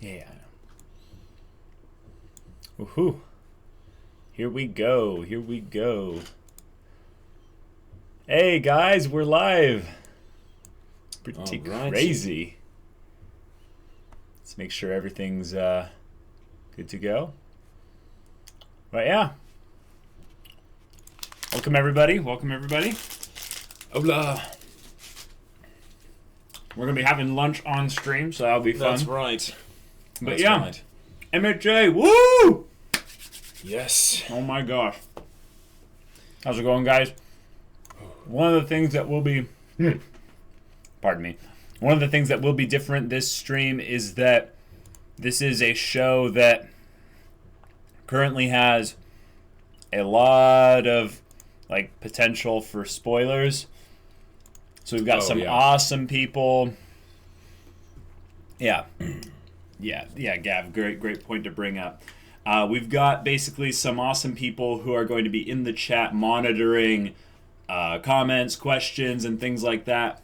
Yeah. Woohoo. Here we go. Here we go. Hey guys, we're live. Pretty crazy. Let's make sure everything's good to go. But yeah. Welcome everybody. Welcome everybody. Hola. We're gonna be having lunch on stream, so that'll be fun. That's right. But That's yeah, right. MHA, woo! Yes. Oh my gosh. How's it going, guys? One of the things that will be... pardon me. One of the things that will be different this stream is that this is a show that currently has a lot of potential for spoilers. So we've got some awesome people. Yeah. Yeah, Gav, great point to bring up. We've got basically some awesome people who are going to be in the chat monitoring comments, questions, and things like that,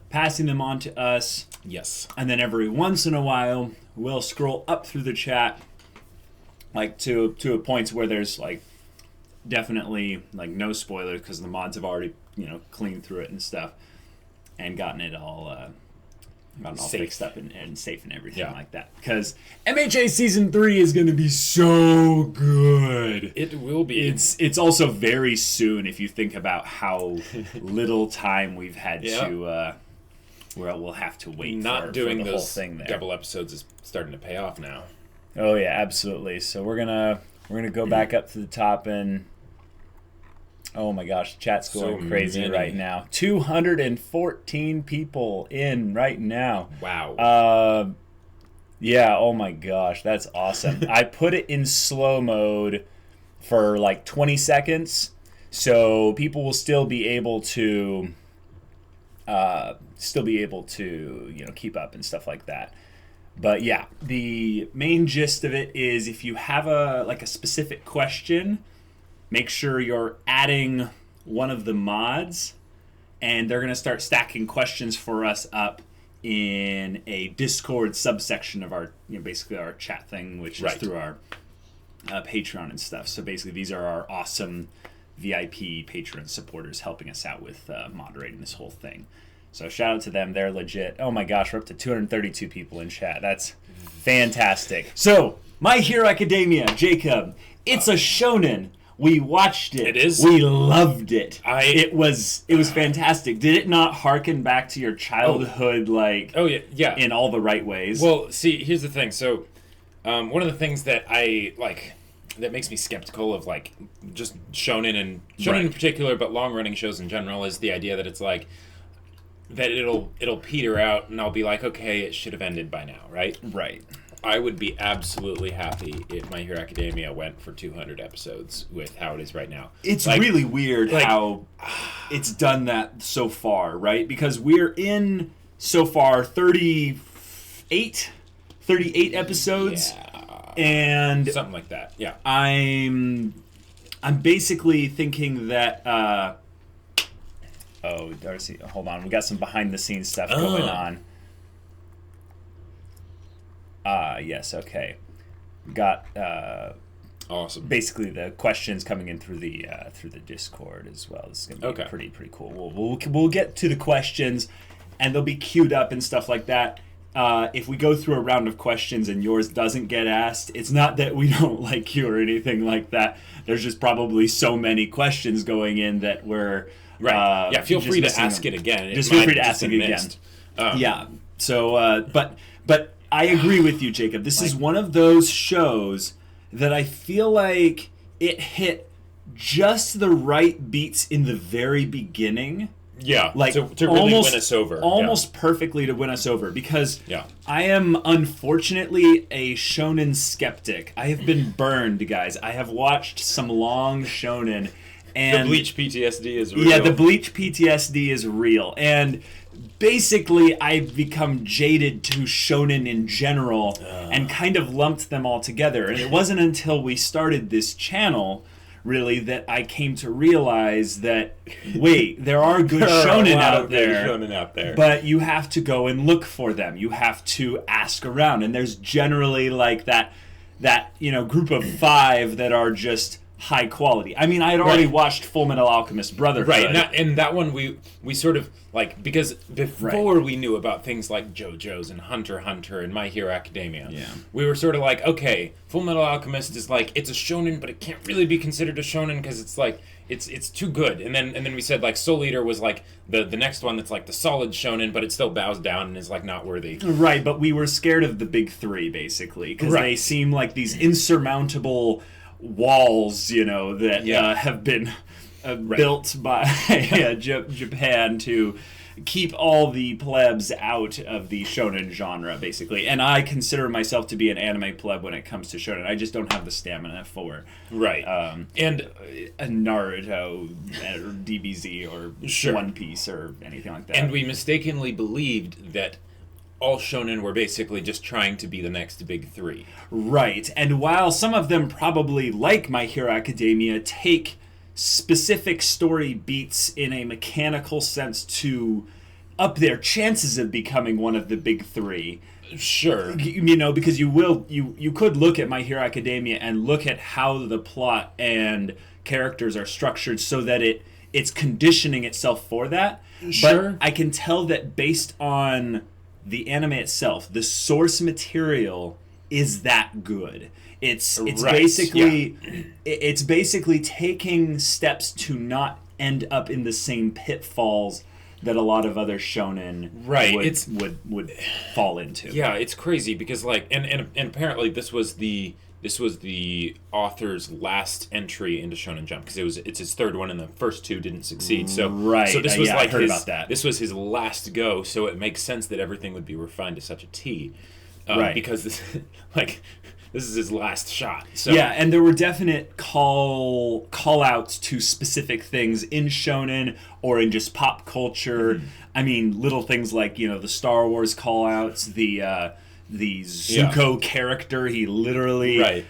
passing them on to us. Yes. And then every once in a while, we'll scroll up through the chat to a point where there's definitely no spoilers because the mods have already cleaned through it and stuff and gotten it all fixed up and safe and everything like that. Because MHA Season 3 is going to be so good. It will be. It's also very soon if you think about how little time we've had to... where we'll have to wait Not doing for the those whole thing there. double episodes is starting to pay off now. Oh yeah, absolutely. So we're gonna go back up to the top and... Oh my gosh, chat's going crazy right now. 214 people in right now. Wow. Yeah, oh my gosh, that's awesome. I put it in slow mode for 20 seconds, so people will still be able to keep up and stuff like that. But yeah, the main gist of it is if you have a specific question, make sure you're adding one of the mods, and they're going to start stacking questions for us up in a Discord subsection of our, basically our chat thing, which is through our Patreon and stuff. So basically, these are our awesome VIP Patreon supporters helping us out with moderating this whole thing. So shout out to them. They're legit. Oh my gosh, we're up to 232 people in chat. That's fantastic. So, My Hero Academia, Jacob. It's a shonen. We watched it. It is? We loved it. It was fantastic. Did it not harken back to your childhood, yeah. in all the right ways? Well, see, here's the thing. So, one of the things that I that makes me skeptical of just shonen and shonen in particular, but long-running shows in general, is the idea that it's that it'll peter out, and I'll be like, okay, it should have ended by now, right? Right. I would be absolutely happy if My Hero Academia went for 200 episodes with how it is right now. It's really weird how it's done that so far, right? Because we're in, so far, 38 episodes. Yeah. And... something like that, yeah. I'm basically thinking that... Oh, Darcy, hold on. We got some behind-the-scenes stuff going on. Yes, okay. Got awesome. Basically the questions coming in through the Discord as well. This is gonna be pretty cool. We'll get to the questions, and they'll be queued up and stuff like that. If we go through a round of questions and yours doesn't get asked, it's not that we don't like you or anything like that. There's just probably so many questions going in that we're feel free to ask it again. Just feel free to ask it again. Yeah. So, but I agree with you, Jacob. This is one of those shows that I feel like it hit just the right beats in the very beginning. Yeah, to really win us over. Almost perfectly to win us over. Because I am, unfortunately, a shonen skeptic. I have been burned, guys. I have watched some long shonen. And the Bleach PTSD is real. Yeah, the Bleach PTSD is real. And basically, I've become jaded to shonen in general and kind of lumped them all together. And it wasn't until we started this channel, really, that I came to realize that, wait, there are good shonen out there, but you have to go and look for them. You have to ask around, and there's generally like that group of 5 that are just high quality. I mean, I had already watched Full Metal Alchemist Brotherhood. Right, and that one we sort of, like, because before we knew about things like JoJo's and Hunter x Hunter and My Hero Academia, we were sort of like, okay, Full Metal Alchemist is like, it's a shonen, but it can't really be considered a shonen because it's like, it's too good. And then we said, like, Soul Eater was like the next one that's like the solid shonen, but it still bows down and is like not worthy. Right, but we were scared of the big 3, basically, because they seem like these insurmountable walls, that have been built by Japan to keep all the plebs out of the shonen genre, basically. And I consider myself to be an anime pleb when it comes to shonen. I just don't have the stamina for and a Naruto or DBZ or One Piece or anything like that. And we mistakenly believed that all shonen were basically just trying to be the next big 3. Right. And while some of them probably, like My Hero Academia, take specific story beats in a mechanical sense to up their chances of becoming one of the big 3. Sure. Because you could look at My Hero Academia and look at how the plot and characters are structured so that it's conditioning itself for that. Sure. But I can tell that based on the anime itself, the source material is that good. It's basically taking steps to not end up in the same pitfalls that a lot of other shonen would fall into. Yeah, it's crazy because and apparently this was the author's last entry into Shonen Jump because it's his 3rd one and the first 2 didn't succeed. So this was I heard about that. This was his last go, so it makes sense that everything would be refined to such a T. Because this is his last shot. So. Yeah, and there were definite call outs to specific things in shonen or in just pop culture. Mm-hmm. I mean, little things like, the Star Wars call outs, the Zuko character, he literally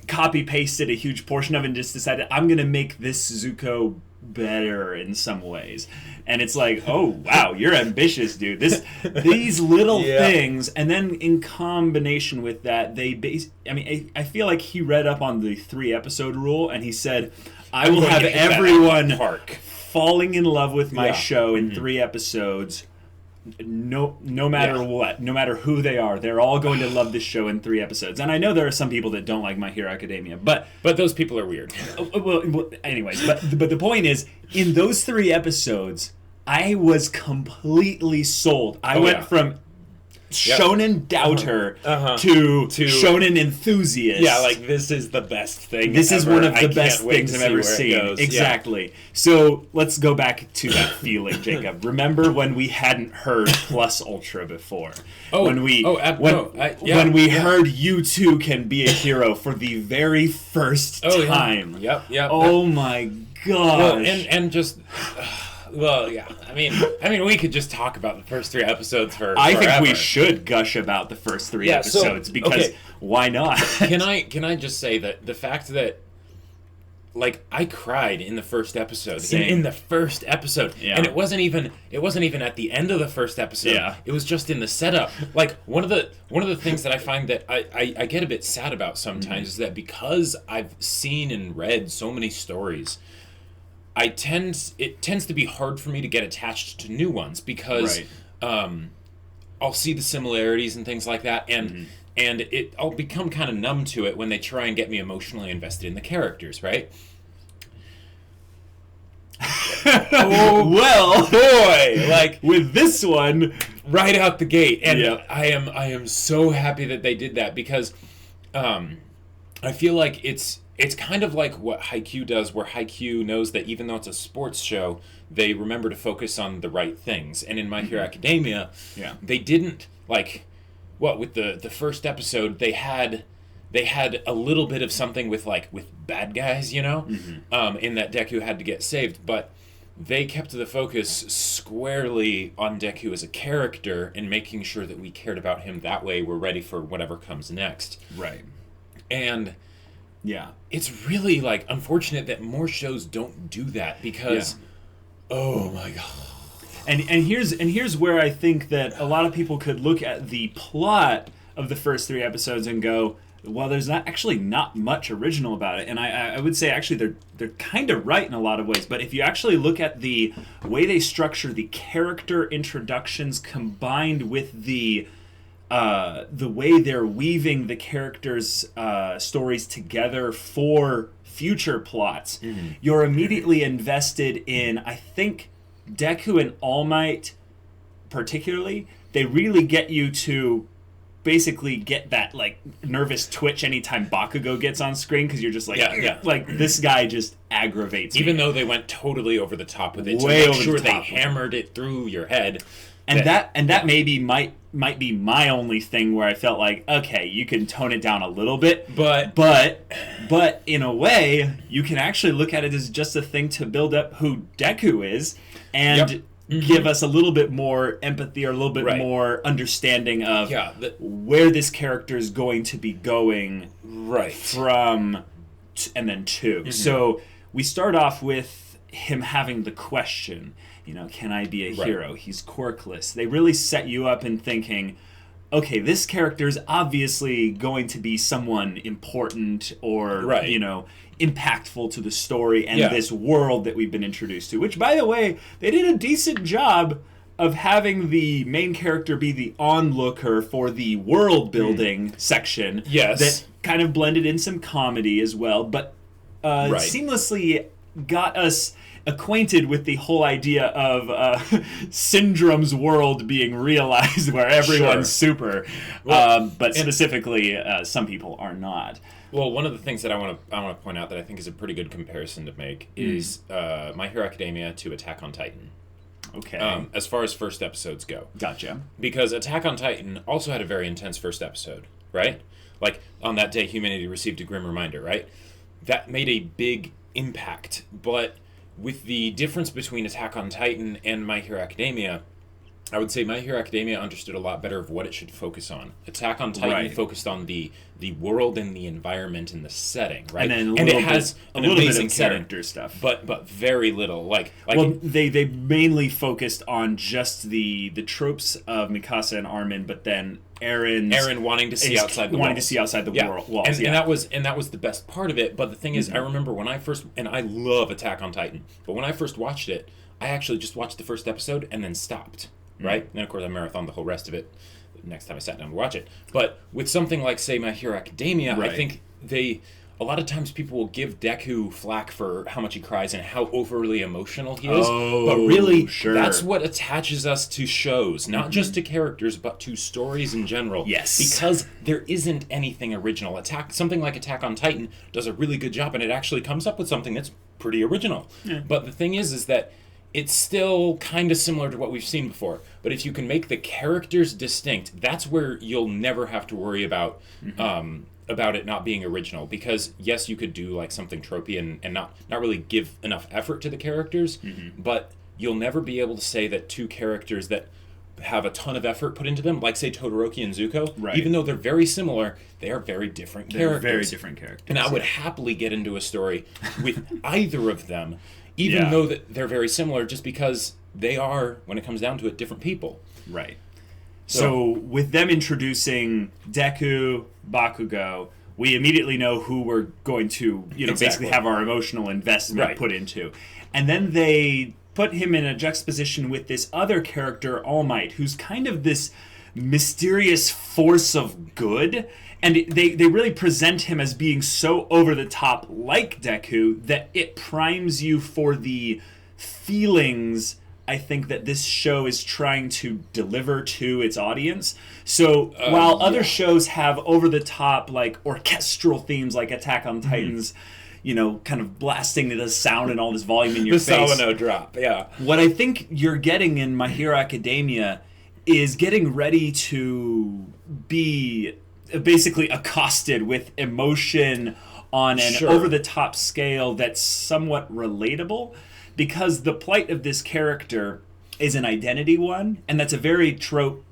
copy pasted a huge portion of it and just decided, I'm going to make this Zuko better in some ways. And it's like, oh wow, you're ambitious, dude. These little things, and then in combination with that, I feel like he read up on the 3 episode rule, and he said, I will have everyone falling in love with my show in 3 episodes. No matter what, no matter who they are, they're all going to love this show in 3 episodes. And I know there are some people that don't like My Hero Academia, but those people are weird. Well, anyways, but the point is, in those 3 episodes, I was completely sold. I went from shonen doubter to shonen enthusiast. Yeah, like, this is the best thing This ever. is one of the best things I've ever seen. Exactly. Yeah. So let's go back to that feeling, Jacob. Remember when we hadn't heard Plus Ultra before? When we heard you too can be a hero for the very first time. Yep. Oh my gosh. Well, and just... Well, yeah. I mean, we could just talk about the first 3 episodes for I forever. think we should gush about the first 3 episodes because why not? Can I just say that the fact that, like, I cried in the first episode. In the first episode. Yeah. And it wasn't even at the end of the first episode. Yeah. It was just in the setup. Like, one of the things that I find that I get a bit sad about sometimes is that because I've seen and read so many stories, it tends to be hard for me to get attached to new ones because I'll see the similarities and things like that, and I'll become kind of numb to it when they try and get me emotionally invested in the characters, right? Oh well, boy! Like with this one, right out the gate, and I am so happy that they did that because I feel like it's kind of like what Haikyuu does, where Haikyuu knows that even though it's a sports show, they remember to focus on the right things. And in My Hero Academia, they didn't, like, with the first episode, they had a little bit of something with bad guys, in that Deku had to get saved, but they kept the focus squarely on Deku as a character and making sure that we cared about him that way. We're ready for whatever comes next. Right. And Yeah. It's really like unfortunate that more shows don't do that because, oh my god. And here's where I think that a lot of people could look at the plot of the first 3 episodes and go, well, there's not much original about it. And I would say actually they're kind of right in a lot of ways. But if you actually look at the way they structure the character introductions combined with the way they're weaving the characters' stories together for future plots, you're immediately invested in, I think, Deku and All Might particularly. They really get you to basically get that like nervous twitch anytime Bakugo gets on screen, because you're just like, like this guy just aggravates me. Even though they went totally over the top with it, Way to make over sure the they top. hammered it through your head. And that maybe might be my only thing where I felt like, okay, you can tone it down a little bit, but in a way you can actually look at it as just a thing to build up who Deku is and give us a little bit more empathy or a little bit more understanding of where this character is going to be going from and then to. So we start off with him having the question, can I be a hero? He's quirkless. They really set you up in thinking, okay, this character is obviously going to be someone important or, impactful to the story and this world that we've been introduced to. Which, by the way, they did a decent job of having the main character be the onlooker for the world building section. Yes. That kind of blended in some comedy as well, but seamlessly got us acquainted with the whole idea of Syndrome's world being realized where everyone's super, but specifically some people are not. Well, one of the things that I want to point out that I think is a pretty good comparison to make is My Hero Academia to Attack on Titan. Okay. As far as first episodes go. Gotcha. Because Attack on Titan also had a very intense first episode, right? Like, on that day, humanity received a grim reminder, right? That made a big impact, but with the difference between Attack on Titan and My Hero Academia, I would say My Hero Academia understood a lot better of what it should focus on. Attack on Titan focused on the world and the environment and the setting, right? And it has a little bit of setting, character stuff, but very little. Like well, they mainly focused on just the tropes of Mikasa and Armin, but then Eren wanting to see outside the walls. And that was the best part of it. But the thing is, I remember when I first, and I love Attack on Titan, but when I first watched it, I actually just watched the first episode and then stopped. Right? And of course I marathoned the whole rest of it next time I sat down to watch it. But with something like, say, My Hero Academia, I think a lot of times people will give Deku flack for how much he cries and how overly emotional he is. But really, that's what attaches us to shows, not just to characters, but to stories in general. Yes. Because there isn't anything original. Something like Attack on Titan does a really good job, and it actually comes up with something that's pretty original. Yeah. But the thing is that it's still kind of similar to what we've seen before. But if you can make the characters distinct, that's where you'll never have to worry about it not being original. Because, yes, you could do like something tropey and not really give enough effort to the characters, but you'll never be able to say that two characters that have a ton of effort put into them, like, say, Todoroki and Zuko, even though they're very similar, they are very different characters. Very different characters. And I would happily get into a story with either of them, even though that they're very similar, just because they are, when it comes down to it, different people. Right. So with them introducing Deku, Bakugo, we immediately know who we're going to, basically have our emotional investment put into. And then they put him in a juxtaposition with this other character, All Might, who's kind of this mysterious force of good. And they really present him as being so over the top like Deku that it primes you for the feelings, I think, that this show is trying to deliver to its audience. So while other shows have over the top like orchestral themes like Attack on Titans, kind of blasting the sound and all this volume in your face. The Solano drop, What I think you're getting in My Hero Academia is getting ready to be basically accosted with emotion on an over-the-top scale that's somewhat relatable, because the plight of this character is an identity one, and that's a very trope,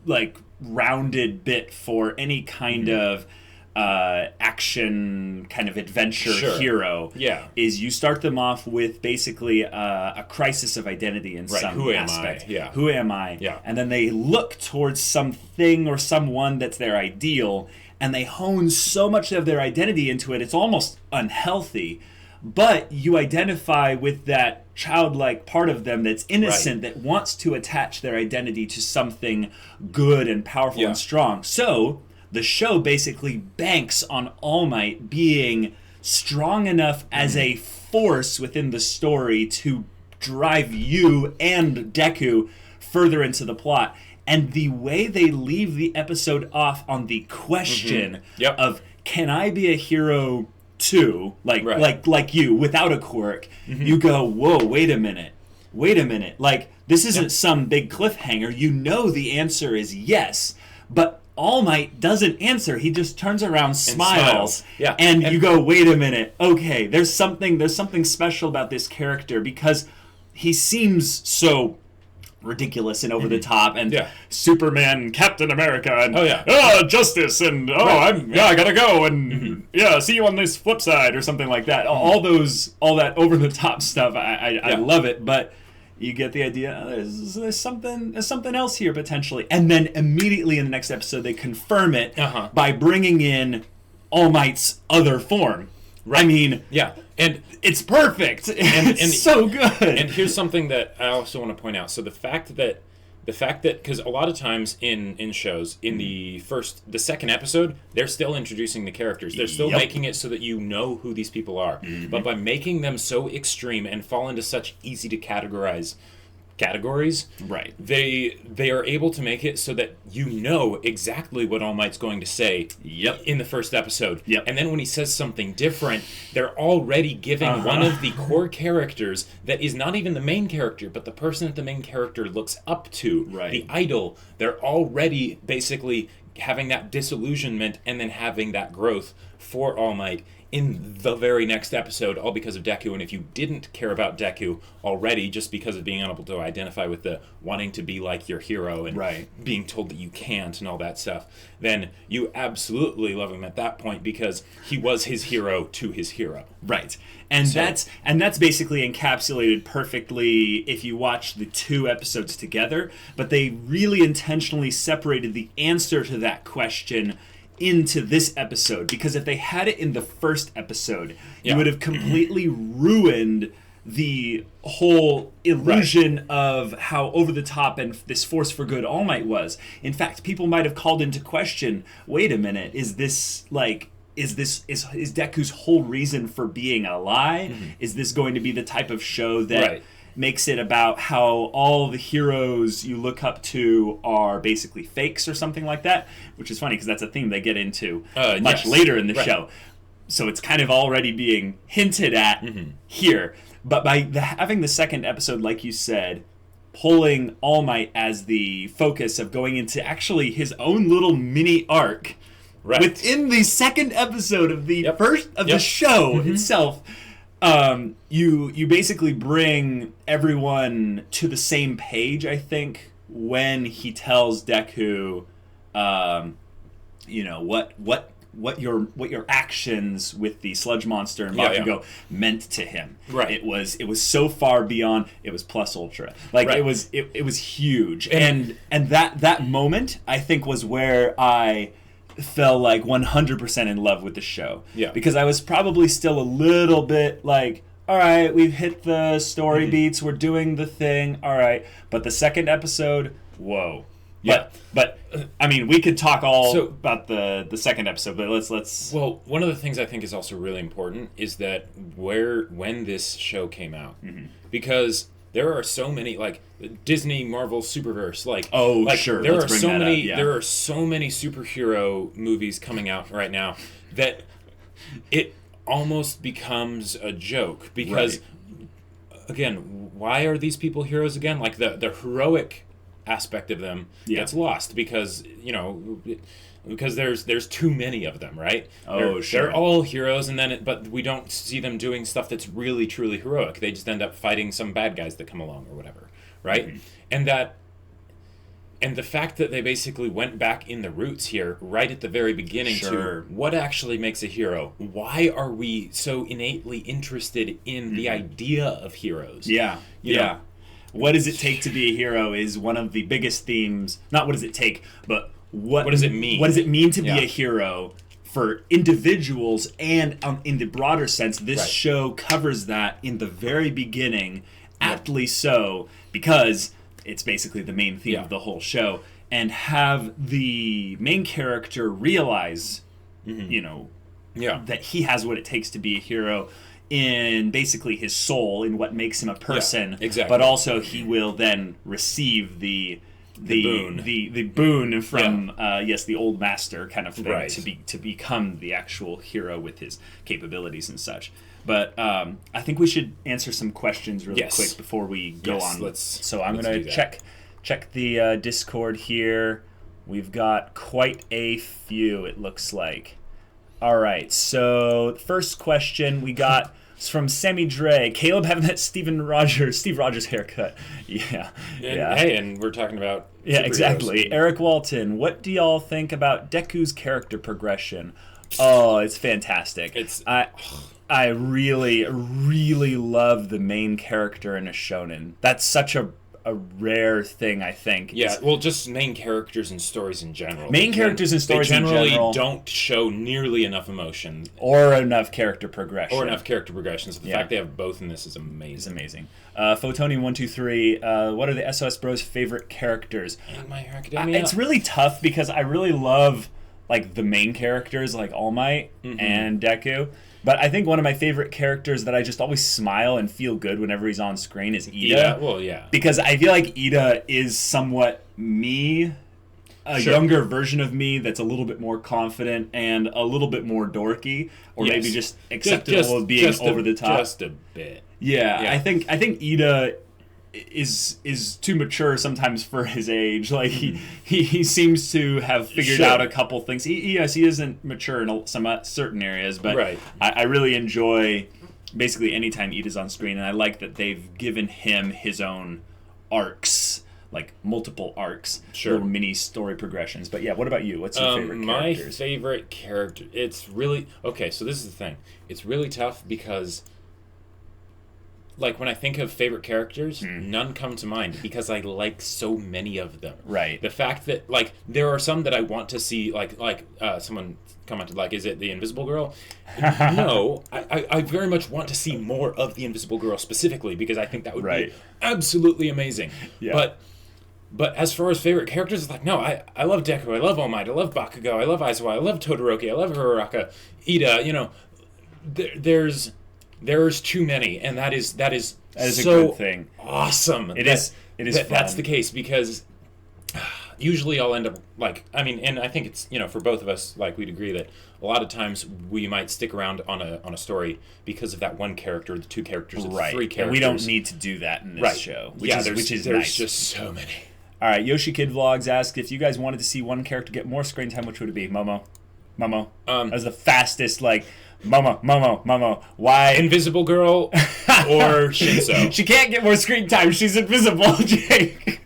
like, rounded bit for any kind of action kind of adventure hero Yeah. is you start them off with basically a crisis of identity in some Who am aspect. I? Yeah. Who am I? Yeah. And then they look towards something or someone that's their ideal, and they hone so much of their identity into it, it's almost unhealthy. But you identify with that childlike part of them that's innocent, that wants to attach their identity to something good and powerful and strong. So the show basically banks on All Might being strong enough as a force within the story to drive you and Deku further into the plot. And the way they leave the episode off on the question of, can I be a hero too, like you, without a quirk, you go, whoa, wait a minute. Like, this isn't some big cliffhanger. You know the answer is yes, but All Might doesn't answer. He just turns around, smiles, and you go, wait a minute. Okay, there's something special about this character because he seems so ridiculous and over the top, and Superman, Captain America, and justice, and I gotta go, and see you on this flip side or something like that. All that over the top stuff. I love it, but you get the idea. There's something else here potentially, and then immediately in the next episode they confirm it by bringing in All Might's other form. I mean, and it's perfect. And it's so good. And here's something that I also want to point out. So the fact that because a lot of times in shows, in the second episode, they're still introducing the characters. They're still making it so that you know who these people are. But by making them so extreme and fall into such easy to categorize categories, they are able to make it so that you know exactly what All Might's going to say in the first episode. And then when he says something different, they're already giving one of the core characters that is not even the main character, but the person that the main character looks up to, the idol. They're already basically having that disillusionment and then having that growth for All Might in the very next episode, all because of Deku. And if you didn't care about Deku already, just because of being able to identify with the wanting to be like your hero and being told that you can't and all that stuff, then you absolutely love him at that point because he was his hero to his hero. And that's basically encapsulated perfectly if you watch the two episodes together, but they really intentionally separated the answer to that question into this episode, because if they had it in the first episode, you would have completely ruined the whole illusion of how over the top and this force for good All Might was. In fact, people might have called into question, wait a minute, is Deku's whole reason for being a lie? Is this going to be the type of show that makes it about how all the heroes you look up to are basically fakes or something like that? Which is funny because that's a theme they get into much later in the show. So it's kind of already being hinted at here. But by having the second episode, like you said, pulling All Might as the focus of going into actually his own little mini arc within the second episode of the first of the show itself, you basically bring everyone to the same page, I think, when he tells Deku, what your actions with the sludge monster and Bakugo meant to him. It was so far beyond. It was plus ultra. It was huge. And that moment, I think, was where I fell like 100% in love with the show. Because I was probably still a little bit like, all right, we've hit the story beats, we're doing the thing, all right. But the second episode, whoa. But I mean, we could talk about the second episode, but let's. Well, one of the things I think is also really important is that when this show came out, because there are so many Disney, Marvel, Superverse, there are so many. There are so many superhero movies coming out right now that it almost becomes a joke because, again, why are these people heroes again? Like the heroic aspect of them gets lost because there's too many of them, right? They're all heroes, and but we don't see them doing stuff that's really truly heroic. They just end up fighting some bad guys that come along or whatever, right? And that And the fact that they basically went back in the roots here, right at the very beginning, to what actually makes a hero. Why are we so innately interested in the idea of heroes? Yeah, You know? What does it take to be a hero is one of the biggest themes. Not what does it take, but what does it mean? What does it mean to be a hero for individuals? And in the broader sense, this show covers that in the very beginning, aptly so, because it's basically the main theme of the whole show, and have the main character realize, that he has what it takes to be a hero in basically his soul, in what makes him a person. Yeah, exactly. But also he will then receive the boon from the old master kind of thing to become the actual hero with his capabilities and such. But I think we should answer some questions really quick before we go on. So I'm going to check the Discord here. We've got quite a few, it looks like. All right, so first question we got is from Sammy Dre. Caleb having that Steve Rogers haircut. Yeah. Hey, and we're talking about exactly. Eric Walton, what do y'all think about Deku's character progression? Oh, it's fantastic. I really, really love the main character in a shonen. That's such a rare thing, I think. Yeah, well, just main characters and stories in general. They generally don't show nearly enough emotion. Or enough character progression. So the fact they have both in this is amazing. It's amazing. Photonium123, what are the SOS Bros' favorite characters? My Hero Academia. It's really tough because I really love the main characters like All Might and Deku. But I think one of my favorite characters that I just always smile and feel good whenever he's on screen is Ida. Because I feel like Ida is somewhat me, a younger version of me that's a little bit more confident and a little bit more dorky, or maybe just acceptable of being over the top. Just a bit. Yeah. I think Ida is too mature sometimes for his age. He seems to have figured out a couple things. He isn't mature in some certain areas, but I really enjoy basically anytime Ida's on screen, and I like that they've given him his own arcs, multiple arcs, little mini story progressions. But what about you? What's your favorite characters? My favorite character, it's really okay. So this is the thing. It's really tough because, when I think of favorite characters, none come to mind because I like so many of them. Right. The fact that, there are some that I want to see, someone commented, is it the Invisible Girl? No, I very much want to see more of the Invisible Girl specifically because I think that would be absolutely amazing. Yeah. But as far as favorite characters, it's no, I love Deku, I love All Might, I love Bakugo, I love Aizawa, I love Todoroki, I love Uraraka, Ida, there's too many, and that is so a good thing. Awesome. It is fun. That's the case because usually I'll end up and I think it's for both of us we'd agree that a lot of times we might stick around on a story because of that one character, the two characters, or the three characters. And we don't need to do that in this show. Which is there's nice. Just so many. All right, Yoshi Kid Vlogs asked if you guys wanted to see one character get more screen time, which would it be? Momo. That was the fastest Momo. Why? Invisible Girl or Shinso? She can't get more screen time. She's invisible, Jake.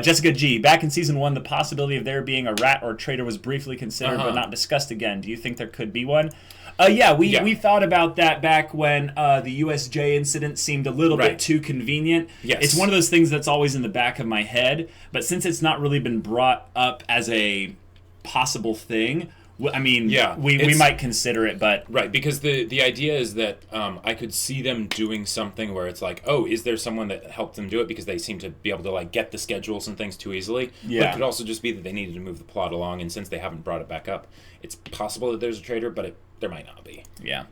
Jessica G. Back in Season 1, the possibility of there being a rat or traitor was briefly considered but not discussed again. Do you think there could be one? We thought about that back when the USJ incident seemed a little bit too convenient. Yes. It's one of those things that's always in the back of my head, but since it's not really been brought up as a possible thing, we might consider it, but... Right, because the idea is that I could see them doing something where it's is there someone that helped them do it because they seem to be able to get the schedules and things too easily. Yeah. But it could also just be that they needed to move the plot along, and since they haven't brought it back up, it's possible that there's a traitor, but there might not be. Yeah.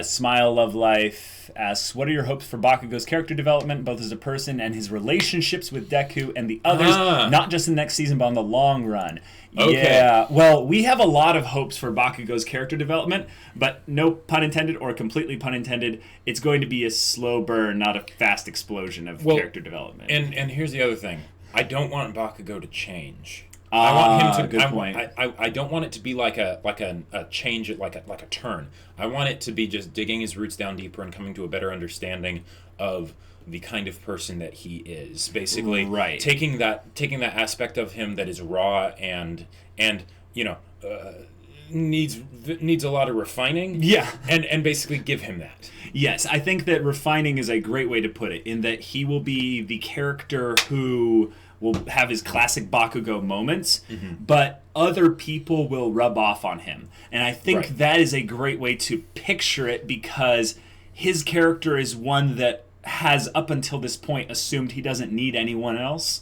Smile Love Life asks, what are your hopes for Bakugo's character development, both as a person and his relationships with Deku and the others, not just in the next season, but on the long run? Okay. Yeah, well, we have a lot of hopes for Bakugo's character development, but no pun intended or completely pun intended, it's going to be a slow burn, not a fast explosion of character development. And here's the other thing. I don't want Bakugo to change. I want him to. Good point. I don't want it to be like a change, like a turn. I want it to be just digging his roots down deeper and coming to a better understanding of the kind of person that he is. Basically, Right. taking that aspect of him that is raw and you know needs a lot of refining. Yeah. and basically give him that. Yes, I think that refining is a great way to put it, in that he will be the character who will have his classic Bakugo moments, but other people will rub off on him. And I think Right. that is a great way to picture it, because his character is one that has, up until this point, assumed he doesn't need anyone else.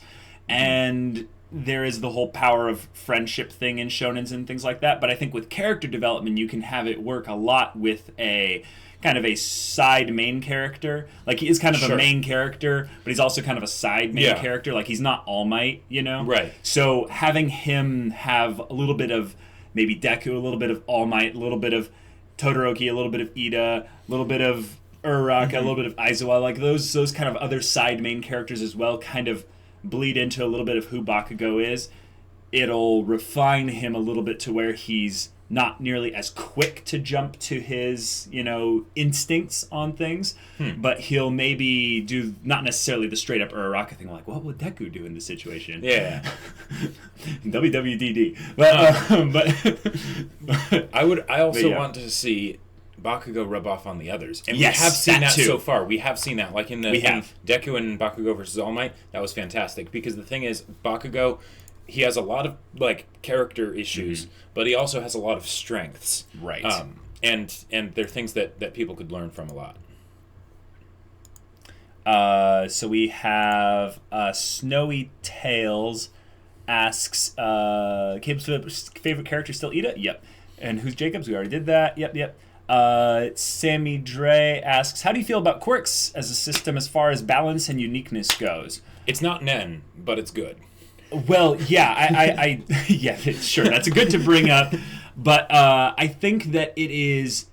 And there is the whole power of friendship thing in shonens and things like that. But I think with character development, you can have it work a lot with a kind of a side main character. Like, he is kind of a main character, but he's also kind of a side main character. Like, he's not All Might, you know? Right. So having him have a little bit of maybe Deku, a little bit of All Might, a little bit of Todoroki, a little bit of Ida, a little bit of Uraraka, a little bit of Aizawa, like those kind of other side main characters as well kind of bleed into a little bit of who Bakugo is. It'll refine him a little bit to where he's not nearly as quick to jump to his, instincts on things, but he'll maybe do not necessarily the straight up Uraraka thing, like, what would Deku do in this situation? Yeah. WWDD. But I also yeah. want to see Bakugo rub off on the others. And Yes, we have seen that that too. so far. We have seen that. Like in have. Deku and Bakugo versus All Might, that was fantastic. Because the thing is, Bakugo, he has a lot of character issues, but he also has a lot of strengths. Right. And they're things that people could learn from a lot. So we have Snowy Tails asks, Caleb's favorite character still Ida? Yep. And who's Jacob's? We already did that. Yep. Sammy Dre asks, how do you feel about quirks as a system as far as balance and uniqueness goes? It's not Nen, but it's good. Well, yeah, I yeah, sure, that's good to bring up, but I think that it is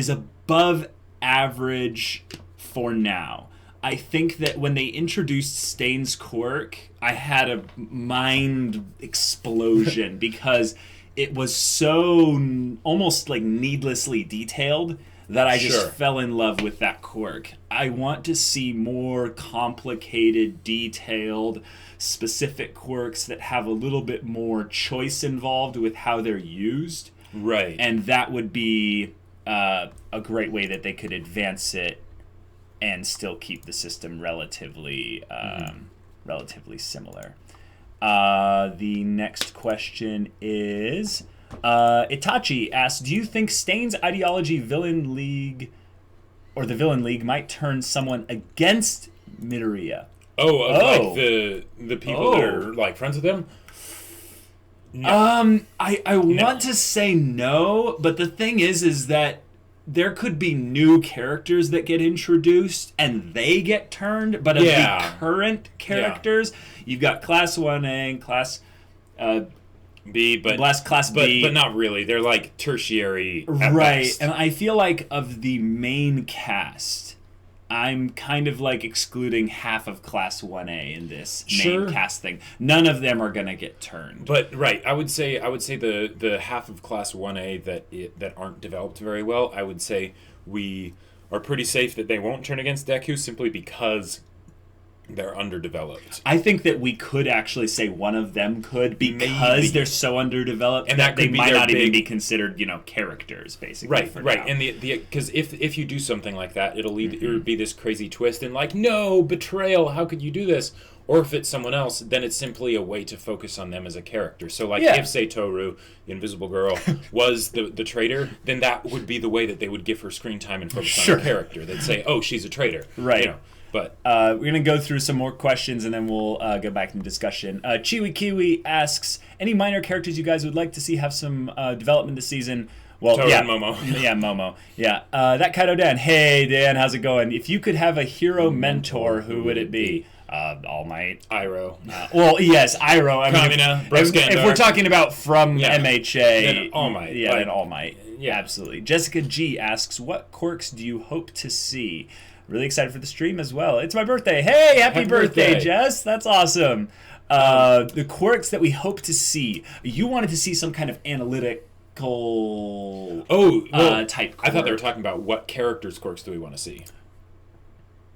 above average for now. I think that when they introduced Stain's quirk, I had a mind explosion because it was so almost like needlessly detailed that I just fell in love with that quirk. I want to see more complicated, detailed, specific quirks that have a little bit more choice involved with how they're used. Right. And that would be a great way that they could advance it and still keep the system relatively similar. The next question is... Itachi asks, do you think Stain's ideology the Villain League might turn someone against Midoriya? Like the people that are like friends with him? No. I want to say no, but the thing is that there could be new characters that get introduced and they get turned, but of the current characters, you've got Class 1A and Class B, but Class B, but not really. They're like tertiary, at right? best. And I feel like of the main cast, I'm kind of like excluding half of Class 1A in this main cast thing. None of them are gonna get turned. But right, I would say the half of Class 1A that aren't developed very well. I would say we are pretty safe that they won't turn against Deku simply because they're underdeveloped. I think that we could actually say one of them could, because they're so underdeveloped and that they could be might not big... even be considered, characters, basically. Right. Now. And the because if you do something like that, it would be this crazy twist and like, no, betrayal, how could you do this? Or if it's someone else, then it's simply a way to focus on them as a character. So like if, say, Toru, the Invisible Girl, was the traitor, then that would be the way that they would give her screen time and focus on her character. They'd say, oh, she's a traitor. Right. But we're going to go through some more questions and then we'll go back into discussion. Chiwi Kiwi asks, any minor characters you guys would like to see have some development this season? Well, Toru and Momo. Yeah, Momo. Yeah. That Kaido Dan. Hey, Dan, how's it going? If you could have a hero mentor, who would it be? All Might. Iroh. Well, yes, Iroh. I mean, if we're talking about from MHA, then All Might. Yeah, then All Might. Yeah, absolutely. Jessica G asks, what quirks do you hope to see? Really excited for the stream as well. It's my birthday. Hey, happy birthday, Jess. That's awesome. The quirks that we hope to see. You wanted to see some kind of analytical type quirk. I thought they were talking about what characters' quirks do we want to see.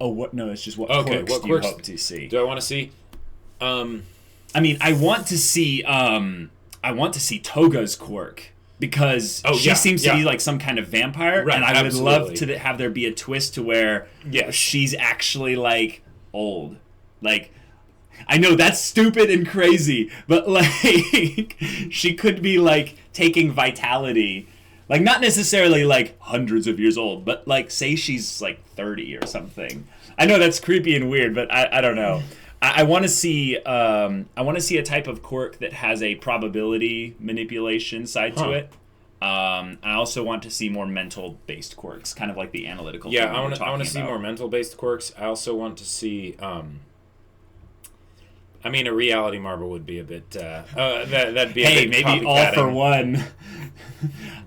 Oh, what? No, it's just what Okay, quirks what do you quirks hope to see? do I want to see? I mean, I want to see Toga's quirk because she seems to be like some kind of vampire, right, and I would love absolutely. to have there be a twist to where she's actually like old. Like, I know that's stupid and crazy, but like she could be like taking vitality, like not necessarily like hundreds of years old, but like say she's like 30 or something. I know that's creepy and weird, but I don't know. I want to see a type of quirk that has a probability manipulation side to it. I also want to see more mental based quirks, kind of like the analytical. Yeah, I want to see more mental based quirks. I also want to see. I mean, a reality marble would be a bit. That'd be. Hey, maybe all for one.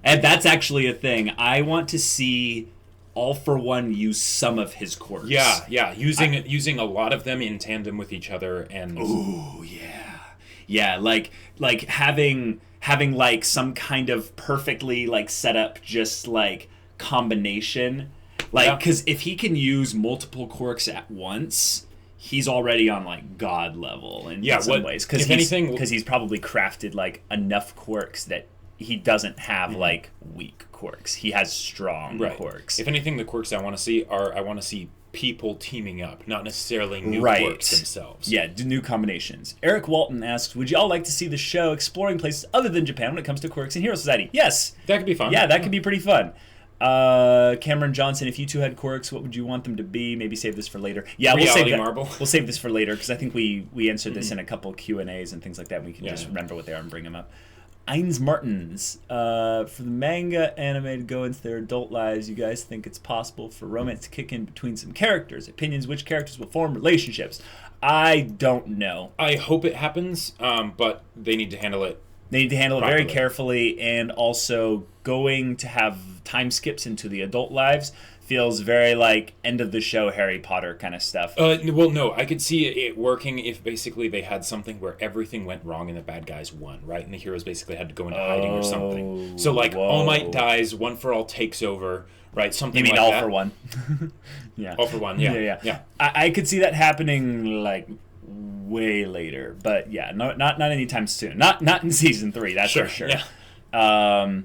And that's actually a thing. I want to see all for one use some of his quirks. Yeah, using a lot of them in tandem with each other, and ooh, yeah, like having like some kind of perfectly like set up just like combination, like because if he can use multiple quirks at once, he's already on like god level in some ways. Because he's probably crafted like enough quirks that he doesn't have like weak quirks. He has strong quirks. If anything, the quirks I want to see people teaming up, not necessarily new quirks themselves. Yeah, new combinations. Eric Walton asks, would y'all like to see the show exploring places other than Japan when it comes to quirks in Hero Society? Yes. That could be fun. Yeah, that could be pretty fun. Cameron Johnson, if you two had quirks, what would you want them to be? Maybe save this for later. Yeah, Marble. We'll save this for later because I think we answered this in a couple Q&As and things like that. We can just remember what they are and bring them up. Eins Martins, for the manga anime to go into their adult lives, you guys think it's possible for romance to kick in between some characters? Opinions, which characters will form relationships? I don't know. I hope it happens, but they need to handle it. They need to handle it very carefully, and also going to have time skips into the adult lives feels very like end of the show Harry Potter kind of stuff. Well, no, I could see it working if basically they had something where everything went wrong and the bad guys won, right? And the heroes basically had to go into hiding or something. So like All Might dies, One for All takes over, right? Something like that. You mean All for One? Yeah. All for One, yeah. I could see that happening like way later, but yeah, not anytime soon. Not in season 3, that's for sure. Yeah.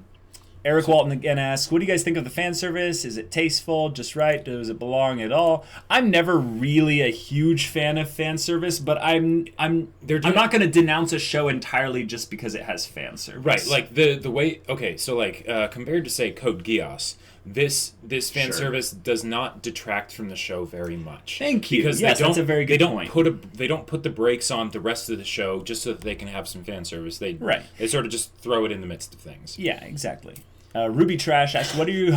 Eric Walton again asks, what do you guys think of the fan service? Is it tasteful, just right? Does it belong at all? I'm never really a huge fan of fan service, but I'm not going to denounce a show entirely just because it has fan service. Right, like the way, okay, so like compared to say Code Geass, this fan service does not detract from the show very much. Thank you. Because that's a very good point. They don't put the brakes on the rest of the show just so that they can have some fan service. They sort of just throw it in the midst of things. Yeah, exactly. Ruby Trash asks, what are you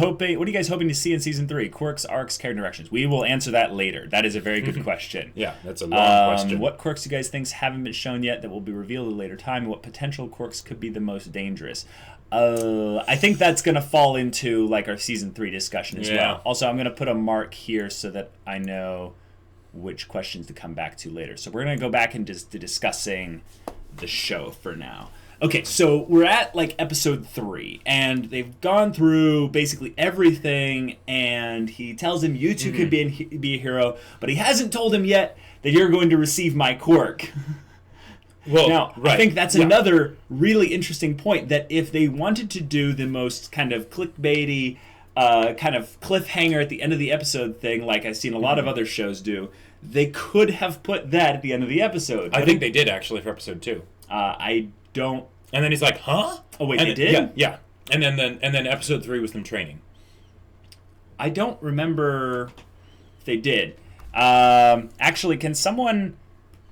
guys hoping to see in season 3? Quirks, arcs, character directions. We will answer that later. That is a very good question. Yeah, that's a long question. What quirks do you guys think haven't been shown yet that will be revealed at a later time? And what potential quirks could be the most dangerous? I think that's going to fall into like our season 3 discussion as well. Also, I'm going to put a mark here so that I know which questions to come back to later. So we're going to go back and just to discussing the show for now. Okay, so we're at like episode 3, and they've gone through basically everything, and he tells him you two could be a hero, but he hasn't told him yet that you're going to receive my quirk. Well, now, I think that's another really interesting point, that if they wanted to do the most kind of clickbaity, kind of cliffhanger at the end of the episode thing, like I've seen a lot of other shows do, they could have put that at the end of the episode. I think they did, actually, for episode 2. I don't... And then he's like, huh? Oh, wait, they did? Yeah. And then episode 3 was them training. I don't remember if they did. Actually, can someone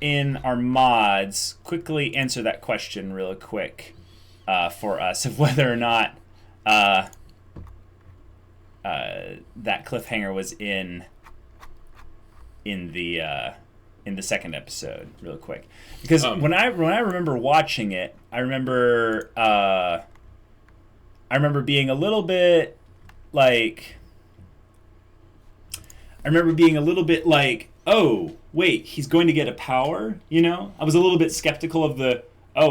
in our mods quickly answer that question real quick for us of whether or not that cliffhanger was in the second episode, real quick, because when I remember watching it, I remember being a little bit like, oh wait, he's going to get a power, you know? I was a little bit skeptical of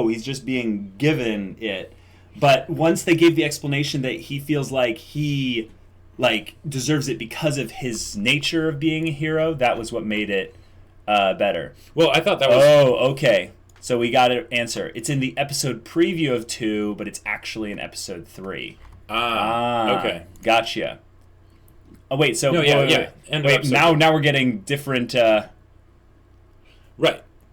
he's just being given it, but once they gave the explanation that he feels like he like deserves it because of his nature of being a hero. That was what made it better. Well, I thought that was... Oh, okay. So we got an answer. It's in the episode preview of 2, but it's actually in episode 3. Okay. Gotcha. Oh, wait, so... No, yeah. Wait, now we're getting different... Right.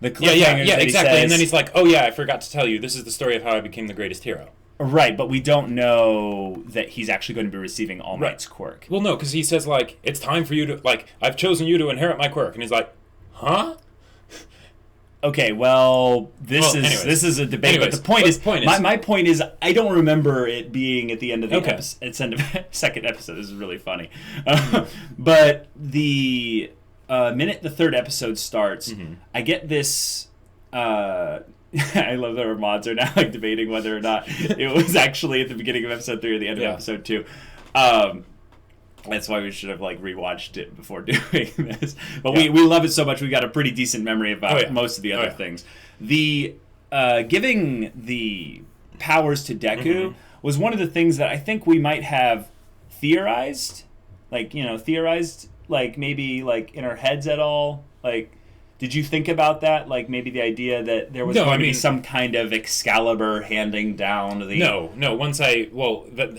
The cliffhangers yeah, that exactly. He says, and then he's like, oh yeah, I forgot to tell you, this is the story of how I became the greatest hero. Right, but we don't know that he's actually going to be receiving All Might's quirk. Well, no, because he says, like, it's time for you to... Like, I've chosen you to inherit my quirk. And he's like, huh? Okay, well, this is a debate, but the point is, my point is, I don't remember it being at the end of the end of second episode. This is really funny, but the minute the third episode starts, I get this. I love that our mods are now like debating whether or not it was actually at the beginning of episode 3 or the end of episode 2. That's why we should have like rewatched it before doing this. But we love it so much. We got a pretty decent memory about most of the other things. The giving the powers to Deku was one of the things that I think we might have theorized, like maybe like in our heads at all. Like, did you think about that? Like maybe the idea that there was going to be some kind of Excalibur handing down the... No.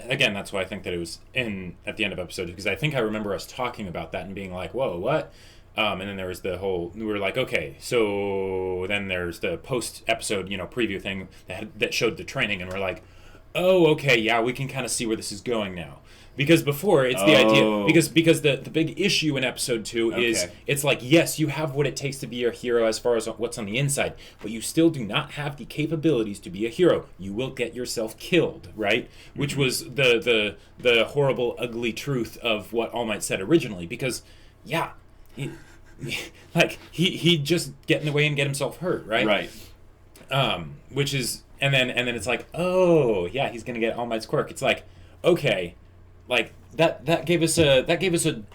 Again, that's why I think that it was at the end of episode 2, because I think I remember us talking about that and being like, whoa, what? And then there was the whole... We were like, okay, so then there's the post-episode, preview thing that showed the training, and we're like, oh, okay, yeah, we can kind of see where this is going now. Because before, it's the idea... Because the big issue in episode 2 is, it's like, yes, you have what it takes to be a hero as far as what's on the inside, but you still do not have the capabilities to be a hero. You will get yourself killed, right? Which was the horrible, ugly truth of what All Might said originally. Because, yeah, he'd just get in the way and get himself hurt, right? Right. Which is... And then it's like, oh, yeah, he's going to get All Might's quirk. It's like, okay... Like that gave us a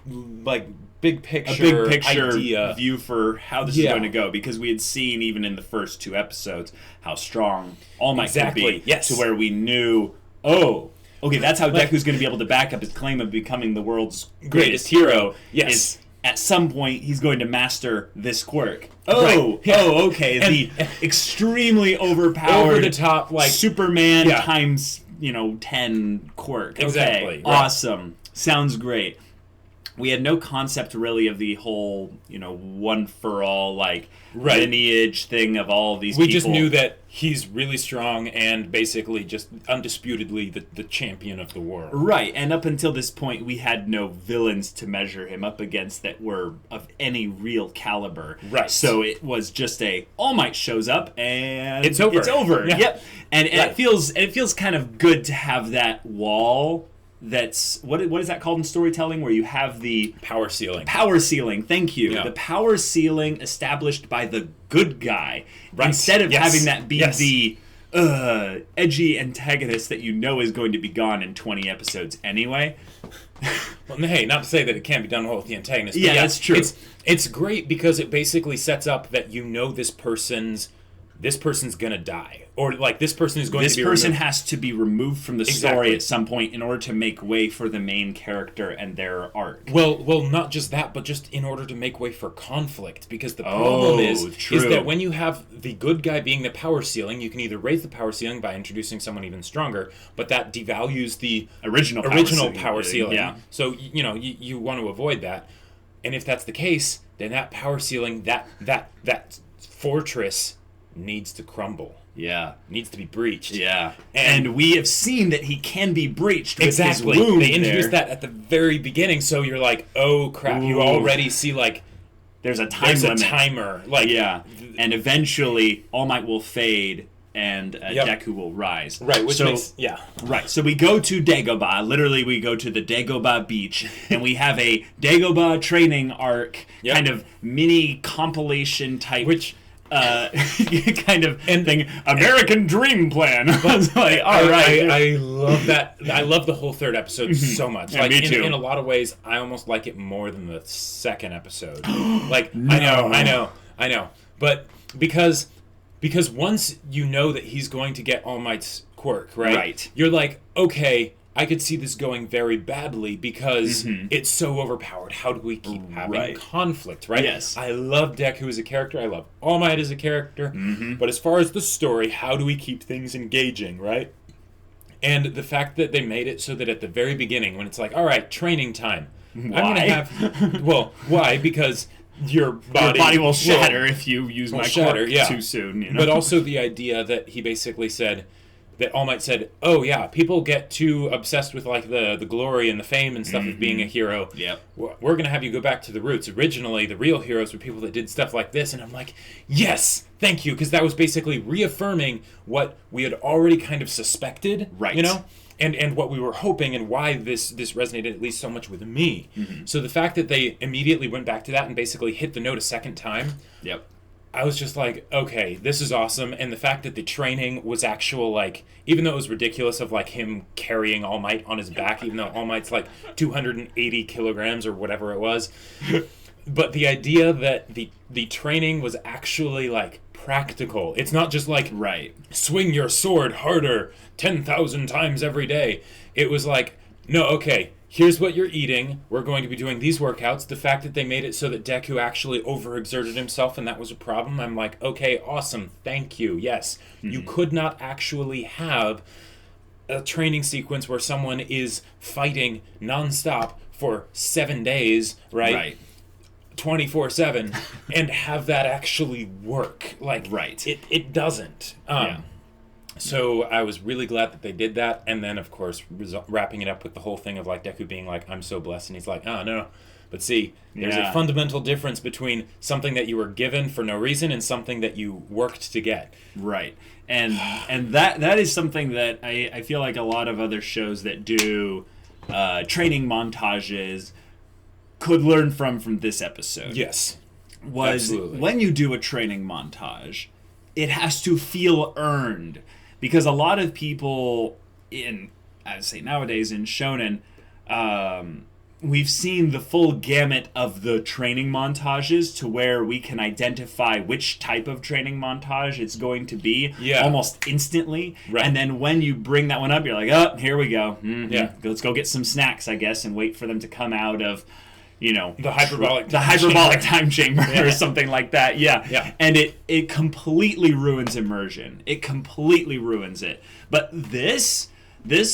like big picture idea view for how this is going to go, because we had seen even in the first 2 episodes how strong All Might could be, to where we knew, okay, that's how Deku's going to be able to back up his claim of becoming the world's greatest hero. Is at some point he's going to master this quirk. Okay, the extremely overpowered, over the top, like Superman times 10 quirk. Exactly. Okay, awesome. Sounds great. We had no concept really of the whole, one for all, like, lineage thing of all of these people. We just knew that he's really strong and basically just undisputedly the champion of the world. Right, and up until this point, we had no villains to measure him up against that were of any real caliber. Right. So it was just All Might shows up and it's over. It's over. Yeah. Yep. And it feels kind of good to have that wall. That's what is that called in storytelling, where you have the power ceiling. Thank you. The power ceiling established by the good guy, instead of having that be the edgy antagonist that is going to be gone in 20 episodes anyway. Well, hey, not to say that it can't be done well with the antagonist. Yeah, that's true. It's great because it basically sets up that this person's gonna die. Or, like, this person is going to be removed. This person has to be removed from the story at some point in order to make way for the main character and their arc. Well, not just that, but just in order to make way for conflict. Because the problem is that when you have the good guy being the power ceiling, you can either raise the power ceiling by introducing someone even stronger, but that devalues the original power ceiling. Yeah. So, you want to avoid that. And if that's the case, then that power ceiling, that fortress needs to crumble. Yeah. Needs to be breached. Yeah. And we have seen that he can be breached with his wound. They introduced that at the very beginning, so you're like, oh crap, you already see, like, there's a limit. Timer. Like, yeah. And eventually All Might will fade and Deku will rise. Right, Right, so we go to Dagobah. Literally, we go to the Dagobah beach, and we have a Dagobah training arc, kind of mini compilation type... kind of thing. American Dream Plan. But like, all right, I love that. I love the whole third episode so much. Yeah, like, me too. In a lot of ways, I almost like it more than the second episode. Like, no. I know. But because once you know that he's going to get All Might's quirk, right? You're like, okay, I could see this going very badly because it's so overpowered. How do we keep having conflict, right? Yes. I love Deku as a character. I love All Might as a character. But as far as the story, how do we keep things engaging, right? And the fact that they made it so that at the very beginning, when it's like, all right, training time. Why? I'm going to have... Well, why? Because your body will shatter if you use my quirk too soon. You know? But also the idea that he basically said... That All Might said, oh yeah, people get too obsessed with like the glory and the fame and stuff of being a hero. Yep. We're going to have you go back to the roots. Originally, the real heroes were people that did stuff like this. And I'm like, yes, thank you. Because that was basically reaffirming what we had already kind of suspected. Right. You know? And what we were hoping and why this resonated at least so much with me. So the fact that they immediately went back to that and basically hit the note a second time. Yep. I was just like, okay, this is awesome. And the fact that the training was actual, like, even though it was ridiculous of, like, him carrying All Might on his back, even though All Might's, like, 280 kilograms or whatever it was. But the idea that the training was actually, like, practical. It's not just, like, swing your sword harder 10,000 times every day. It was like, no, okay, here's what you're eating. We're going to be doing these workouts. The fact that they made it so that Deku actually overexerted himself and that was a problem, I'm like, okay, awesome. Thank you. Yes. You could not actually have a training sequence where someone is fighting nonstop for 7 days, right? 24/7 and have that actually work. Like, it doesn't. So I was really glad that they did that, and then, of course, wrapping it up with the whole thing of, like, Deku being like, I'm so blessed, and he's like, oh, no. But see, there's a fundamental difference between something that you were given for no reason and something that you worked to get. Right. And that is something that I feel like a lot of other shows that do training montages could learn from this episode. Yes. Absolutely. When you do a training montage, it has to feel earned. Because a lot of people I'd say nowadays in Shonen, we've seen the full gamut of the training montages to where we can identify which type of training montage it's going to be almost instantly. Right. And then when you bring that one up, you're like, oh, here we go. Let's go get some snacks, I guess, and wait for them to come out of... the hyperbolic time chamber or something like that. And it completely ruins immersion. It completely ruins it. But this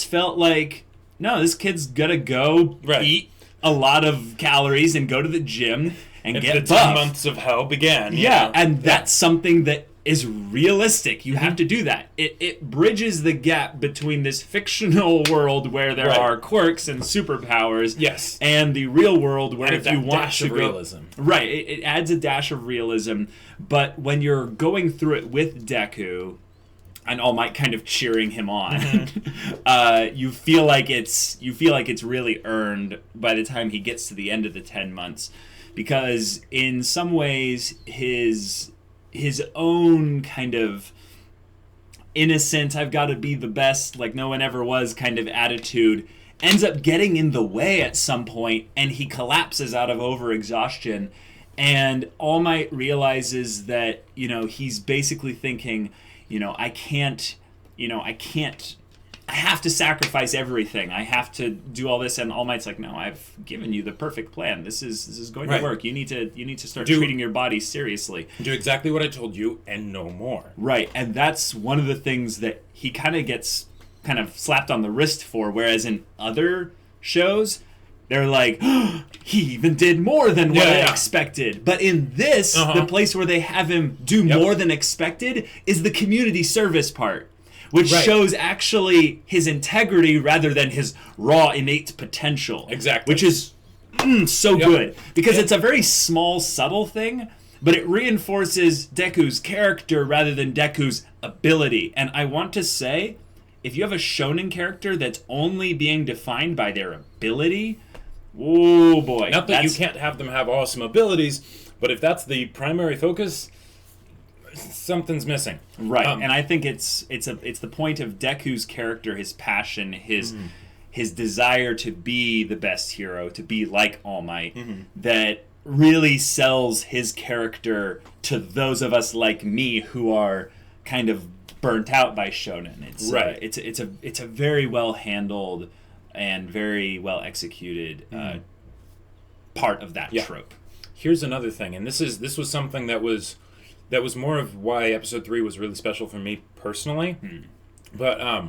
felt like, no, this kid's gonna go eat a lot of calories and go to the gym and get the buff. 10 months of hell began. And that's something that is realistic. You have to do that. It bridges the gap between this fictional world where there are quirks and superpowers, and the real world where if you want to go, realism. It adds a dash of realism. But when you're going through it with Deku, and All Might kind of cheering him on, you feel like it's really earned by the time he gets to the end of the 10 months, because in some ways his own kind of innocent, I've got to be the best, like no one ever was kind of attitude ends up getting in the way at some point, and he collapses out of overexhaustion. And All Might realizes that, he's basically thinking, I have to sacrifice everything. I have to do all this. And All Might's like, no, I've given you the perfect plan. This is going to work. You need to start treating your body seriously. Do exactly what I told you and no more. Right. And that's one of the things that he kind of gets slapped on the wrist for. Whereas in other shows, they're like, oh, he even did more than what I expected. But in this, the place where they have him do more than expected is the community service part. Which shows actually his integrity rather than his raw innate potential. Exactly. Which is so good. Because it's a very small, subtle thing, but it reinforces Deku's character rather than Deku's ability. And I want to say, if you have a shonen character that's only being defined by their ability, oh boy. Not that you can't have them have awesome abilities, but if that's the primary focus... something's missing. Right. And I think it's the point of Deku's character, his passion, his desire to be the best hero, to be like All Might, that really sells his character to those of us like me who are kind of burnt out by shonen. It's a very well handled and very well executed part of that trope. Here's another thing, and this was something that was more of why episode 3 was really special for me personally. But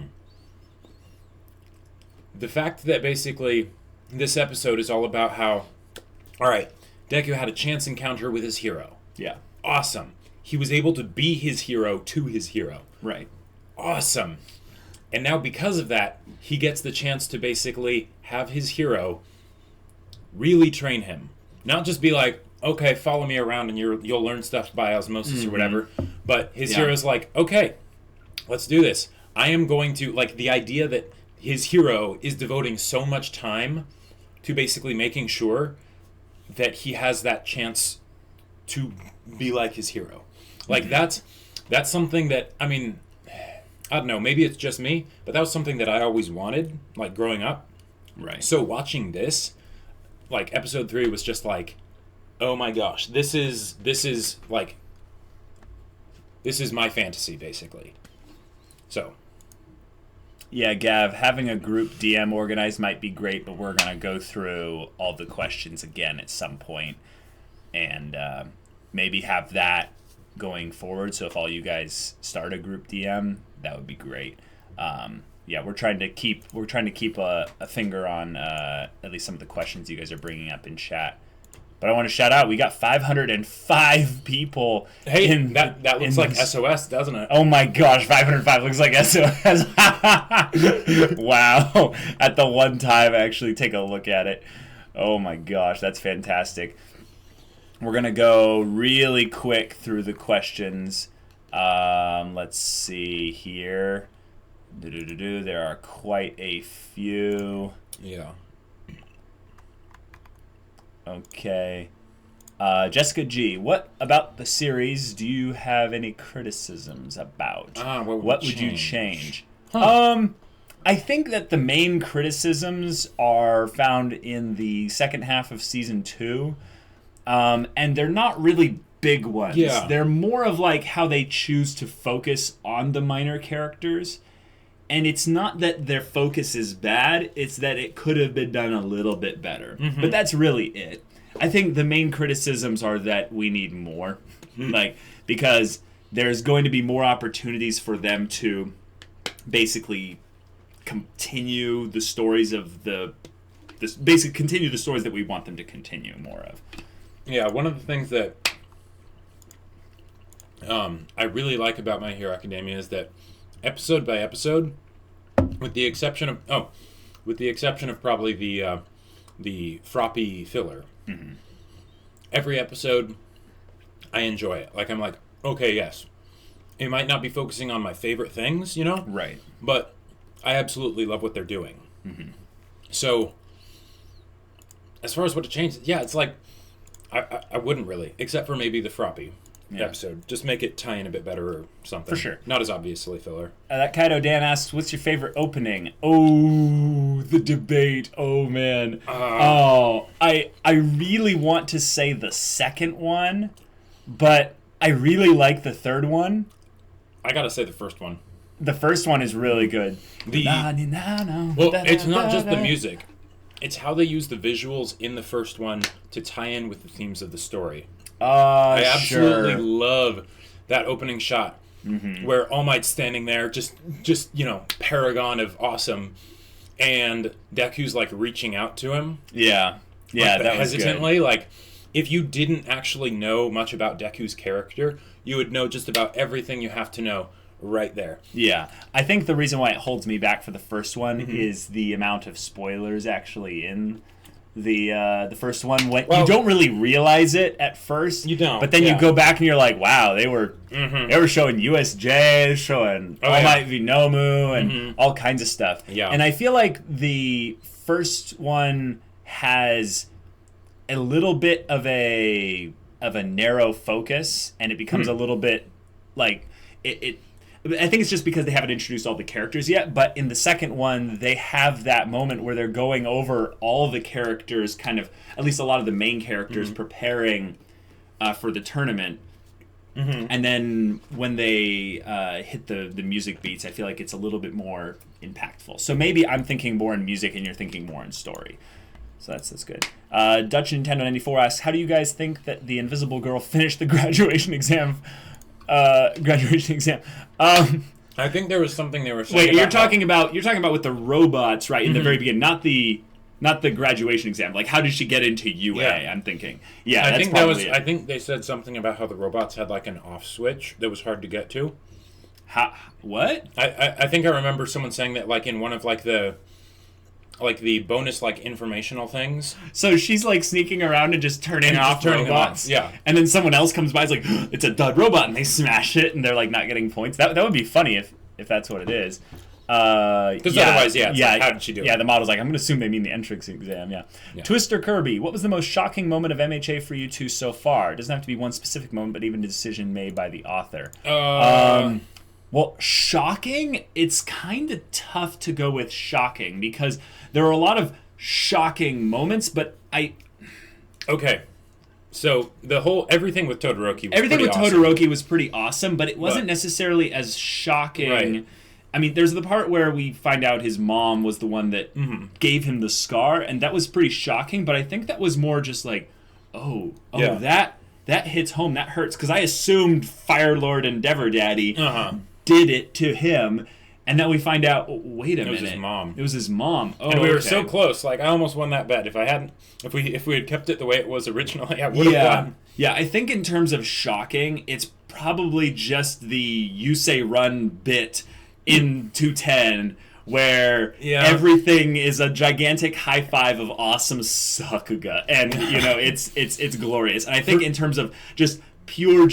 the fact that basically this episode is all about how, all right, Deku had a chance encounter with his hero. Yeah. Awesome. He was able to be his hero to his hero. Right. Awesome. And now because of that, he gets the chance to basically have his hero really train him. Not just be like, okay, follow me around and you'll learn stuff by osmosis or whatever. But his hero's like, okay, let's do this. I am going to, like, the idea that his hero is devoting so much time to basically making sure that he has that chance to be like his hero. Like, that's something that, I mean, I don't know, maybe it's just me, but that was something that I always wanted, like, growing up. Right. So watching this, like, episode 3 was just like, oh my gosh, this is my fantasy, basically. So. Yeah, Gav, having a group DM organized might be great, but we're going to go through all the questions again at some point and maybe have that going forward. So if all you guys start a group DM, that would be great. Yeah, we're trying to keep a finger on at least some of the questions you guys are bringing up in chat. But I want to shout out, we got 505 people. Hey, that looks like SOS, doesn't it? Oh my gosh, 505 looks like SOS. Wow. At the one time, actually take a look at it. Oh my gosh, that's fantastic. We're going to go really quick through the questions. Let's see here. There are quite a few. Yeah. Okay. Jessica G, what about the series do you have any criticisms about? What would you change? Huh. I think that the main criticisms are found in the second half of season 2. And they're not really big ones. Yeah. They're more of like how they choose to focus on the minor characters. And it's not that their focus is bad, it's that it could have been done a little bit better. But that's really it. I think the main criticisms are that we need more. Like, because there's going to be more opportunities for them to basically continue the stories of continue the stories that we want them to continue more of. Yeah, one of the things that I really like about My Hero Academia is that episode by episode, with the exception of probably the Froppy filler, every episode I enjoy it. Like, I'm like, okay, yes, it might not be focusing on my favorite things, you know, right? But I absolutely love what they're doing. So, as far as what to change, yeah, it's like I wouldn't really, except for maybe the Froppy episode. Just make it tie in a bit better or something. For sure. Not as obviously filler. That Kaido Dan asks, what's your favorite opening? Oh, the debate. Oh, man. I really want to say the second one, but I really like the third one. I gotta say the first one. The first one is really good. It's not just the music. It's how they use the visuals in the first one to tie in with the themes of the story. I absolutely love that opening shot where All Might's standing there, just paragon of awesome, and Deku's like reaching out to him. Yeah, like, that was hesitantly. good. Like, if you didn't actually know much about Deku's character, you would know just about everything you have to know right there. Yeah, I think the reason why it holds me back for the first one is the amount of spoilers actually in the first one. When you don't really realize it at first, you don't. But then you go back and you're like, wow, they were showing USJ, showing All Might v Nomu, and all kinds of stuff. Yeah, and I feel like the first one has a little bit of a narrow focus, and it becomes a little bit like it. I think it's just because they haven't introduced all the characters yet, but in the second one, they have that moment where they're going over all the characters, kind of, at least a lot of the main characters, preparing for the tournament. And then when they hit the music beats, I feel like it's a little bit more impactful. So maybe I'm thinking more in music and you're thinking more in story. So that's good. Dutch Nintendo 94 asks, how do you guys think that the Invisible Girl finished the graduation exam? I think there was something they were saying. Wait, you're talking about with the robots, right? In the very beginning, not the graduation exam. Like, how did she get into UA? Yeah. I'm thinking. Yeah, I think I think they said something about how the robots had like an off switch that was hard to get to. What? I think I remember someone saying that like in one of like the bonus like informational things. So she's like sneaking around and just turning off robots. Yeah. And then someone else comes by, is like, it's a dud robot, and they smash it, and they're like not getting points. That would be funny if that's what it is. Because otherwise, it's like, how did she do it? Yeah, the model's like, I'm going to assume they mean the entrance exam, yeah. Twister Kirby, what was the most shocking moment of MHA for you two so far? It doesn't have to be one specific moment, but even a decision made by the author. Well, shocking, it's kind of tough to go with shocking, because there are a lot of shocking moments, but Okay. So everything with Todoroki Todoroki was pretty awesome, but it wasn't necessarily as shocking. Right. I mean, there's the part where we find out his mom was the one that gave him the scar, and that was pretty shocking, but I think that was more just like, that hits home, that hurts, because I assumed Fire Lord Endeavor Daddy did it to him, and then we find out, wait a minute. It was his mom. It was his mom. Oh, and we were so close. Like, I almost won that bet. If we had kept it the way it was originally, I would have won. Yeah, I think in terms of shocking, it's probably just the you say run bit in 210 where everything is a gigantic high five of awesome Sakuga, and it's glorious. And I think in terms of just pure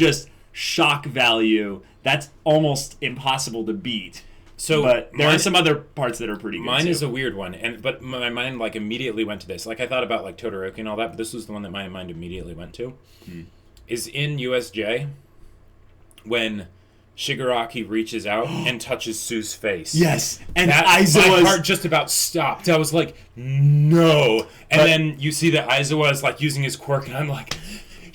shock value, that's almost impossible to beat. So, but there are some other parts that are pretty good. Mine too. is a weird one, but my mind like immediately went to this. Like I thought about like Todoroki and all that, but this was the one that my mind immediately went to. Is in USJ when Shigaraki reaches out and touches Sue's face. Yes, and my heart just about stopped. I was like, no. And then you see that Aizawa is like using his quirk, and I'm like,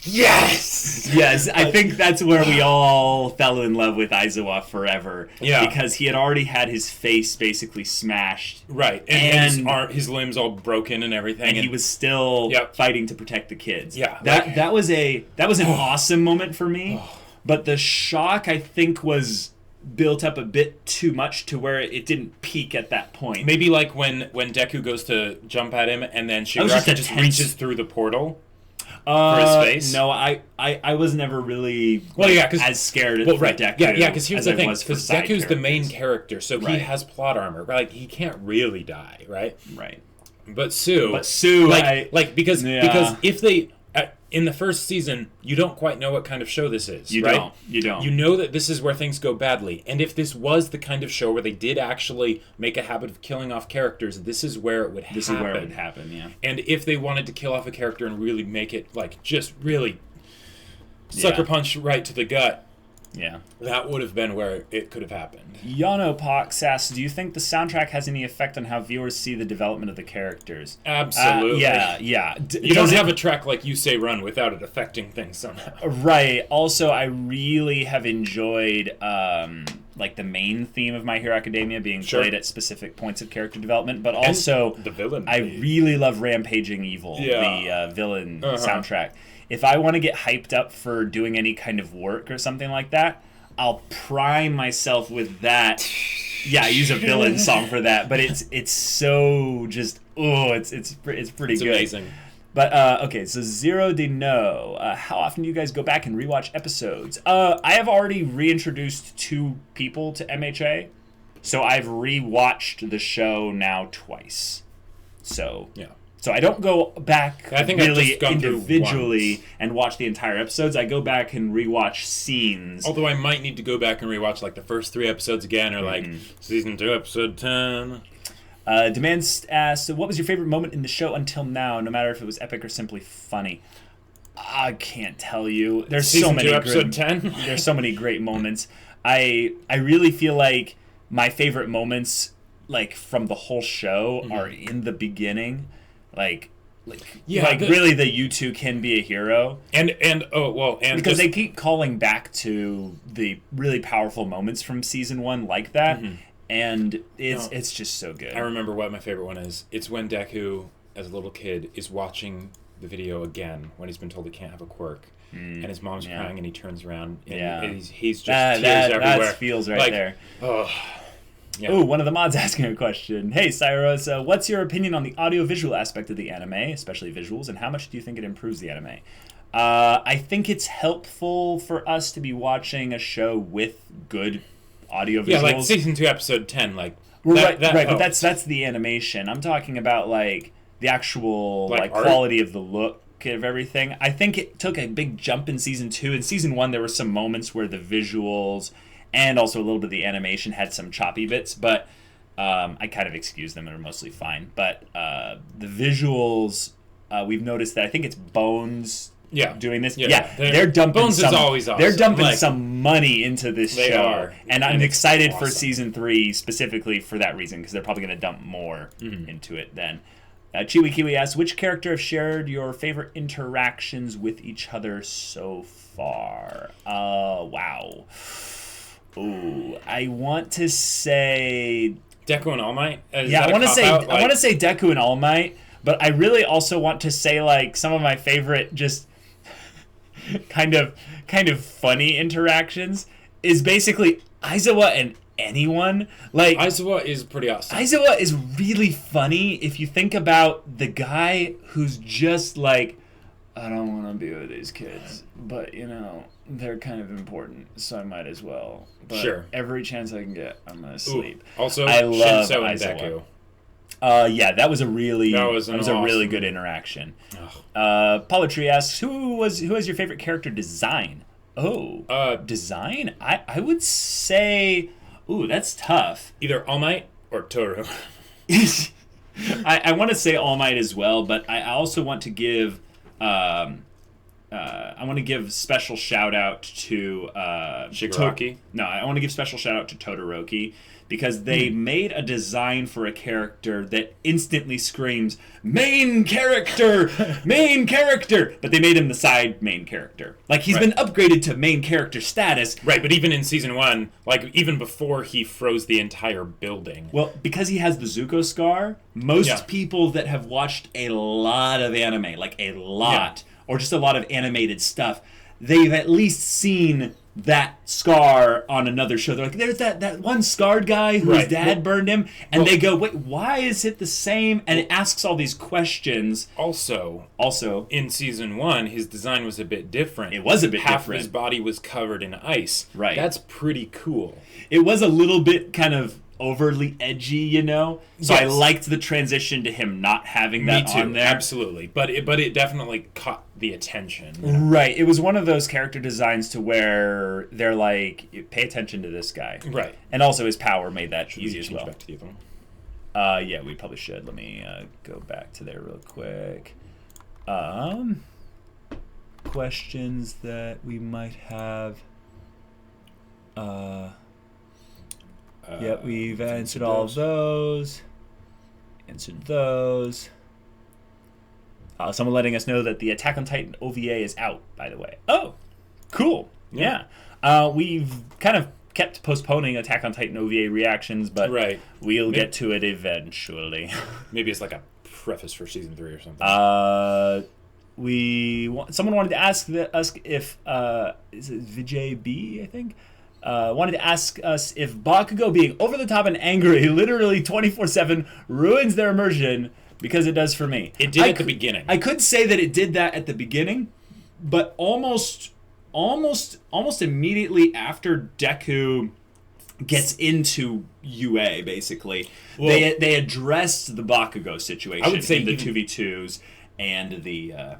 yes! Yes, I think that's where we all fell in love with Aizawa forever. Yeah. Because he had already had his face basically smashed. Right. And his limbs all broken and everything. And he was still fighting to protect the kids. Yeah. That was an awesome moment for me. But the shock, I think, was built up a bit too much to where it didn't peak at that point. Maybe like when Deku goes to jump at him and then Shigaraki just reaches through the portal for his face. No, I was never really as scared for Deku. Yeah, because here's the thing. Because Deku's the main character, so he has plot armor. Like, he can't really die, right? Right. But Sue... because if they... in the first season, you don't quite know what kind of show this is, You don't. You know that this is where things go badly. And if this was the kind of show where they did actually make a habit of killing off characters, this is where it would happen. This is where it would happen, yeah. And if they wanted to kill off a character and really make it, like, just really sucker punch right to the gut, that would have been where it could have happened. Yano Pox asks, do you think the soundtrack has any effect on how viewers see the development of the characters? Absolutely. Yeah. You don't have a track like You Say Run without it affecting things somehow. Right. Also, I really have enjoyed like the main theme of My Hero Academia being played at specific points of character development, but also the villain. I really love Rampaging Evil, the villain soundtrack. If I want to get hyped up for doing any kind of work or something like that, I'll prime myself with that. Yeah, I use a villain song for that, but it's so just it's pretty good. It's amazing. But okay, so Zero de No. How often do you guys go back and rewatch episodes? I have already reintroduced 2 people to MHA, so I've rewatched the show now twice. So So I don't go back really individually and watch the entire episodes. I go back and rewatch scenes. Although I might need to go back and rewatch like the first 3 episodes again, or like season 2, episode 10. Demands asks, what was your favorite moment in the show until now, no matter if it was epic or simply funny? I can't tell you. There's season so many 2, episode 10. There's so many great moments. I really feel like my favorite moments, like from the whole show, are in the beginning. Like really the you two can be a hero. And because they keep calling back to the really powerful moments from season 1 like that, and it's just so good. I remember what my favorite one is. It's when Deku, as a little kid, is watching the video again when he's been told he can't have a quirk, and his mom's crying, and he turns around, and he's just tears everywhere. That feels right there. Oh. Yeah. Ooh, one of the mods asking a question. Hey, Cyrus, what's your opinion on the audio-visual aspect of the anime, especially visuals, and how much do you think it improves the anime? I think it's helpful for us to be watching a show with good audio visuals. Yeah, like season 2, episode 10, like right, but that's the animation. I'm talking about like the actual quality of the look of everything. I think it took a big jump in season 2. In season 1, there were some moments where the visuals and also a little bit of the animation had some choppy bits, but I kind of excuse them. They're mostly fine. But the visuals, we've noticed that I think it's Bones doing this. Yeah, they're dumping Bones is always awesome. They're dumping some money into this show. Are. And I'm excited for season 3 specifically for that reason, because they're probably going to dump more into it then. Chiwi Kiwi asks, which character have shared your favorite interactions with each other so far? Wow. Ooh, I want to say Deku and All Might. I want to say Deku and All Might, but I really also want to say like some of my favorite just kind of funny interactions is basically Aizawa and anyone. Like Aizawa is pretty awesome. Aizawa is really funny if you think about the guy who's just like, I don't want to be with these kids, but they're kind of important, so I might as well. But every chance I can get, I'm gonna sleep. Also, I love Shinso and Aizawa. Deku. That was a really awesome. a really good interaction. Poetry asks, who has your favorite character design? Design? I would say, that's tough. Either All Might or Toru. I want to say All Might as well, but I also want to give special shout out to Shigaraki. I want to give special shout out to Todoroki, because they made a design for a character that instantly screams main character, but they made him the side main character. Like he's been upgraded to main character status. Right, but even in season 1, like even before he froze the entire building. Well, because he has the Zuko scar, most people that have watched a lot of anime, or just a lot of animated stuff, they've at least seen that scar on another show. They're like, there's that one scarred guy whose dad burned him, and they go, wait, why is it the same? And it asks all these questions. Also, in season 1, his design was a bit different. It was a bit different. Half of his body was covered in ice. Right. That's pretty cool. It was a little bit kind of overly edgy, So I liked the transition to him not having that on there. Absolutely. But it definitely caught the attention. Right. It was one of those character designs to where they're like, pay attention to this guy. Right. And also his power made that easy as well. Back to the other one? We probably should. Let me go back to there real quick. Questions that we might have. We've answered all of those. Someone letting us know that the Attack on Titan OVA is out, by the way. Oh, cool. Yeah. We've kind of kept postponing Attack on Titan OVA reactions, but we'll get to it eventually. Maybe it's like a preface for season 3 or something. Someone wanted to ask us if is it Vijay B, I think? Wanted to ask us if Bakugo being over the top and angry literally 24/7 ruins their immersion, because it does for me. It did at the beginning. I could say that it did that at the beginning, but almost immediately after Deku gets into UA, basically, they addressed the Bakugo situation. I would say in the 2v2s. And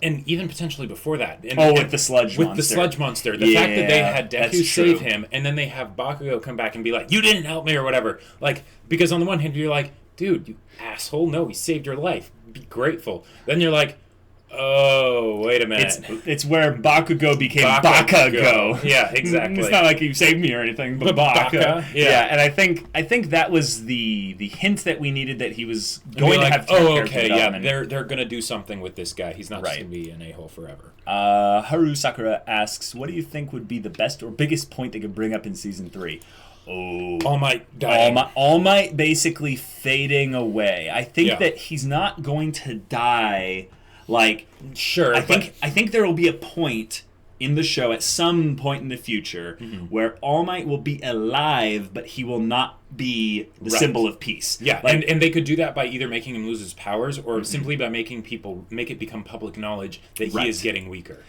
and even potentially before that. With the sludge monster. With the sludge monster. The fact that they had Deku save him, and then they have Bakugo come back and be like, you didn't help me or whatever. Like, because on the one hand, you're like, dude, you asshole, no, he saved your life. Be grateful. Then you're like, Oh, wait a minute. It's where Bakugo became Bakugo. Yeah, exactly. It's not like you saved me or anything, but Baka. Yeah, and I think that was the hint that we needed, that he was going to have character development. They're going to do something with this guy. He's not just going to be an a-hole forever. Haru Sakura asks, what do you think would be the best or biggest point they could bring up in Season 3? Oh, All Might dying. All Might basically fading away. I think that he's not going to die. Like, sure, I think there will be a point in the show at some point in the future where All Might will be alive, but he will not be the symbol of peace. Yeah, like, and they could do that by either making him lose his powers, or simply by making it become public knowledge that he is getting weaker.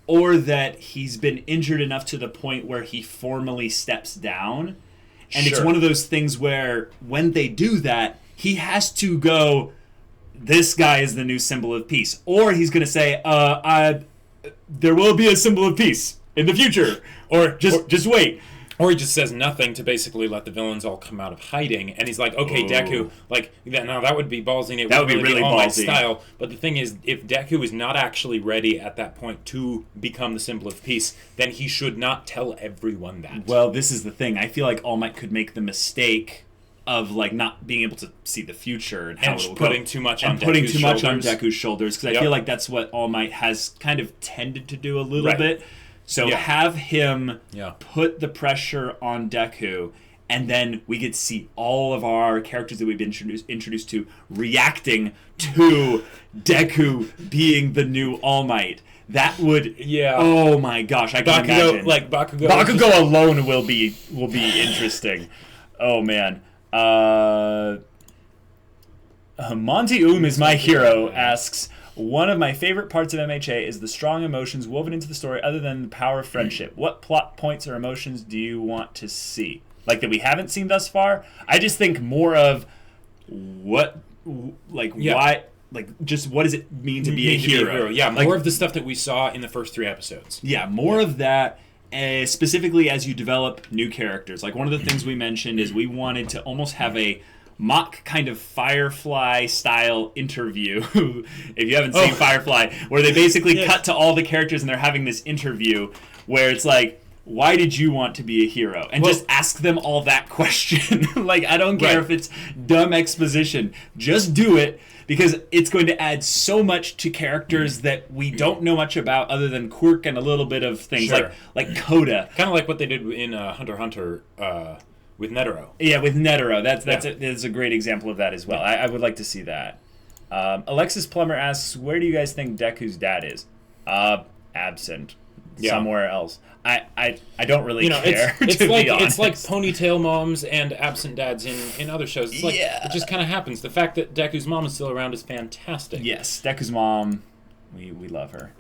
Or that he's been injured enough to the point where he formally steps down. And it's one of those things where when they do that, he has to go, this guy is the new symbol of peace. Or he's going to say, there will be a symbol of peace in the future. Or just wait. Or he just says nothing to basically let the villains all come out of hiding. And he's like, okay, Deku, now that would be ballsy. And that would be really All Might style. But the thing is, if Deku is not actually ready at that point to become the symbol of peace, then he should not tell everyone that. Well, this is the thing. I feel like All Might could make the mistake of not being able to see the future and how it'll putting go. too much and on putting Deku's too much on shoulders. Deku's shoulders, because I feel like that's what All Might has kind of tended to do a little bit. So have him put the pressure on Deku, and then we get to see all of our characters that we've been introduced to reacting to Deku being the new All Might. That would, oh my gosh, I can imagine. Bakugo alone will be interesting. Oh man. Monty is my hero asks, one of my favorite parts of MHA is the strong emotions woven into the story other than the power of friendship. What plot points or emotions do you want to see? Like that we haven't seen thus far? I just think more of why, just what does it mean to be a hero? Yeah, more of the stuff that we saw in the first 3 episodes. Yeah, more of that. Specifically as you develop new characters. Like one of the things we mentioned is we wanted to almost have a mock kind of Firefly style interview. If you haven't seen Firefly, where they basically cut to all the characters and they're having this interview where it's like, why did you want to be a hero? And just ask them all that question. I don't care if it's dumb exposition. Just do it, because it's going to add so much to characters that we don't know much about other than quirk and a little bit of things like Coda. Kind of like what they did in Hunter x Hunter with Netero. Yeah, with Netero. That's a great example of that as well. I would like to see that. Alexis Plummer asks, where do you guys think Deku's dad is? Absent. Somewhere else. I don't really care. It's like ponytail moms and absent dads in other shows. It's it just kind of happens. The fact that Deku's mom is still around is fantastic. Yes, Deku's mom, we love her.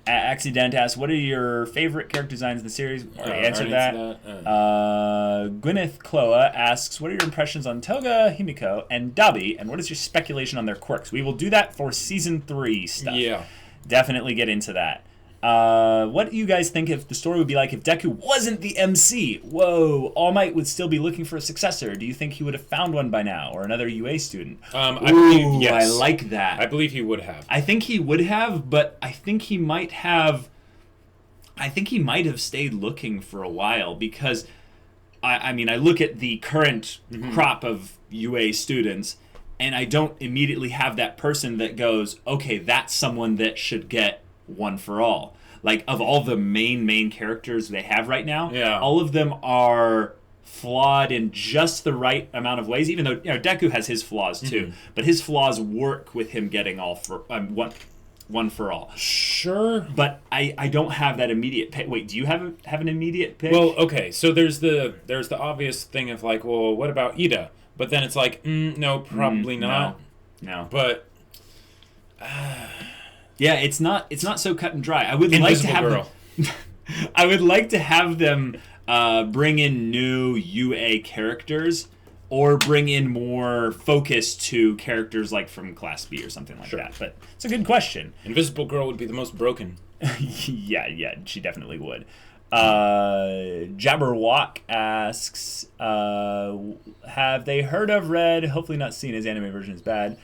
Accident asks, what are your favorite character designs in the series? Already answered that. Gwyneth Cloa asks, what are your impressions on Toga, Himiko, and Dabi, and what is your speculation on their quirks? We will do that for Season 3 stuff. Yeah. Definitely get into that. What do you guys think if the story would be like if Deku wasn't the MC? Whoa, All Might would still be looking for a successor. Do you think he would have found one by now, or another UA student? I believe yes. I like that. I believe he would have. I think he would have, but I think he might have. I think he might have stayed looking for a while, because I mean I look at the current crop of UA students, and I don't immediately have that person that goes, okay, that's someone that should get one for all. Like, of all the main characters they have right now, all of them are flawed in just the right amount of ways, even though Deku has his flaws too, but his flaws work with him getting all for one for all. Sure. But I don't have that immediate pick. Wait, do you have an immediate pick? Well, okay, so there's the obvious thing of like, well, what about Ida? But then it's like, no, probably not. No. But yeah, it's not so cut and dry. I would Invisible like to have Girl. I would like to have them bring in new UA characters, or bring in more focus to characters like from Class B or something like that. But it's a good question. Invisible Girl would be the most broken. yeah, she definitely would. Jabberwock asks, have they heard of, read, hopefully not seen, his anime version is bad,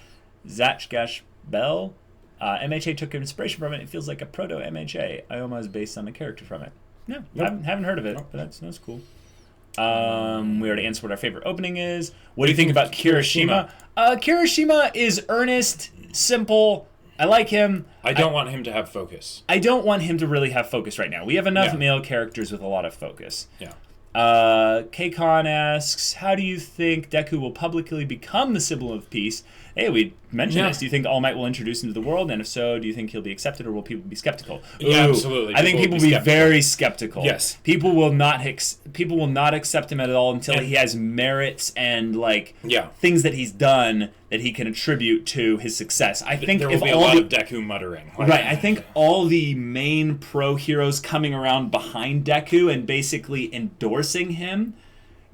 Zatchgash Bell? MHA took inspiration from it. It feels like a proto MHA. Ioma is based on a character from it. No, Nope. haven't heard of it, Nope. but that's cool. We already answered what our favorite opening is. What do you think about Kirishima? Kirishima is earnest, simple. I like him. I don't want him to have focus. I don't want him to really have focus right now. We have enough Yeah. male characters with a lot of focus. Yeah. K-Con asks, how do you think Deku will publicly become the symbol of peace? Hey, we mentioned this. Do you think All Might will introduce him to the world? And if so, do you think he'll be accepted or will people be skeptical? Yeah, absolutely. I think people will be very skeptical. Yes. People will not accept him at all until he has merits and things that he's done that he can attribute to his success. I think there will be a lot of Deku muttering. Right, I think all the main pro heroes coming around behind Deku and basically endorsing him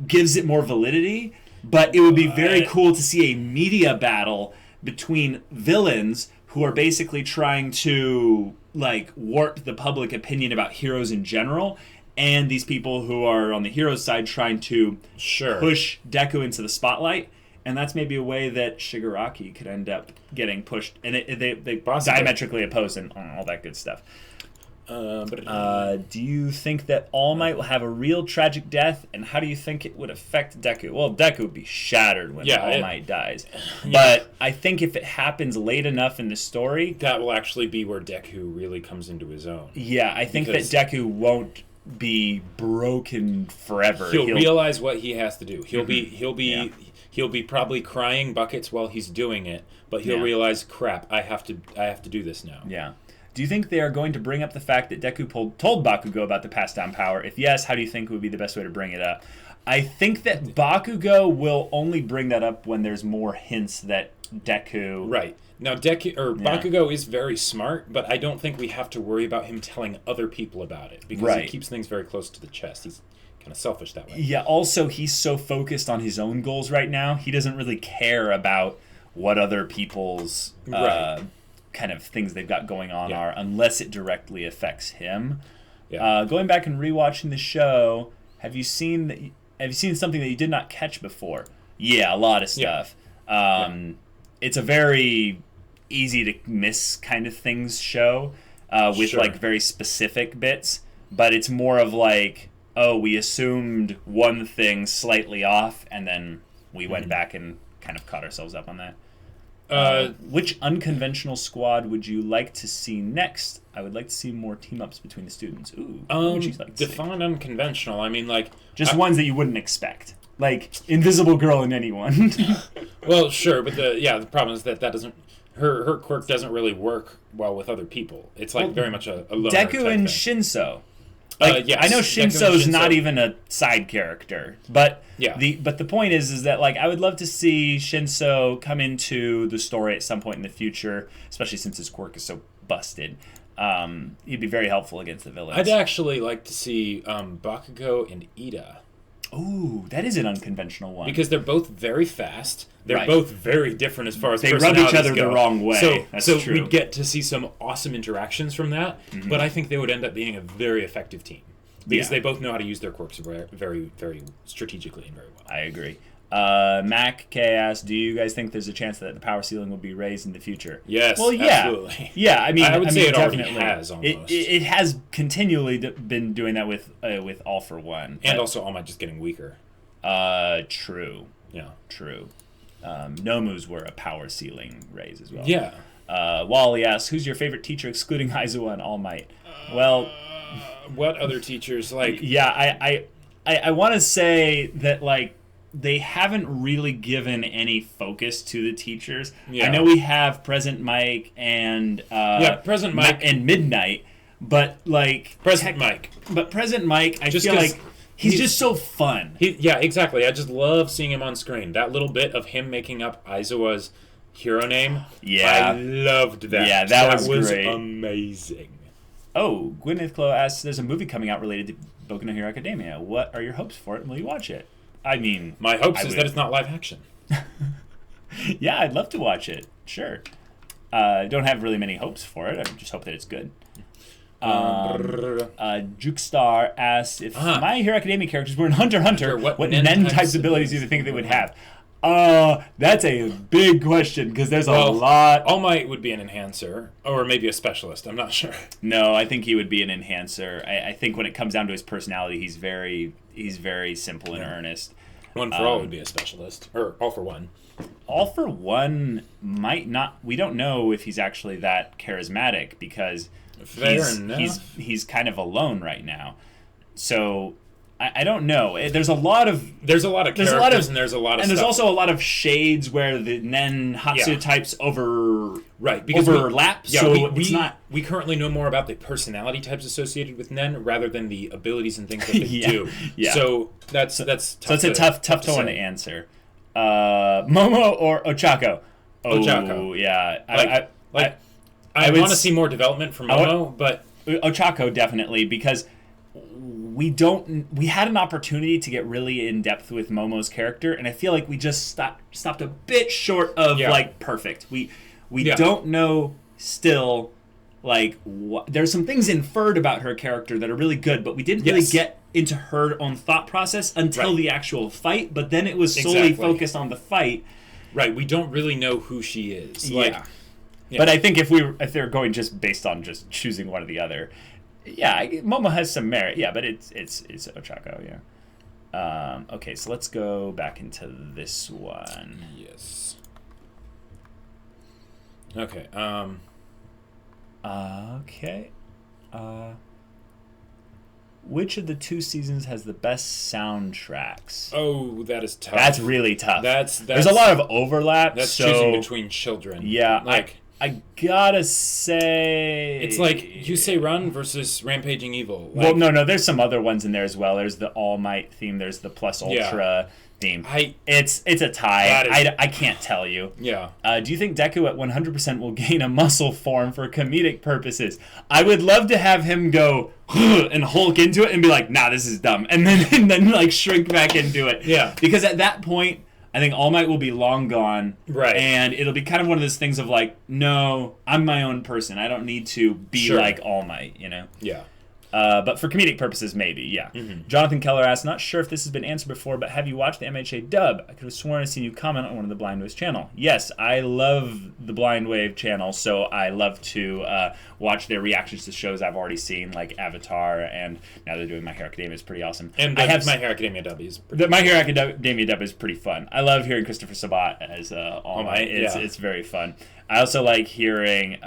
gives it more validity, but it would be very cool to see a media battle between villains who are basically trying to warp the public opinion about heroes in general, and these people who are on the heroes side trying to push Deku into the spotlight. And that's maybe a way that Shigaraki could end up getting pushed. And they diametrically opposed and all that good stuff. Do you think that All Might will have a real tragic death? And how do you think it would affect Deku? Well, Deku would be shattered when All Might dies. But I think if it happens late enough in the story... that will actually be where Deku really comes into his own. Yeah, I think that Deku won't be broken forever. He'll realize what he has to do. He'll be probably crying buckets while he's doing it, but he'll realize, crap, I have to do this now. Yeah. Do you think they are going to bring up the fact that Deku told Bakugo about the passed down power? If yes, how do you think would be the best way to bring it up? I think that Bakugo will only bring that up when there's more hints that Deku... Right. Now, Bakugo is very smart, but I don't think we have to worry about him telling other people about it, because he keeps things very close to the chest. He's kind of selfish that way. Yeah, also, he's so focused on his own goals right now, he doesn't really care about what other people's kind of things they've got going on are, unless it directly affects him. Yeah. Going back and rewatching the show, have you seen something that you did not catch before? Yeah, a lot of stuff. It's a very easy to miss kind of things show with very specific bits, but it's more of we assumed one thing slightly off, and then we went back and kind of caught ourselves up on that. Which unconventional squad would you like to see next? I would like to see more team-ups between the students. Ooh, what would you like to define see? Unconventional. I mean, just ones that you wouldn't expect. Invisible Girl in anyone. Well, sure, but the problem is that doesn't... Her quirk doesn't really work well with other people. It's very much a loner Deku and thing. Shinso. Yes, I know Shinso's not even a side character, but the point is that I would love to see Shinso come into the story at some point in the future, especially since his quirk is so busted. He'd be very helpful against the villains. I'd actually like to see Bakugo and Ida. Ooh, that is an unconventional one. Because they're both very fast. They're both very different as far as they rub each other go. the wrong way. So we'd get to see some awesome interactions from that, but I think they would end up being a very effective team. Because they both know how to use their quirks very, very strategically and very well. I agree. Mac K asks, do you guys think there's a chance that the power ceiling will be raised in the future? Yes, well, yeah. Absolutely. Yeah, I would say it definitely. already has, almost. It has continually been doing that with All for One. And also All Might just getting weaker. True. Yeah. True. Nomus were a power ceiling raise as well. Yeah. Wally asks, who's your favorite teacher excluding Aizawa and All Might? Well... what other teachers? Yeah, I want to say that, they haven't really given any focus to the teachers. Yeah. I know we have Present Mike and... Present Mike. And Midnight, but, Present Mike. But Present Mike, I feel like... He's just so fun. Yeah, exactly. I just love seeing him on screen. That little bit of him making up Aizawa's hero name. Yeah. I loved that. Yeah, that was great. Amazing. Oh, Gwyneth Clow asks, there's a movie coming out related to Boku no Hero Academia. What are your hopes for it, and will you watch it? I mean... My hopes is that it's not live action. Yeah, I'd love to watch it. Sure. I don't have really many hopes for it. I just hope that it's good. Jukestar asks, if My Hero Academia characters were in Hunter x Hunter, what Nen types abilities do you think they would have? That's a big question because there's a lot. All Might would be an enhancer, or maybe a specialist. I'm not sure. No, I think he would be an enhancer. I think when it comes down to his personality, he's very simple and earnest. One for All would be a specialist, or All for One. All for One might not. We don't know if he's actually that charismatic because he's kind of alone right now. So I don't know. There's a lot of characters and there's a lot of there's stuff. also a lot of shades where the Nen Hatsu types because overlap. We currently know more about the personality types associated with Nen rather than the abilities and things that they do. Yeah. So that's tough. So it's a tough one to answer. Momo or Ochako? Ochako. Yeah. I want to see more development from Momo, but Ochako definitely because we had an opportunity to get really in depth with Momo's character, and I feel like we just stopped a bit short of perfect. We don't know still there's some things inferred about her character that are really good, but we didn't really get into her own thought process until the actual fight, but then it was solely focused on the fight. Right, we don't really know who she is. Yeah. But I think if they're going just based on just choosing one or the other, Momo has some merit. Yeah, but it's Ochako, yeah. Okay, so let's go back into this one. Yes. Okay. Okay. Which of the two seasons has the best soundtracks? Oh, that is tough. That's really tough. There's a lot of overlap. That's choosing between children. Yeah, I gotta say... It's like Yusei Run versus Rampaging Evil. Well, no, there's some other ones in there as well. There's the All Might theme. There's the Plus Ultra theme. It's a tie. I can't tell you. Yeah. Do you think Deku at 100% will gain a muscle form for comedic purposes? I would love to have him go and Hulk into it and be like, nah, this is dumb. And then shrink back into it. Yeah. Because at that point... I think All Might will be long gone. Right. And it'll be kind of one of those things of no, I'm my own person. I don't need to be like All Might, Yeah. But for comedic purposes, maybe, yeah. Mm-hmm. Jonathan Keller asks, not sure if this has been answered before, but have you watched the MHA dub? I could have sworn I've seen you comment on one of the Blind Waves channel. Yes, I love the Blind Wave channel, so I love to watch their reactions to shows I've already seen, like Avatar, and now they're doing My Hero Academia. It's pretty awesome. And My Hero Academia dub is pretty My Hero Academia dub is pretty fun. I love hearing Christopher Sabat as All Might. It's very fun. I also like hearing...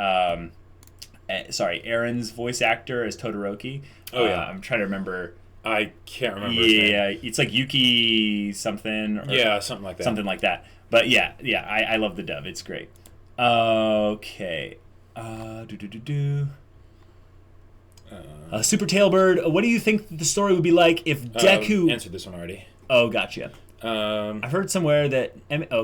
Aaron's voice actor as Todoroki. Oh, yeah. I'm trying to remember. I can't remember his name. Yeah, it's like Yuki something. Or something like that. Something like that. But I love the dub. It's great. Okay. Super Tailbird, what do you think the story would be like if Deku... answered this one already. Oh, gotcha. I've heard somewhere that...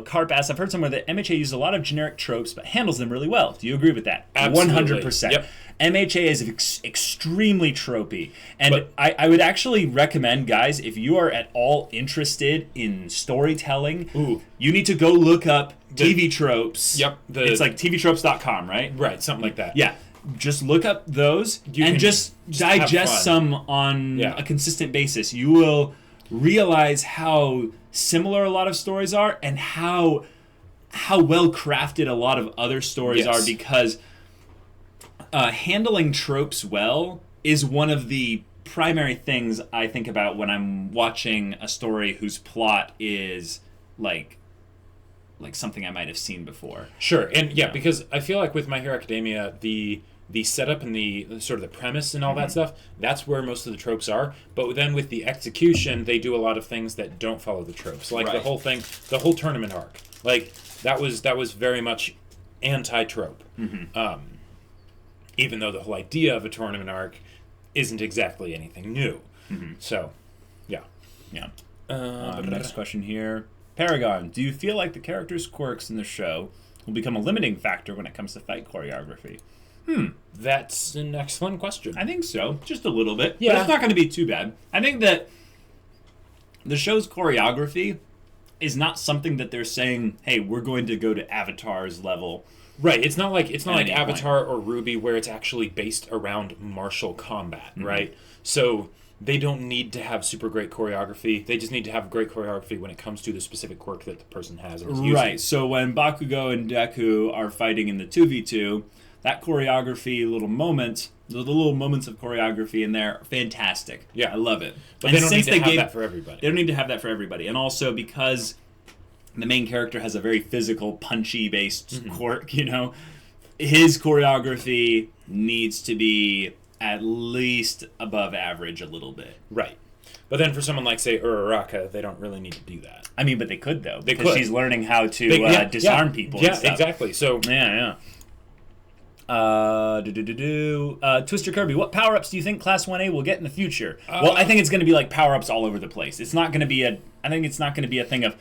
Carp asks, I've heard somewhere that MHA uses a lot of generic tropes, but handles them really well. Do you agree with that? Absolutely. 100%. Yep. MHA is extremely tropey. And I would actually recommend, guys, if you are at all interested in storytelling, you need to go look up TV tropes. Yep. It's like tvtropes.com, right? Right, something like that. Yeah. Just look up those and just digest some on a consistent basis. You will realize how similar a lot of stories are and how well crafted a lot of other stories are, because handling tropes well is one of the primary things I think about when I'm watching a story whose plot is like something I might have seen before. Sure. And because I feel like with My Hero Academia, the setup and the sort of the premise and all that stuff, that's where most of the tropes are. But then with the execution, they do a lot of things that don't follow the tropes. Like the whole tournament arc. Like that was very much anti-trope. Mm-hmm. Even though the whole idea of a tournament arc isn't exactly anything new. Mm-hmm. So, yeah. Next question here. Paragon, do you feel like the characters' quirks in the show will become a limiting factor when it comes to fight choreography? That's an excellent question. I think so. Just a little bit. Yeah. But it's not going to be too bad. I think that the show's choreography is not something that they're saying, hey, we're going to go to Avatar's level. Right. It's not like Avatar or Ruby where it's actually based around martial combat, right? So they don't need to have super great choreography. They just need to have great choreography when it comes to the specific quirk that the person has. And is using. Right. So when Bakugo and Deku are fighting in the 2v2, that choreography, the little moments of choreography in there, fantastic. Yeah. I love it. But and they don't need to have that for They everybody. don't need to have that for everybody. And also because the main character has a very physical, punchy-based quirk, you know, his choreography needs to be at least above average a little bit. Right. But then for someone like, say, Uraraka, they don't really need to do that. I mean, but they could, though. They because could. she's learning how to disarm people and stuff. Yeah, exactly. So Yeah. Twister Kirby, what power-ups do you think Class 1A will get in the future? Well, I think it's going to be like power-ups all over the place. It's not going to be I think it's not going to be a thing of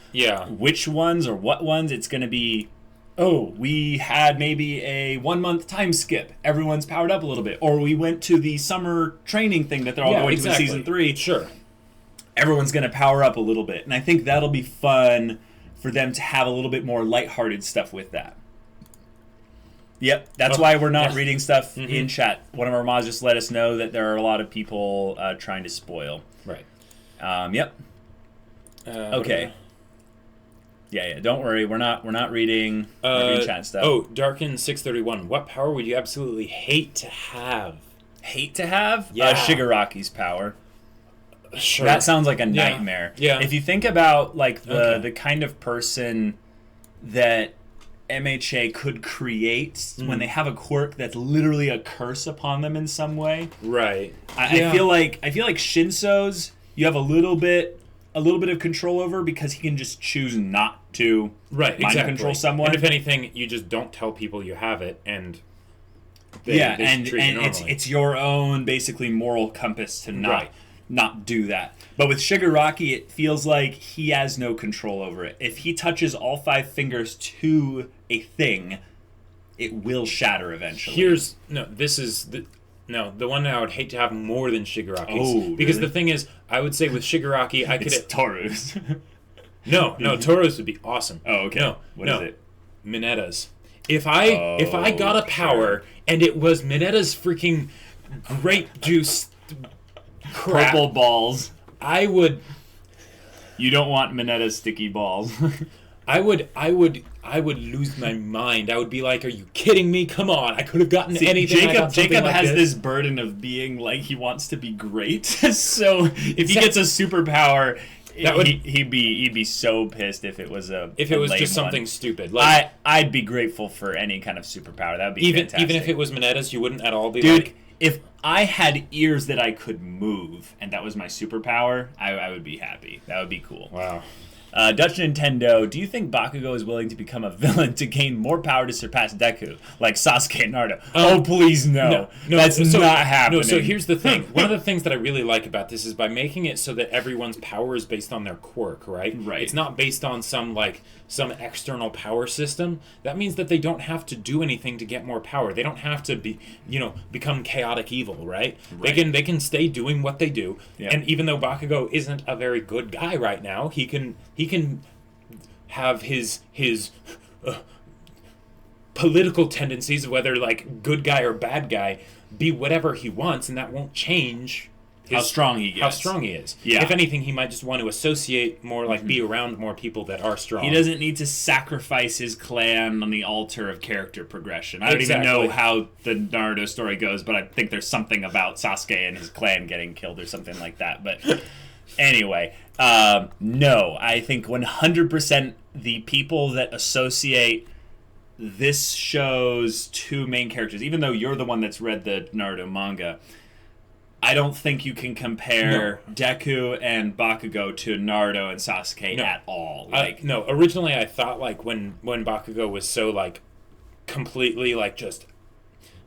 which ones or what ones. It's going to be, we had maybe a 1 month time skip. Everyone's powered up a little bit. Or we went to the summer training thing that they're all going to in Season 3. Sure. Everyone's going to power up a little bit. And I think that'll be fun for them to have a little bit more lighthearted stuff with that. Yep, that's why we're not reading stuff in chat. One of our mods just let us know that there are a lot of people trying to spoil. Right. Yep. Okay. Yeah. Don't worry. We're not reading chat stuff. Darkin 631. What power would you absolutely hate to have? Hate to have? Yeah. Shigaraki's power. Sure. That sounds like a nightmare. Yeah. If you think about like the kind of person that MHA could create when they have a quirk that's literally a curse upon them in some way. Right. I feel like Shinso's you have a little bit of control over because he can just choose not to mind control someone. And if anything, you just don't tell people you have it, and and it's your own basically moral compass to not do that. But with Shigaraki, it feels like he has no control over it. If he touches all 5 fingers to a thing, it will shatter eventually. The one I would hate to have more than Shigaraki's. Because the thing is, I would say with Shigaraki, I could... It's Toru's. No, Toru's would be awesome. Oh, okay. What is it? Minetta's. If I got a power, and it was Minetta's freaking grape juice crap, purple balls. I would... You don't want Minetta's sticky balls. I would lose my mind. I would be like, "Are you kidding me? Come on! I could have gotten anything." Jacob has this burden of being like he wants to be great. So if he gets a superpower, he'd be so pissed if it was just something stupid. Like, I'd be grateful for any kind of superpower. That would be fantastic. Even if it was Minetta's, you wouldn't at all be Dude, like... if I had ears that I could move and that was my superpower, I would be happy. That would be cool. Wow. Dutch Nintendo, do you think Bakugo is willing to become a villain to gain more power to surpass Deku, like Sasuke and Naruto? Oh, please, no. That's not happening. No, so here's the thing. One of the things that I really like about this is by making it so that everyone's power is based on their quirk, right? Right. It's not based on some external power system. That means that they don't have to do anything to get more power. They don't have to become chaotic evil, right? They can stay doing what they do. Yeah. And even though Bakugo isn't a very good guy right now, he can have his political tendencies, whether like good guy or bad guy, be whatever he wants, and that won't change how strong he is. Yeah. If anything, he might just want to associate more, like be around more people that are strong. He doesn't need to sacrifice his clan on the altar of character progression. I don't even know how the Naruto story goes, but I think there's something about Sasuke and his clan getting killed or something like that. But anyway, no, I think 100% the people that associate this show's 2 main characters, even though you're the one that's read the Naruto manga, I don't think you can compare Deku and Bakugo to Naruto and Sasuke at all. Originally I thought like when Bakugo was so like completely like just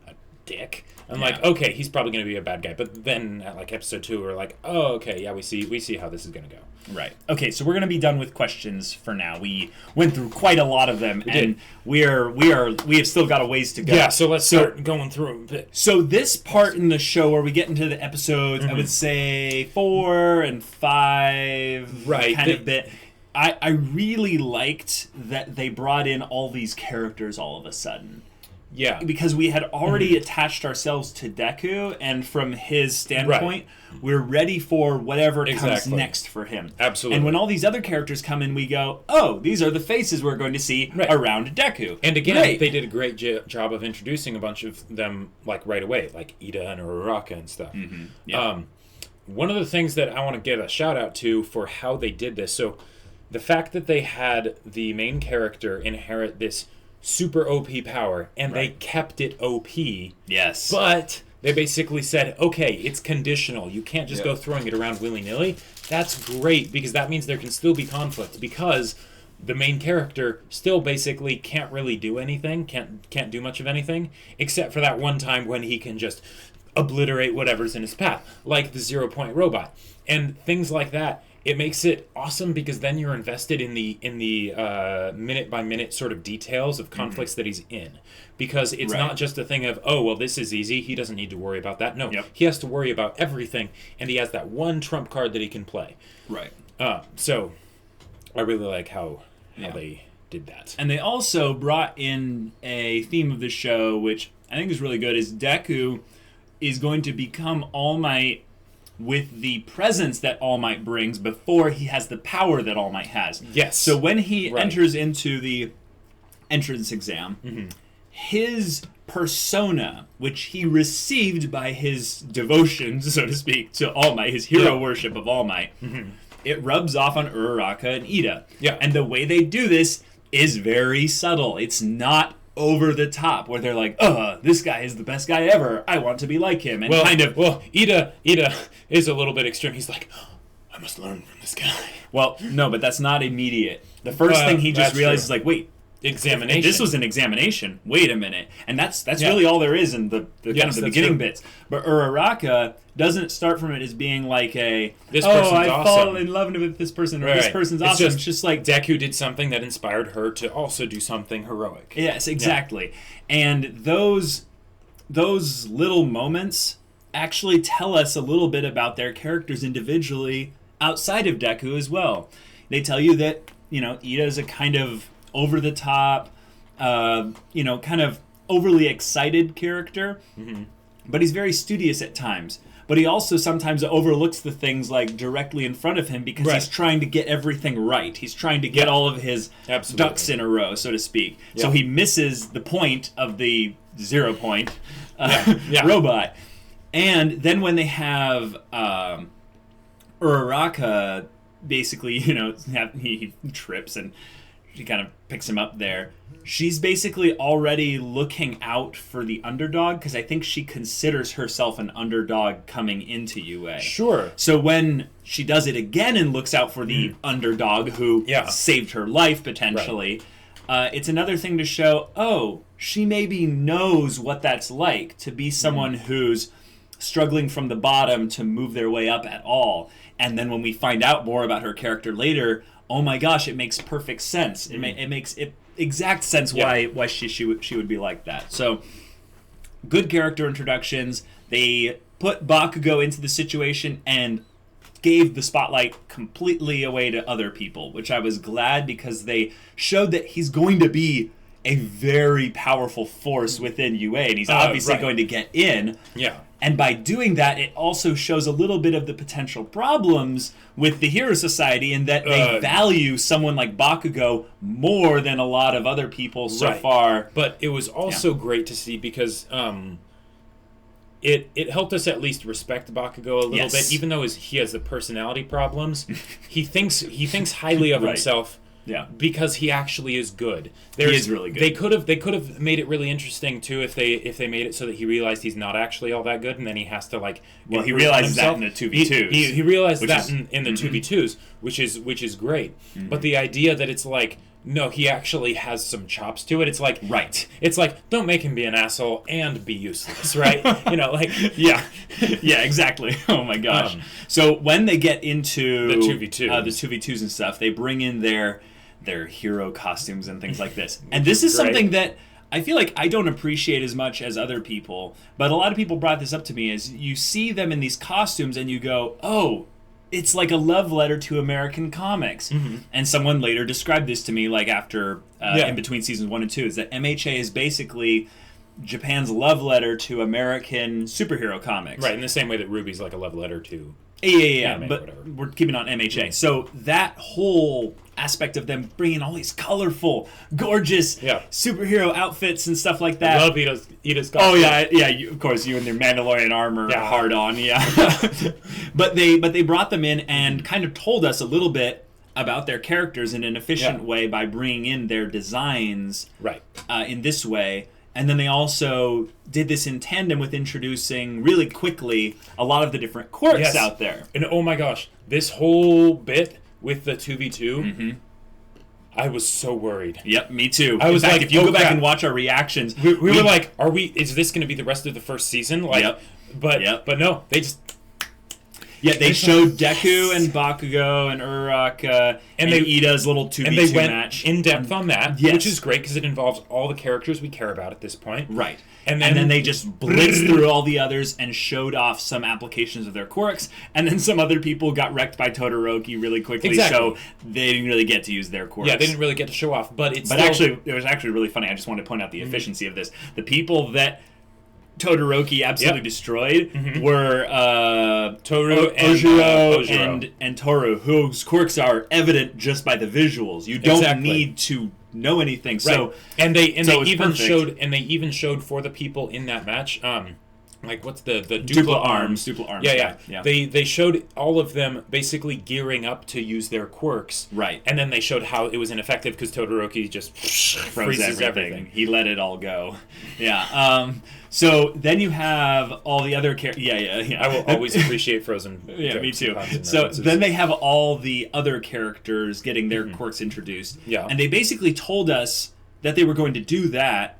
a dick, I'm like, okay, he's probably going to be a bad guy. But then at like episode 2, we're like, oh, okay, yeah, we see how this is going to go. Right. Okay, so we're going to be done with questions for now. We went through quite a lot of them, and we have still got a ways to go. Yeah, so let's start going through them. So this part in the show where we get into the episodes, I would say 4 and 5 kind of bit. I really liked that they brought in all these characters all of a sudden. Yeah. Because we had already attached ourselves to Deku, and from his standpoint, we're ready for whatever comes next for him. Absolutely. And when all these other characters come in, we go, oh, these are the faces we're going to see around Deku. And again, they did a great job of introducing a bunch of them like right away, like Ida and Uraraka and stuff. Mm-hmm. Yeah. One of the things that I want to give a shout out to for how they did this, so the fact that they had the main character inherit this super OP power, and they kept it OP. Yes. But they basically said, okay, it's conditional. You can't just go throwing it around willy-nilly. That's great, because that means there can still be conflict, because the main character still basically can't really do anything, can't do much of anything, except for that one time when he can just obliterate whatever's in his path, like the 0-point robot. And things like that. It makes it awesome because then you're invested in the minute by minute sort of details of conflicts that he's in, because it's not just a thing of, oh well, this is easy, he doesn't need to worry about that. No, he has to worry about everything, and he has that one trump card that he can play. Right. So I really like how they did that. And they also brought in a theme of the show, which I think is really good. Is Deku is going to become All Might with the presence that All Might brings before he has the power that All Might has. Yes. So when he enters into the entrance exam, his persona, which he received by his devotion, so to speak, to All Might, his hero worship of All Might, it rubs off on Uraraka and Ida. Yeah. And the way they do this is very subtle. It's not over the top, where they're like, this guy is the best guy ever, I want to be like him, and Well, Ida is a little bit extreme. He's like, I must learn from this guy. Well, no, but that's not immediate. The first thing he just realizes is like, wait, examination. This was an examination. Wait a minute. And that's really all there is in the kind of the beginning bits. But Uraraka doesn't start from it as being like this person's I fall in love with this person, or this person's awesome. It's just like Deku did something that inspired her to also do something heroic. Yes, exactly. Yeah. And those little moments actually tell us a little bit about their characters individually outside of Deku as well. They tell you that, Ida is a kind of over-the-top, kind of overly excited character, but he's very studious at times. But he also sometimes overlooks the things like directly in front of him because he's trying to get everything right. He's trying to get all of his ducks in a row, so to speak. Yeah. So he misses the point of the 0-point robot. And then when they have Uraraka, basically, he trips and she kind of picks him up there. She's basically already looking out for the underdog, because I think she considers herself an underdog coming into UA. Sure. So when she does it again and looks out for the underdog who saved her life, potentially, it's another thing to show, she maybe knows what that's like to be someone who's struggling from the bottom to move their way up at all. And then when we find out more about her character later, oh my gosh, it makes perfect sense. It makes exact sense why she would be like that. So, good character introductions. They put Bakugo into the situation and gave the spotlight completely away to other people, which I was glad, because they showed that he's going to be a very powerful force within UA, and he's obviously going to get in. Yeah. And by doing that, it also shows a little bit of the potential problems with the Hero Society, in that they value someone like Bakugo more than a lot of other people so far. But it was also great to see, because it helped us at least respect Bakugo a little bit, even though he has the personality problems. he thinks highly of himself. Yeah, because he actually is good. He is really good. They could have made it really interesting too if they made it so that he realized he's not actually all that good, and then he has to he realizes that in the 2v2s. He realized that in the 2v2s, which is great. But the idea that it's like, no, he actually has some chops to it. It's like It's like, don't make him be an asshole and be useless, right? yeah, exactly. Oh my gosh. So when they get into the 2v2s and stuff, they bring in their hero costumes and things like this. And this is something that I feel like I don't appreciate as much as other people, but a lot of people brought this up to me, is you see them in these costumes and you go, oh, it's like a love letter to American comics. And someone later described this to me, like after, in between seasons 1 and 2, is that MHA is basically Japan's love letter to American superhero comics. Right, in the same way that Ruby's like a love letter to Yeah. anime, But whatever. we're keeping on MHA. So that whole aspect of them bringing all these colorful, gorgeous superhero outfits and stuff like that. I love Ida's costume. Oh yeah. Of course, you and your Mandalorian armor hard on. Yeah. but they brought them in and kind of told us a little bit about their characters in an efficient way by bringing in their designs in this way. And then they also did this in tandem with introducing, really quickly, a lot of the different quirks out there. And oh my gosh, this whole bit with the 2v2, I was so worried. Yep, me too. I was in fact, like, if you go back and watch our reactions... We were like, is this going to be the rest of the first season? Like, But no, they just... Yeah, they showed Deku and Bakugo and Uraraka and Ida's little 2v2 and they went match. in depth on that, which is great because it involves all the characters we care about at this point. Right. And then they just blitzed through all the others and showed off some applications of their quirks, and then some other people got wrecked by Todoroki really quickly, so they didn't really get to use their quirks. Yeah, they didn't really get to show off, but actually, it was actually really funny. I just want to point out the efficiency of this. The people that Todoroki absolutely destroyed were Toru and Toru, whose quirks are evident just by the visuals. You don't need to know anything. So and they even showed for the people in that match. Like what's the Dupla arms? Dupla arms. Yeah. They showed all of them basically gearing up to use their quirks. Right. And then they showed how it was ineffective because Todoroki just freezes everything. He let it all go. Yeah. So then you have all the other characters. Yeah. I will always appreciate Frozen. Yeah, me too. So then they have all the other characters getting their quirks introduced. Yeah. And they basically told us that they were going to do that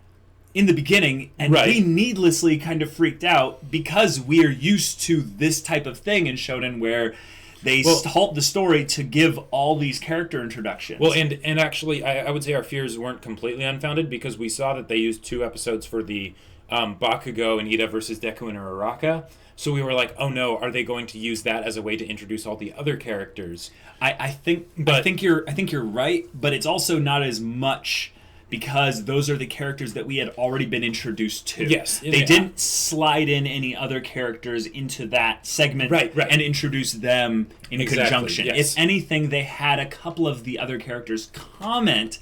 in the beginning, and we needlessly kind of freaked out because we're used to this type of thing in Shonen where they halt the story to give all these character introductions. Well, and actually, I would say our fears weren't completely unfounded because we saw that they used 2 episodes for the Bakugo and Ida versus Deku and Uraraka. So we were like, oh no, are they going to use that as a way to introduce all the other characters? I think you're right, but it's also not as much because those are the characters that we had already been introduced to. Yes. They didn't slide in any other characters into that segment and introduce them in conjunction. Yes. If anything, they had a couple of the other characters comment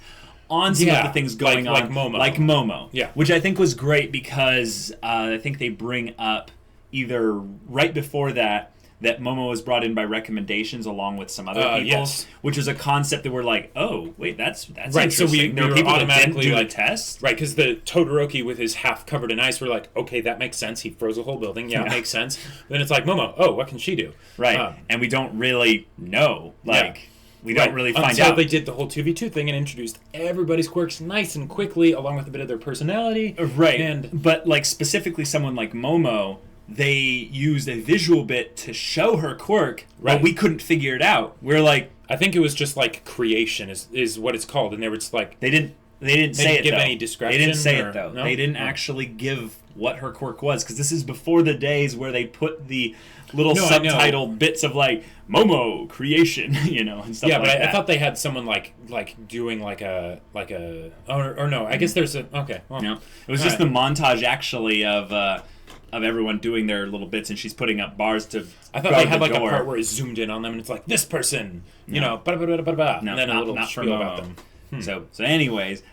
on some of the things going on. Like Momo. Yeah. Which I think was great because I think they bring up either right before that Momo was brought in by recommendations along with some other people, which is a concept that we're like, oh, wait, that's right. So interesting. we were people automatically do like a test, right? Because the Todoroki with his half covered in ice, we're like, okay, that makes sense. He froze a whole building. Yeah, it makes sense. Then it's like Momo. Oh, what can she do? Right, and we don't really know. We don't really find out. Until they did the whole 2v2 thing and introduced everybody's quirks nice and quickly, along with a bit of their personality. Right, but like specifically someone like Momo, they used a visual bit to show her quirk, but we couldn't figure it out. We're like, I think it was just like creation is what it's called, and they were just like they didn't say it. Give any description? They didn't say it though. No? They didn't actually give what her quirk was because this is before the days where they put the little subtitled bits of like Momo creation, and stuff like that. Yeah, but I thought they had someone like doing like a or no, I guess there's a it was just the montage actually of everyone doing their little bits, and she's putting up bars to. I thought they had like a part where it zoomed in on them, and it's like this person, and then a little spiel about them. So anyways,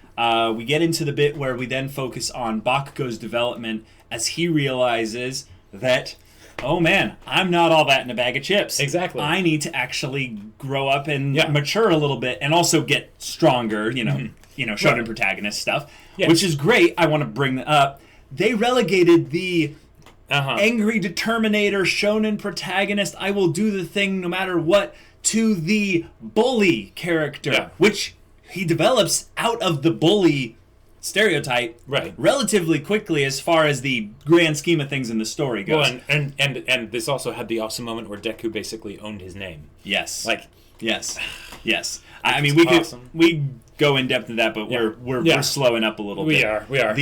we get into the bit where we then focus on Bakugo's development as he realizes that, oh man, I'm not all that in a bag of chips. Exactly. I need to actually grow up and mature a little bit, and also get stronger. Shonen protagonist stuff, which is great. I want to bring that up. They relegated the angry determinator shonen protagonist, I will do the thing no matter what, to the bully character, which he develops out of the bully stereotype relatively quickly as far as the grand scheme of things in the story goes. Well, and this also had the awesome moment where Deku basically owned his name. Yes. Yes. I mean, we go in depth in that, but we're slowing up a little bit. We are.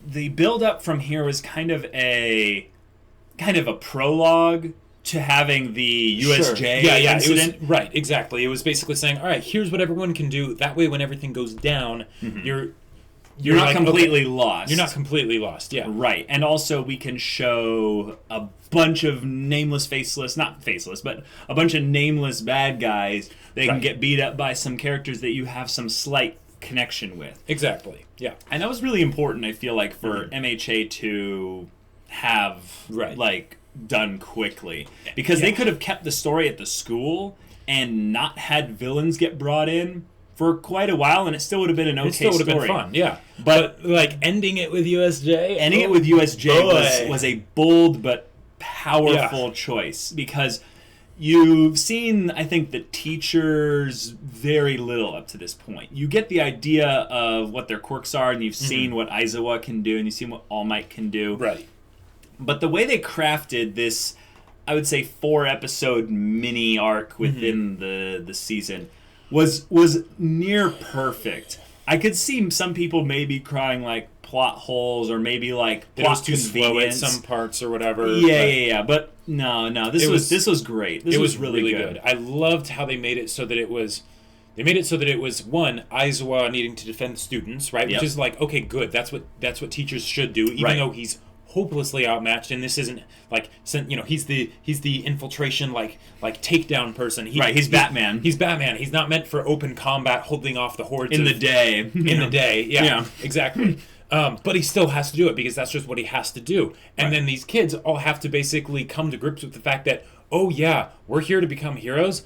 The build up from here was kind of a prologue to having the USJ incident. It was, right, exactly. It was basically saying, all right, here's what everyone can do. That way, when everything goes down, you're not like, completely okay, lost. You're not completely lost, yeah. Right. And also we can show a bunch of nameless, faceless, not faceless, but a bunch of nameless bad guys. They can get beat up by some characters that you have some slight connection with. Exactly, yeah. And that was really important, I feel like, for MHA to have, like, done quickly. Because they could have kept the story at the school and not had villains get brought in for quite a while, and it still would have been an okay story. It still would have been fun, yeah. But like, ending it with USJ? Ending it with USJ was a bold but powerful choice, because you've seen, I think, the teachers very little up to this point. You get the idea of what their quirks are, and you've seen what Aizawa can do, and you've seen what All Might can do. Right. But the way they crafted this, I would say, 4-episode mini arc within the season was near perfect. I could see some people maybe crying like plot holes, or maybe like plot, it was too slow at some parts or whatever. Yeah. But no, this was great. This was really good. I loved how they made it so that it was. They made it so that it was, one, Aizawa needing to defend students, right? Which is like, okay, good. That's what teachers should do, even though he's hopelessly outmatched, and this isn't like, you know, he's the infiltration like takedown person. He's Batman. He's Batman. He's not meant for open combat, holding off the hordes in the day. The day, yeah. Exactly. But he still has to do it because that's just what he has to do. And then these kids all have to basically come to grips with the fact that, oh yeah, we're here to become heroes.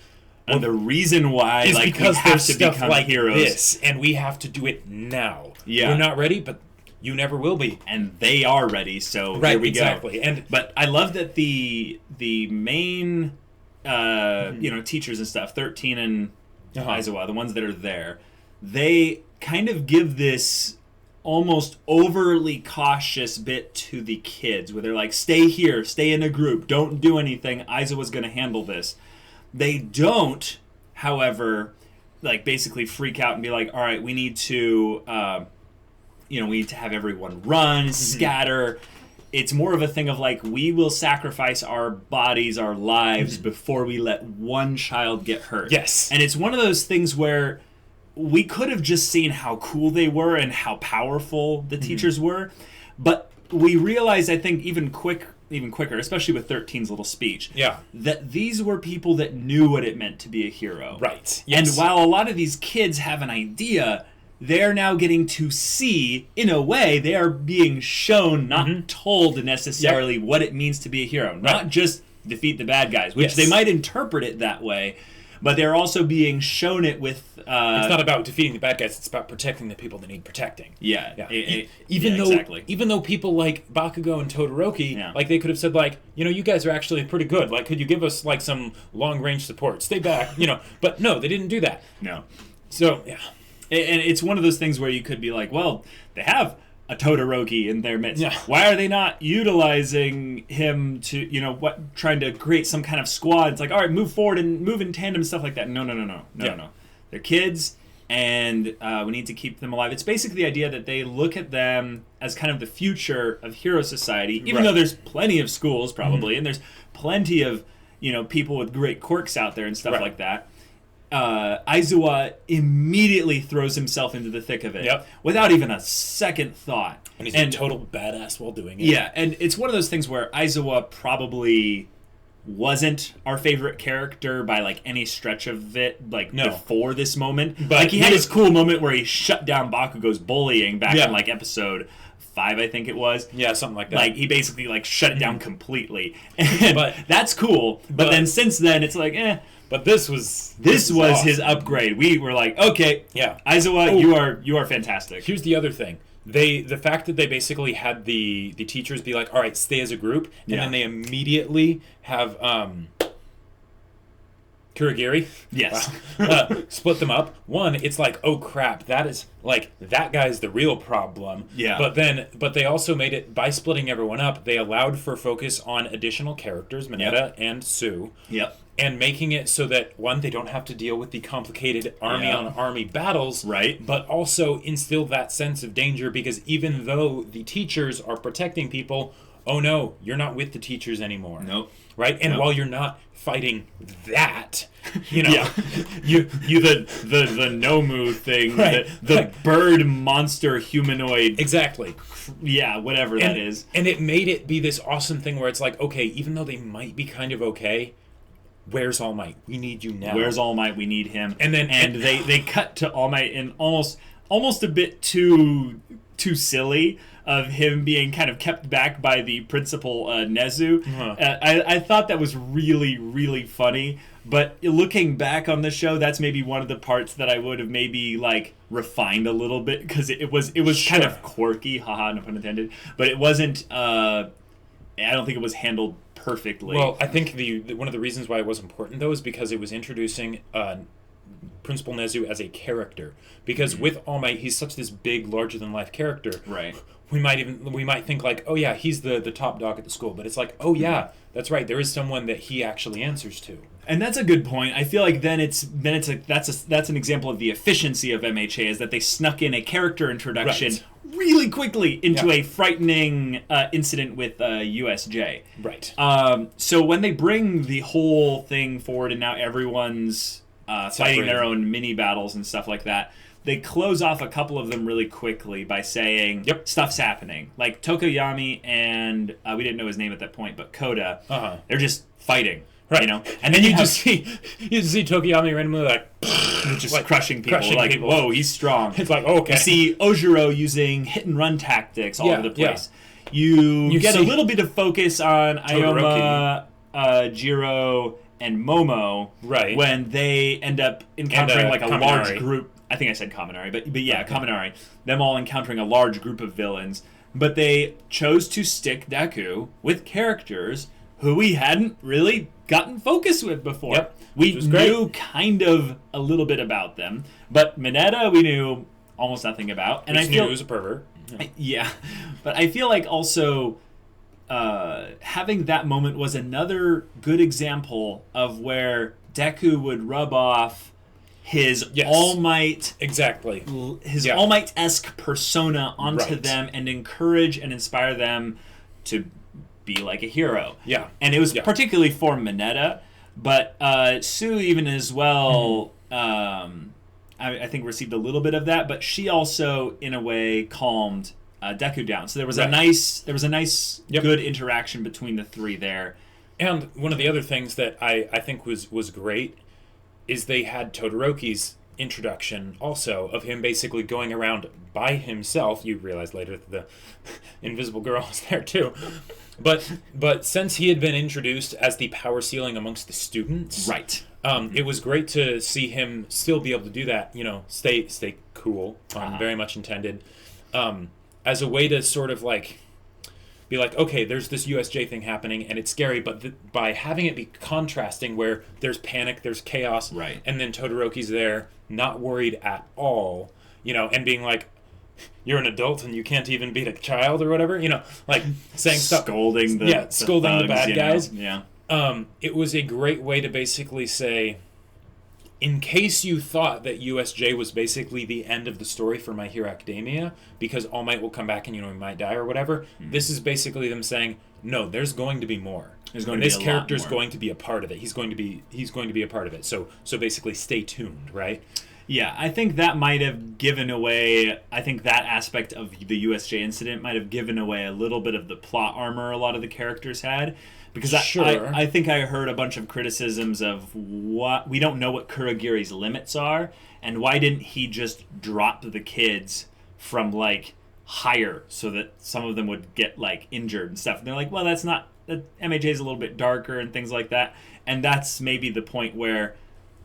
And the reason why is like because we have there's to stuff become like heroes, this, and we have to do it now. Yeah, we're not ready, but you never will be. And they are ready, so here we go. But I love that the main teachers and stuff, 13 and Aizawa, the ones that are there, they kind of give this almost overly cautious bit to the kids, where they're like, stay here, stay in a group, don't do anything, Aizawa's going to handle this. They don't, however, like basically freak out and be like, all right, we need to we need to have everyone run, scatter. It's more of a thing of like, we will sacrifice our bodies, our lives, before we let one child get hurt. Yes. And it's one of those things where we could have just seen how cool they were and how powerful the teachers were, but we realized, I think, even quicker, especially with 13's little speech, that these were people that knew what it meant to be a hero. Right. Yes. And while a lot of these kids have an idea, they're now getting to see, in a way, they are being shown, not told necessarily what it means to be a hero. Not just defeat the bad guys, which they might interpret it that way, but they're also being shown it with... it's not about defeating the bad guys, it's about protecting the people that need protecting. Even though people like Bakugo and Todoroki, like they could have said like, you guys are actually pretty good. Like, could you give us like some long-range support? Stay back, But no, they didn't do that. No. So, yeah. And it's one of those things where you could be like, well, they have a Todoroki in their midst. Yeah. Why are they not utilizing him to, trying to create some kind of squad? It's like, all right, move forward and move in tandem and stuff like that. No. They're kids, and we need to keep them alive. It's basically the idea that they look at them as kind of the future of hero society, even though there's plenty of schools, probably, and there's plenty of, people with great quirks out there and stuff like that. Aizawa immediately throws himself into the thick of it without even a second thought. And he's a total badass while doing it. Yeah, and it's one of those things where Aizawa probably wasn't our favorite character by like any stretch of it, before this moment. But like he had his cool moment where he shut down Bakugo's bullying back in like episode 5, I think it was. Yeah, something like that. Like he basically like shut it down completely. And that's cool. But then since then it's like, But this was awesome. His upgrade. We were like, okay, Aizawa, you are fantastic. Here's the other thing. The fact that they basically had the teachers be like, all right, stay as a group, and then they immediately have Kurogiri. Yes. Split them up. One, it's like, oh crap, that is like that guy's the real problem. Yeah. But they also made it by splitting everyone up. They allowed for focus on additional characters, Mineta and Sue. Yep. And making it so that, one, they don't have to deal with the complicated army-on-army battles, but also instill that sense of danger, because even though the teachers are protecting people, oh no, you're not with the teachers anymore. Nope. Right? And Nope. while you're not fighting that, you know, Yeah. you the Nomu thing, Right. the bird monster humanoid, exactly. yeah, whatever that is. And it made it be this awesome thing where it's like, okay, even though they might be kind of okay, where's All Might? We need you now. Where's All Might? We need him. And then they cut to All Might in almost a bit too silly of him being kind of kept back by the principal Nezu. Uh-huh. I thought that was really, really funny. But looking back on the show, that's maybe one of the parts that I would have maybe like refined a little bit, because it was Sure. kind of quirky, haha, no pun intended. But it wasn't. I don't think it was handled perfectly. Well, I think one of the reasons why it was important, though, is because it was introducing Principal Nezu as a character. Because with All Might, he's such this big, larger-than-life character. Right. We might think like, oh yeah, he's the top dog at the school. But it's like, oh yeah, that's right. There is someone that he actually answers to. And that's a good point. I feel like that's an example of the efficiency of MHA, is that they snuck in a character introduction Right. really quickly into Yeah. a frightening incident with USJ. Right. So when they bring the whole thing forward and now everyone's fighting Separated. their own mini battles and stuff like that, they close off a couple of them really quickly by saying, Yep. stuff's happening. Like Tokoyami and, we didn't know his name at that point, but Koda, Uh-huh. they're just fighting. Right. You know? And then you just see Tokoyami randomly like just like, crushing people. crushing Like, people. whoa, he's strong. It's like, oh, okay. You see Ojiro using hit and run tactics all Yeah, over the place. You get a see little bit of focus on Todoroki. Ayoma, Jiro, and Momo, Right. when they end up encountering And, like a Kaminari. large group. I think I said Kaminari, but yeah, Kaminari. Them all encountering a large group of villains. But they chose to stick Deku with characters who we hadn't really gotten focus with before. Yep, We which was great. knew kind of a little bit about them, but Mineta we knew almost nothing about. And Just I knew feel he was a pervert. yeah, but I feel like also having that moment was another good example of where Deku would rub off his Yes. All Might, Exactly. his Yeah. All Might-esque persona onto Right. them and encourage and inspire them to be like a hero. Yeah. And it was Yeah. particularly for Mineta, but Sue even as well, I think received a little bit of that, but she also, in a way, calmed Deku down. So there was a Right. nice, Yep. good interaction between the three there. And one of the other things that I think was great is they had Todoroki's introduction also, of him basically going around by himself. You realize later that the invisible girl was there too. But since he had been introduced as the power ceiling amongst the students, Right. it was great to see him still be able to do that. You know, stay cool, very much intended, as a way to sort of like be like, okay, there's this USJ thing happening and it's scary, but by having it be contrasting, where there's panic, there's chaos, Right. and then Todoroki's there, not worried at all, you know, and being like, you're an adult and you can't even beat a child or whatever, you know, like saying stuff, Scolding the scolding the thugs, bad you know? guys. Yeah. It was a great way to basically say, in case you thought that USJ was basically the end of the story for My Hero Academia, because All Might will come back and, you know, he might die or whatever, this is basically them saying, no, there's going to be more. There's going and to be this a lot character's more. going to be a part of it. He's going to be a part of it. So basically stay tuned, right? Yeah, I think that might have given away, I think that aspect of the USJ incident might have given away a little bit of the plot armor a lot of the characters had. Because Sure. I think I heard a bunch of criticisms of what we don't know what Kurogiri's limits are, and why didn't he just drop the kids from like higher so that some of them would get like injured and stuff. And they're like, well, that's not, MHA is a little bit darker and things like that, and that's maybe the point where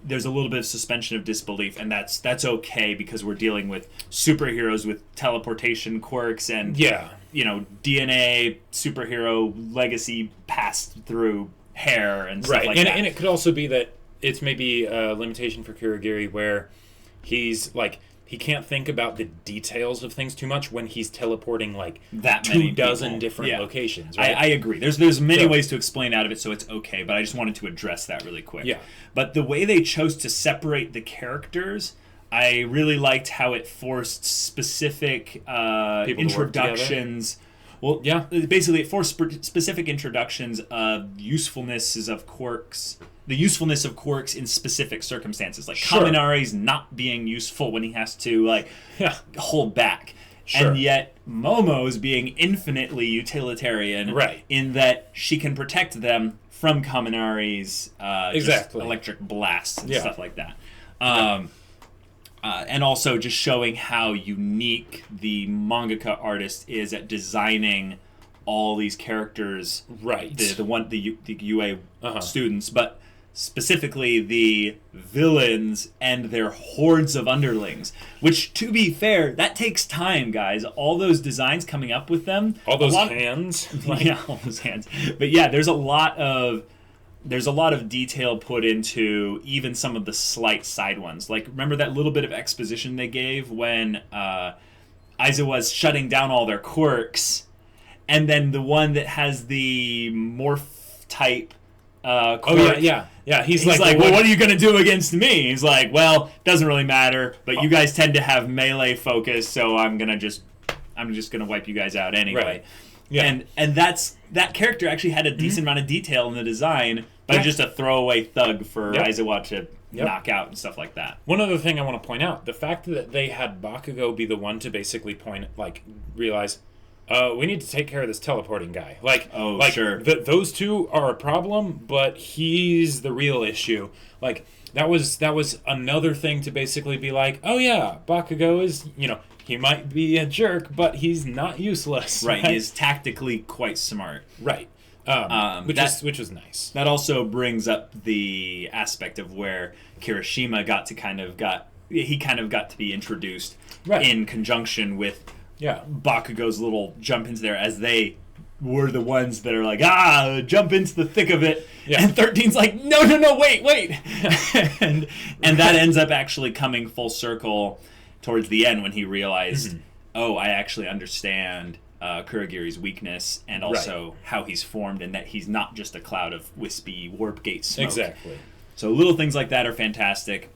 there's a little bit of suspension of disbelief, and that's okay because we're dealing with superheroes with teleportation quirks and Yeah. you know, DNA superhero legacy passed through hair and stuff Right. like that. And it could also be that it's maybe a limitation for Kurogiri where he's like, he can't think about the details of things too much when he's teleporting like That many 24 people. different Yeah. locations, right? I agree. There's many So- ways to explain out of it, so it's okay, but I just wanted to address that really quick. Yeah. But the way they chose to separate the characters, I really liked how it forced specific People to work introductions. Well, Yeah. basically, for specific introductions of the usefulness of quirks in specific circumstances, like Sure. Kaminari's not being useful when he has to hold back, Sure. and yet Momo's being infinitely utilitarian, Right. in that she can protect them from Kaminari's just electric blasts and stuff like that. And also just showing how unique the mangaka artist is at designing all these characters, Right. the UA students, but specifically the villains and their hordes of underlings. Which, to be fair, that takes time, guys. All those designs coming up with them, All those hands. yeah, all those hands. But yeah, there's a lot of detail put into even some of the slight side ones. Like, remember that little bit of exposition they gave when Aizawa's shutting down all their quirks, and then the one that has the morph type quirk. Oh, yeah. He's like, well, what are you going to do against me? He's like, well, doesn't really matter, but you guys tend to have melee focus, so I'm just going to wipe you guys out anyway. Right. Yeah. And that character actually had a decent amount of detail in the design, but just a throwaway thug for Aizawa to knock out and stuff like that. One other thing I want to point out, the fact that they had Bakugo be the one to basically realize, we need to take care of this teleporting guy. Sure. Those two are a problem, but he's the real issue. Like, that was another thing to basically be like, oh yeah, Bakugo is, he might be a jerk, but he's not useless. Right, he is tactically quite smart. Right. Which was nice. That also brings up the aspect of where Kirishima got to be introduced in conjunction with Bakugo's little jump into there, as they were the ones that are like, jump into the thick of it. Yeah. And 13's like, no, wait. and that ends up actually coming full circle towards the end when he realized, I actually understand Kurogiri's weakness, and also how he's formed, and that he's not just a cloud of wispy warp gate smoke. Exactly. So little things like that are fantastic.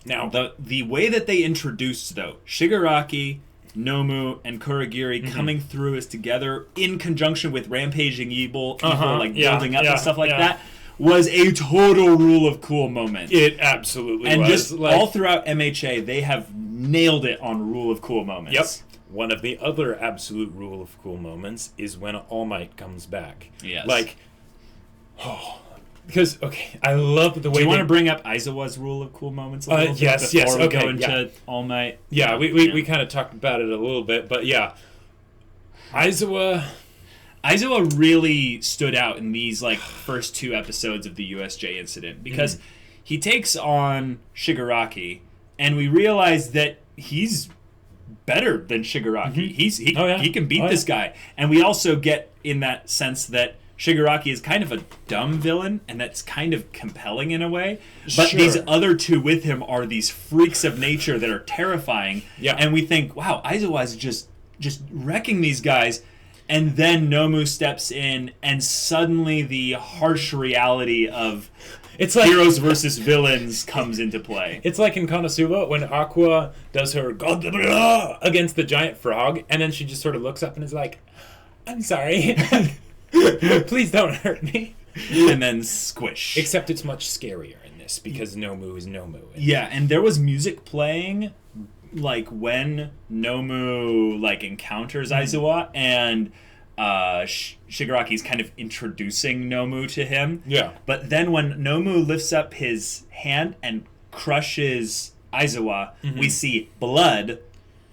Now, the way that they introduced, though, Shigaraki, Nomu, and Kurogiri coming through as together in conjunction with rampaging evil, building up and stuff like that, was a total rule of cool moment. It absolutely and was. And just all throughout MHA, they have nailed it on rule of cool moments. Yep. One of the other absolute rule of cool moments is when All Might comes back. Yes. Because, I love the way. Do you want to bring up Aizawa's rule of cool moments a little bit before we go into All Might? Yeah, we kind of talked about it a little bit, but yeah. Aizawa really stood out in these first two episodes of the USJ incident, because he takes on Shigaraki, and we realize that he's better than Shigaraki. He can beat this guy. And we also get in that sense that Shigaraki is kind of a dumb villain, and that's kind of compelling in a way. But these other two with him are these freaks of nature that are terrifying. Yeah. And we think, wow, Aizawa's just wrecking these guys. And then Nomu steps in, and suddenly the harsh reality of heroes versus villains comes into play. It's like in Konosuba when Aqua does her against the giant frog, and then she just sort of looks up and is like, I'm sorry. Please don't hurt me. And then squish. Except it's much scarier in this, because Nomu is Nomu. Yeah, and there was music playing when Nomu encounters Aizawa, and Shigaraki's kind of introducing Nomu to him. Yeah. But then when Nomu lifts up his hand and crushes Aizawa, we see blood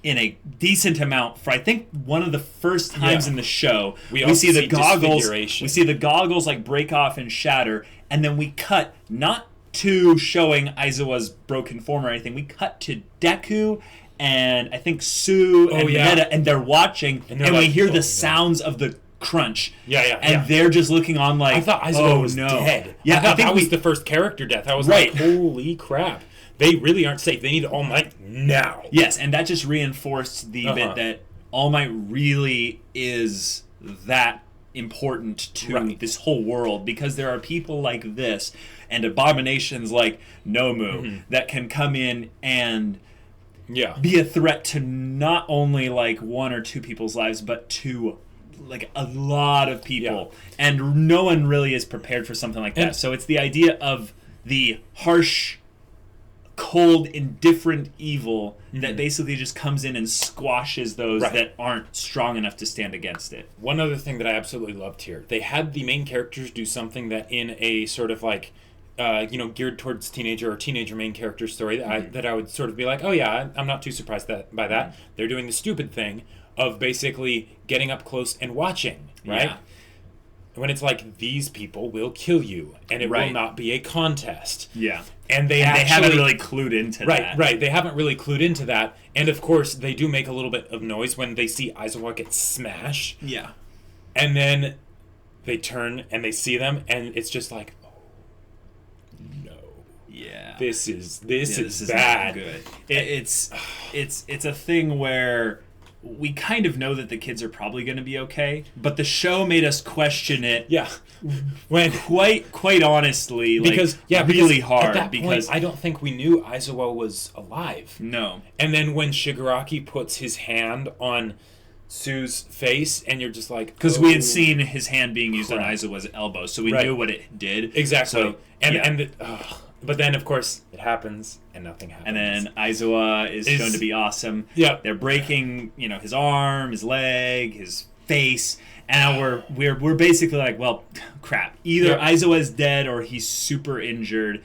in a decent amount for I think one of the first times in the show. We see the goggles. We see the goggles break off and shatter, and then we cut not to showing Aizawa's broken form or anything. We cut to Deku and I think Sue and Mineta, and they're watching, and we hear the sounds of the crunch. And they're just looking on I thought Aizawa was dead. Yeah, I thought that was the first character death. I was like, holy crap. They really aren't safe. They need All Might now. Yes, and that just reinforced the bit that All Might really is that important to this whole world, because there are people like this and abominations like Nomu that can come in and be a threat to not only one or two people's lives, but to like a lot of people, and no one really is prepared for something like that. So it's the idea of the harsh, cold, indifferent evil that basically just comes in and squashes those that aren't strong enough to stand against it. One other thing that I absolutely loved here, they had the main characters do something that in a sort of like, geared towards teenager main character story that I would sort of be like, oh yeah, I'm not too surprised by that. They're doing the stupid thing of basically getting up close and watching, right? Yeah. When it's like, these people will kill you, and it will not be a contest. Yeah. And they haven't really clued into that. Right, they haven't really clued into that. And of course, they do make a little bit of noise when they see Aizawa get smashed. Yeah. And then they turn and they see them, and it's just like, oh, no. Yeah. This is bad. Not good. It's a thing where we kind of know that the kids are probably going to be okay, but the show made us question it. Yeah, when quite honestly, because really hard. At that because point, I don't think we knew Aizawa was alive. No. And then when Shigaraki puts his hand on Sue's face, and you're just like, because we had seen his hand being used on Aizawa's elbow, so we knew what it did. Exactly. But then, of course, it happens, and nothing happens. And then Aizawa is shown to be awesome. Yeah. They're breaking, his arm, his leg, his face, and now we're basically like, well, crap. Either Aizawa's dead or he's super injured,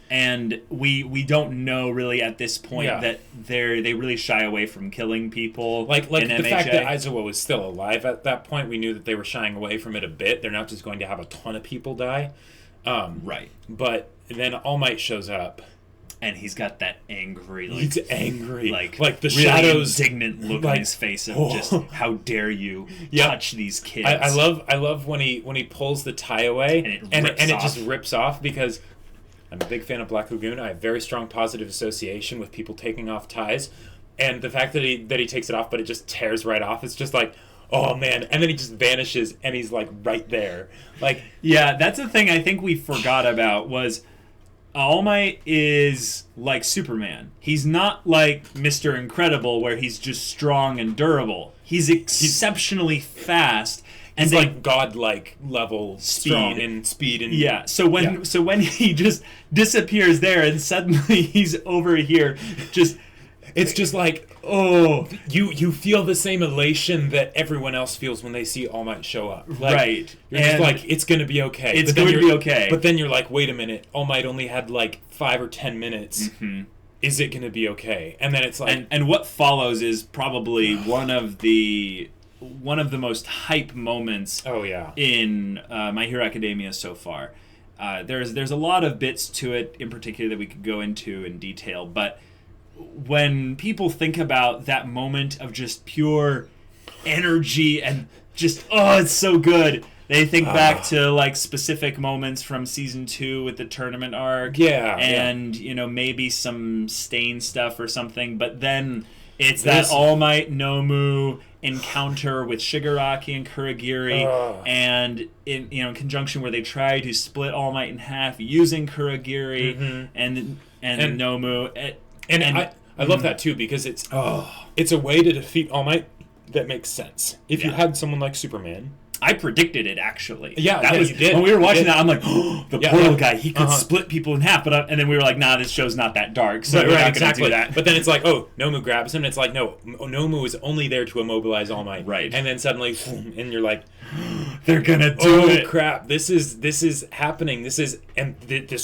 and we don't know really at this point that they really shy away from killing people. Like in the MHA. fact that Aizawa was still alive at that point, we knew that they were shying away from it a bit. They're not just going to have a ton of people die. Right. But then All Might shows up. And he's got that angry, he's angry. like the really shadows, indignant look on his face of just, how dare you touch these kids. I love when he pulls the tie away and it just rips off, because I'm a big fan of Black Lagoon. I have very strong positive association with people taking off ties, and the fact that he takes it off, but it just tears right off. It's just like, oh man, and then he just vanishes, and he's like right there. Like, yeah, that's the thing I think we forgot about was All Might is like Superman. He's not like Mr. Incredible, where he's just strong and durable. He's exceptionally fast. And he's like godlike level strong and speed and So when he just disappears there and suddenly he's over here, it's just like, oh, you feel the same elation that everyone else feels when they see All Might show up. Like, right. You're just like, it's going to be okay. It's going to be okay. But then you're like, wait a minute, All Might only had like 5 or 10 minutes. Mm-hmm. Is it going to be okay? And then it's like... And what follows is probably one of the most hype moments in My Hero Academia so far. There's a lot of bits to it in particular that we could go into in detail, but when people think about that moment of just pure energy and just, oh, it's so good, they think back to like specific moments from season 2 with the tournament arc, and maybe some Stain stuff or something, but then it's that All Might Nomu encounter with Shigaraki and Kurogiri, and in conjunction where they try to split All Might in half using Kurogiri and Nomu. And I love that too, because it's a way to defeat All Might that makes sense. If you had someone like Superman... I predicted it, actually. Yeah, you did. When we were watching that, I'm like, oh, the portal guy, he could split people in half. And then we were like, nah, this show's not that dark, so we're not going to do that. But then it's like, oh, Nomu grabs him, and it's like, no, Nomu is only there to immobilize All Might. Right. And then suddenly, and you're like, they're going to do it. Oh, crap, this is happening. This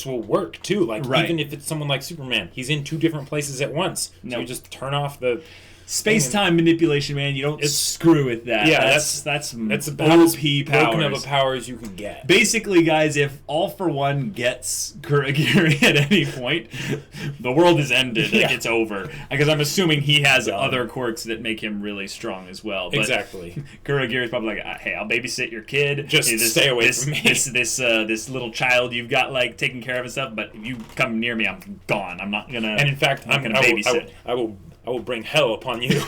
will work, too. Like, even if it's someone like Superman, he's in 2 different places at once. So you just turn off the... Space-time manipulation, man. You don't screw with that. Yeah, that's about as OP broken of powers. a power as you can get. Basically, guys, if All for One gets Kurogiri at any point, the world is ended. Like, it's over. Because I'm assuming he has other quirks that make him really strong as well. But exactly. Kurogiri's probably like, hey, I'll babysit your kid. Just stay away from me. This little child you've got like taking care of and stuff. But if you come near me, I'm gone. I'm not gonna. And in fact, I'm gonna babysit. I will bring hell upon you.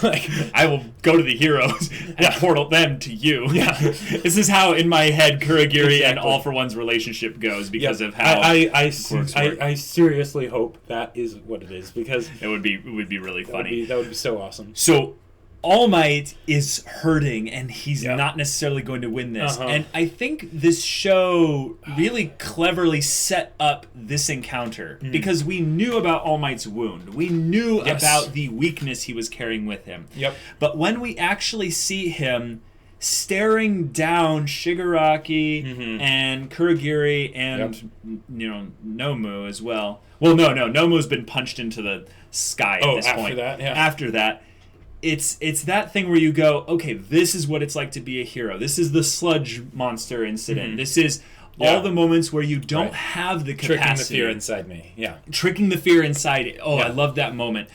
Like, I will go to the heroes and portal them to you. Yeah. This is how, in my head, Kurogiri and All for One's relationship goes because of how I seriously hope that is what it is, because it would be really funny. That would be so awesome. So, All Might is hurting, and he's not necessarily going to win this. And I think this show really cleverly set up this encounter because we knew about All Might's wound. We knew about the weakness he was carrying with him. But when we actually see him staring down Shigaraki and Kurogiri and Nomu as well. Well, no, Nomu's been punched into the sky at this point. After that. It's that thing where you go, okay, this is what it's like to be a hero. This is the sludge monster incident. This is all the moments where you don't have the capacity. Tricking the fear inside me. Tricking the fear inside it. I love that moment.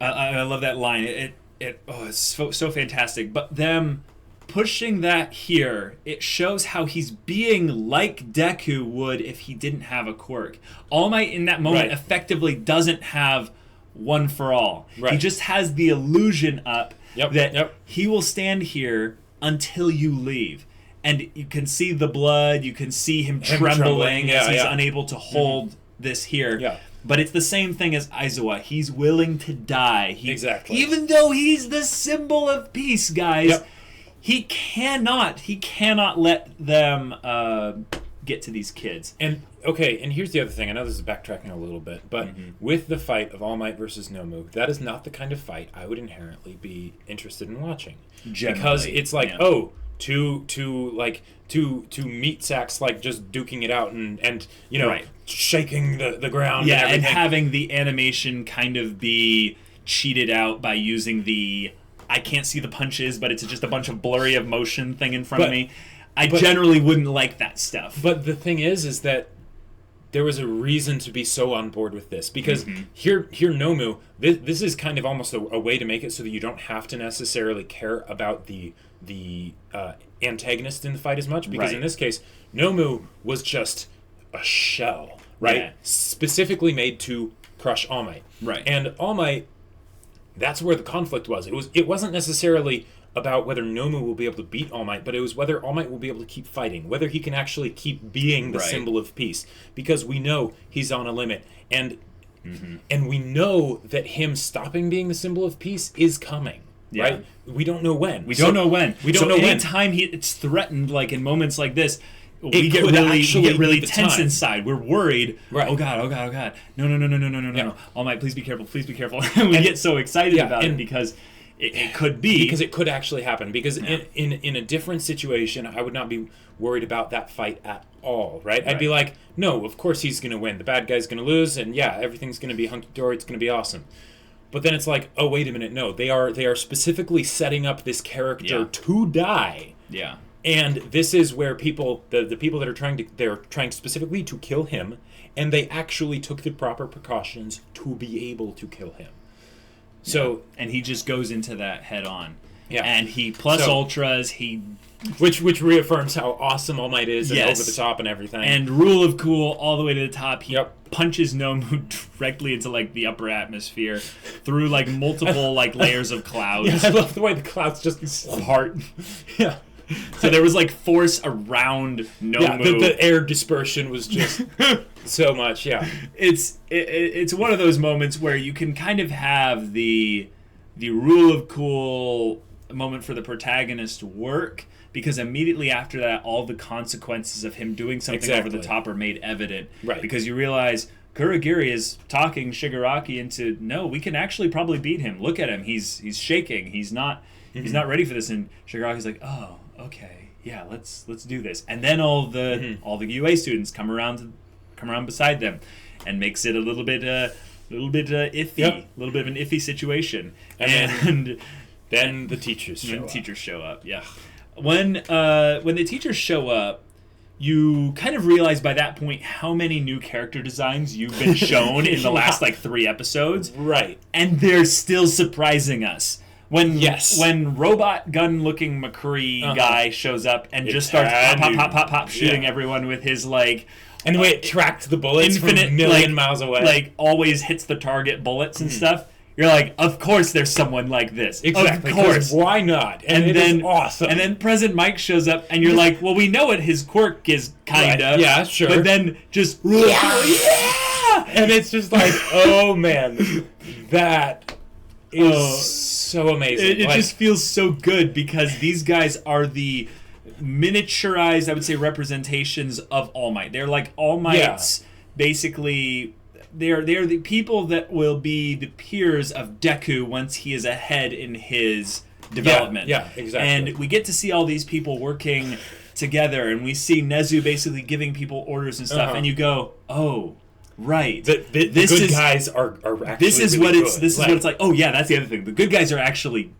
I love that line. It's so fantastic. But them pushing that here, it shows how he's being like Deku would if he didn't have a quirk. All Might in that moment effectively doesn't have one for all. He just has the illusion up that he will stand here until you leave. And you can see the blood, you can see him trembling as he's unable to hold this here. But it's the same thing as Aizawa. He's willing to die. Even though he's the symbol of peace, guys, he cannot let them get to these kids. And here's the other thing. I know this is backtracking a little bit, but with the fight of All Might versus Nomu, that is not the kind of fight I would inherently be interested in watching. Generally, because it's like, two meat sacks like just duking it out and shaking the ground. And having the animation kind of be cheated out by using the I can't see the punches, but it's just a bunch of blurry of motion thing in front of me. I generally wouldn't like that stuff. But the thing is that there was a reason to be so on board with this. Because here Nomu, this is kind of almost a way to make it so that you don't have to necessarily care about the antagonist in the fight as much. Because in this case, Nomu was just a shell, specifically made to crush All Might. And All Might, that's where the conflict was. It wasn't necessarily about whether Nomu will be able to beat All Might, but it was whether All Might will be able to keep fighting, whether he can actually keep being the symbol of peace, because we know he's on a limit, and we know that him stopping being the symbol of peace is coming. Right? We don't know when. We don't know when. Anytime it's threatened, like in moments like this, we get really tense inside. We're worried. Oh God. No. All Might, please be careful. And we get so excited about it because it could be. Because it could actually happen. Because in a different situation, I would not be worried about that fight at all, right? I'd be like, no, of course he's going to win. The bad guy's going to lose, and everything's going to be hunky-dory. It's going to be awesome. But then it's like, oh, wait a minute, no. They are specifically setting up this character to die. And this is where the people that are they're trying specifically to kill him, and they actually took the proper precautions to be able to kill him. So and he just goes into that head on. And he ultras, which reaffirms how awesome All Might is and over the top and everything. And rule of cool all the way to the top. He punches Nomu directly into like the upper atmosphere through like multiple like layers of clouds. I love the way the clouds just part. So there was like force around Nomu. The air dispersion was just so much. It's one of those moments where you can kind of have the rule of cool moment for the protagonist work, because immediately after that, all the consequences of him doing something over the top are made evident. Because you realize Kurogiri is talking Shigaraki into, no, we can actually probably beat him. Look at him, he's shaking. He's not ready for this. And Shigaraki's like, oh, okay, let's do this. And then all the UA students come around beside them, and makes it a little bit iffy, a little bit of an iffy situation. And then the teachers show up. When the teachers show up, you kind of realize by that point how many new character designs you've been shown in the last like 3 episodes. And they're still surprising us. When robot gun looking McCree guy shows up and just starts pop shooting everyone with his like, and the way it tracked the bullets infinite, from a million miles away, like always hits the target bullets and stuff. You're like, of course there's someone like this. Exactly. Of course. Why not? And then, is awesome. And then President Mike shows up, and you're like, well, we know what his quirk is, kind of. Yeah, sure. But then just, and it's just like, oh man, that is so amazing. It just feels so good because these guys are the miniaturized, I would say, representations of All Might. They're like All Might's basically. They're the people that will be the peers of Deku once he is ahead in his development. Yeah, exactly. And we get to see all these people working together, and we see Nezu basically giving people orders and stuff, and you go, oh, right. The good guys are actually this is really what good. What it's like. Oh yeah, that's the other thing. The good guys are actually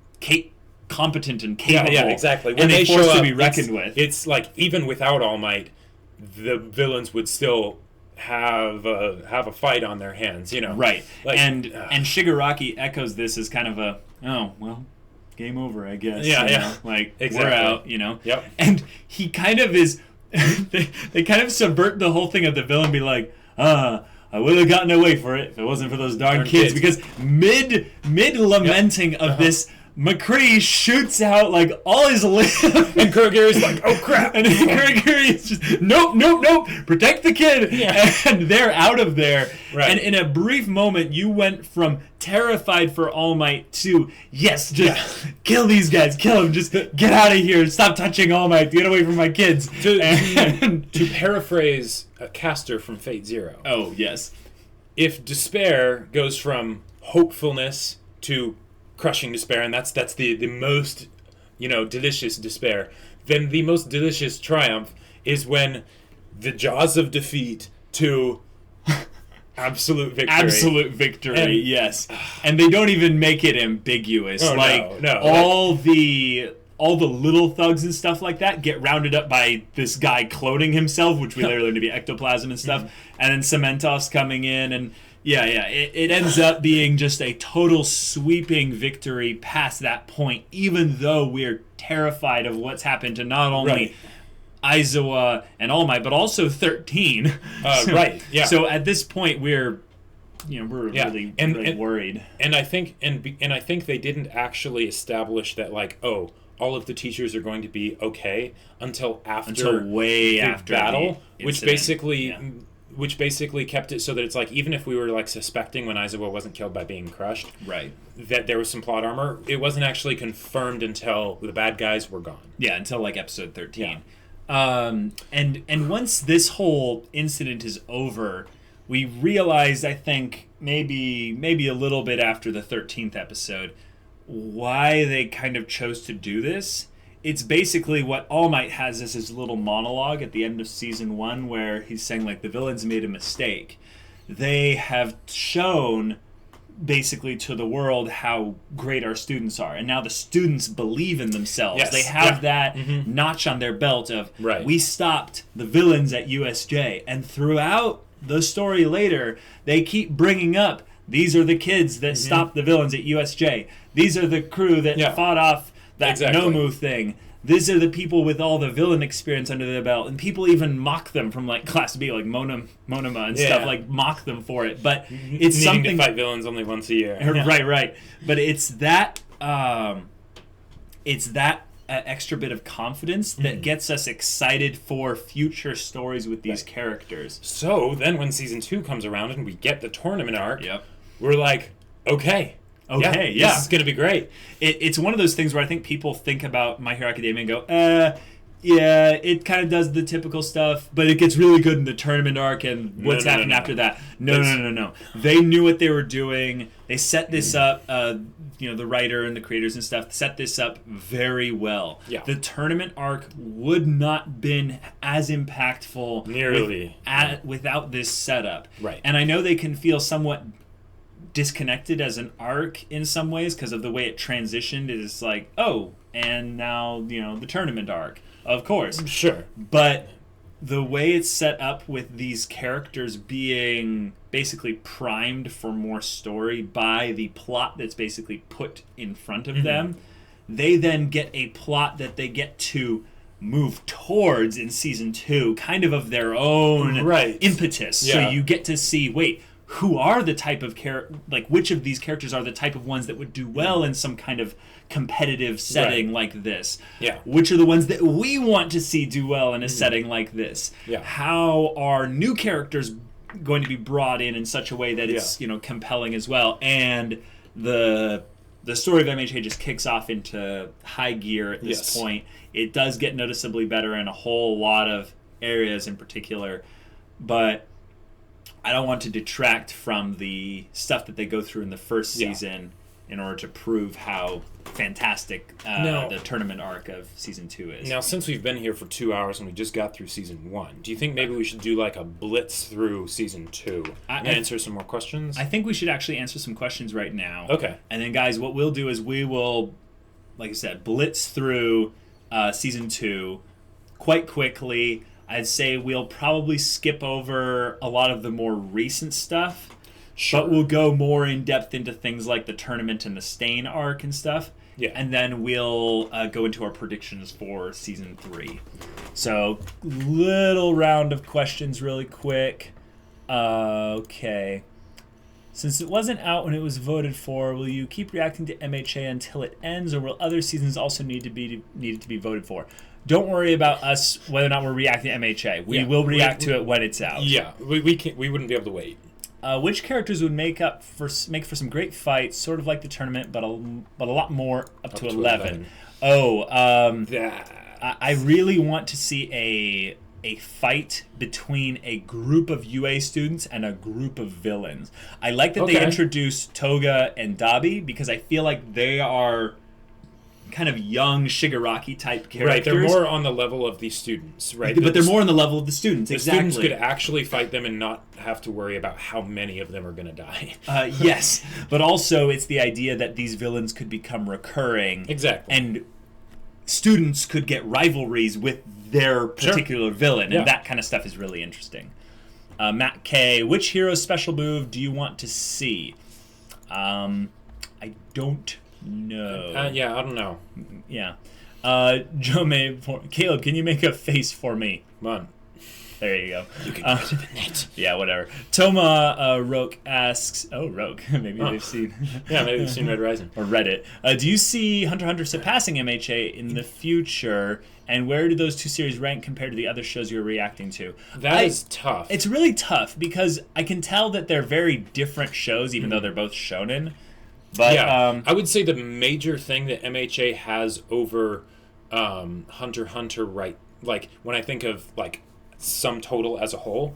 competent and capable. Yeah, exactly. When they show forced up, to be reckoned with. It's like even without All Might, the villains would still have a fight on their hands, you know. Right. Like, and Shigaraki echoes this as kind of a, oh, well, game over, I guess. Yeah, you know? Like, exactly. we're out, you know. Yep. And he kind of is, they kind of subvert the whole thing of the villain, be like, I would have gotten away for it if it wasn't for those darn kids. Because mid lamenting of this, McCree shoots out like all his limbs, and Kurogiri's like, "Oh crap!" And Kurogiri is just, "Nope, protect the kid!" Yeah. And they're out of there. Right. And in a brief moment, you went from terrified for All Might to yes, just kill these guys, kill them, just get out of here, stop touching All Might, get away from my kids. To paraphrase a caster from Fate Zero. Oh yes. If despair goes from hopefulness to crushing despair, and that's the most, delicious despair, then the most delicious triumph is when the jaws of defeat to absolute victory. Absolute victory, yes. And they don't even make it ambiguous. Oh, no. All the little thugs and stuff like that get rounded up by this guy cloning himself, which we later learn to be ectoplasm and stuff, and then Cementos coming in, and it ends up being just a total sweeping victory past that point, even though we're terrified of what's happened to not only Aizawa and All Might, but also 13. Right, yeah. So at this point, we're really worried. And I think they didn't actually establish that, like, oh, all of the teachers are going to be okay until way after battle, the which basically kept it so that it's like, even if we were like suspecting when Aizawa wasn't killed by being crushed, right, that there was some plot armor, it wasn't actually confirmed until the bad guys were gone. Yeah, until like episode 13. Yeah. And once this whole incident is over, we realized, I think maybe a little bit after the 13th episode, why they kind of chose to do this. It's basically what All Might has as his little monologue at the end of season 1, where he's saying, like, the villains made a mistake. They have shown, basically, to the world how great our students are. And now the students believe in themselves. Yes. They have that notch on their belt of, right, we stopped the villains at USJ. And throughout the story later, they keep bringing up, these are the kids that stopped the villains at USJ. These are the crew that fought off that Nomu thing. These are the people with all the villain experience under their belt, and people even mock them from like Class B, like Monoma and stuff, like mock them for it. But it's needing something to fight villains only once a year. Right. But it's that extra bit of confidence that gets us excited for future stories with these characters. So then, when season 2 comes around and we get the tournament arc, we're like, okay. This is going to be great. It's one of those things where I think people think about My Hero Academia and go, it kind of does the typical stuff, but it gets really good in the tournament arc and what's happening after that. No. They knew what they were doing. They set this up, the writer and the creators and stuff set this up very well. Yeah. The tournament arc would not been as impactful without this setup. Right. And I know they can feel somewhat disconnected as an arc in some ways because of the way it transitioned. It's like, and now the tournament arc, of course, sure, but the way it's set up with these characters being basically primed for more story by the plot that's basically put in front of them, they then get a plot that they get to move towards in season 2, kind of their own impetus. So you get to see, who are the type of which of these characters are the type of ones that would do well in some kind of competitive setting like this? Yeah. Which are the ones that we want to see do well in a setting like this? Yeah. How are new characters going to be brought in such a way that it's compelling as well? And the the story of MHA just kicks off into high gear at this point. It does get noticeably better in a whole lot of areas in particular, but I don't want to detract from the stuff that they go through in the first season in order to prove how fantastic the tournament arc of season 2 is. Now, since we've been here for 2 hours and we just got through season 1, do you think maybe we should do like a blitz through season 2 and answer some more questions? I think we should actually answer some questions right now. Okay. And then, guys, what we'll do is we will, like I said, blitz through season 2 quite quickly. I'd say we'll probably skip over a lot of the more recent stuff. Sure. But we'll go more in depth into things like the tournament and the Stain arc and stuff. Yeah. And then we'll go into our predictions for season 3. So, little round of questions really quick. Okay. Since it wasn't out when it was voted for, will you keep reacting to MHA until it ends, or will other seasons also needed to be voted for? Don't worry about us whether or not we're reacting to MHA. We will react to it when it's out. Yeah, we wouldn't be able to wait. Which characters would make for some great fights, sort of like the tournament, but a lot more up to 11? I really want to see a fight between a group of UA students and a group of villains. I like that they introduced Toga and Dabi because I feel like they are kind of young Shigaraki type characters. Right, they're more on the level of the students, right? But they're more on the level of the students, exactly. The students could actually fight them and not have to worry about how many of them are going to die. Yes, but also it's the idea that these villains could become recurring. Exactly. And students could get rivalries with their particular villain, and that kind of stuff is really interesting. Matt K, which hero's special move do you want to see? I don't know. I don't know. Yeah. Joe May, Caleb, can you make a face for me? Come on. There you go. You can go to the net. Yeah, whatever. Toma Roke asks... Oh, Roke. Maybe they've seen... Yeah, maybe they've seen Red Rising. Or Reddit. Do you see Hunter x Hunter surpassing MHA in the future? And where do those two series rank compared to the other shows you're reacting to? That is tough. It's really tough because I can tell that they're very different shows, even though they're both shonen. But, I would say the major thing that MHA has over Hunter x Hunter, right? Like, when I think of, like, sum total as a whole,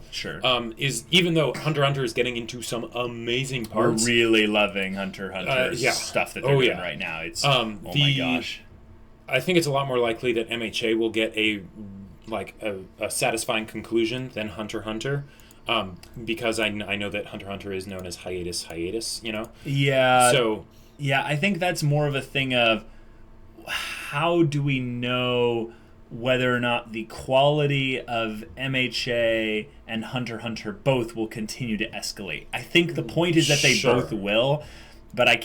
is even though Hunter x Hunter is getting into some amazing parts. We're really loving Hunter x Hunter's stuff that they're doing right now. It's my gosh. I think it's a lot more likely that MHA will get a satisfying conclusion than Hunter x Hunter. Because I know that Hunter x Hunter is known as hiatus, you know? Yeah. So... Yeah, I think that's more of a thing of how do we know whether or not the quality of MHA and Hunter x Hunter both will continue to escalate. I think the point is that they both will, but I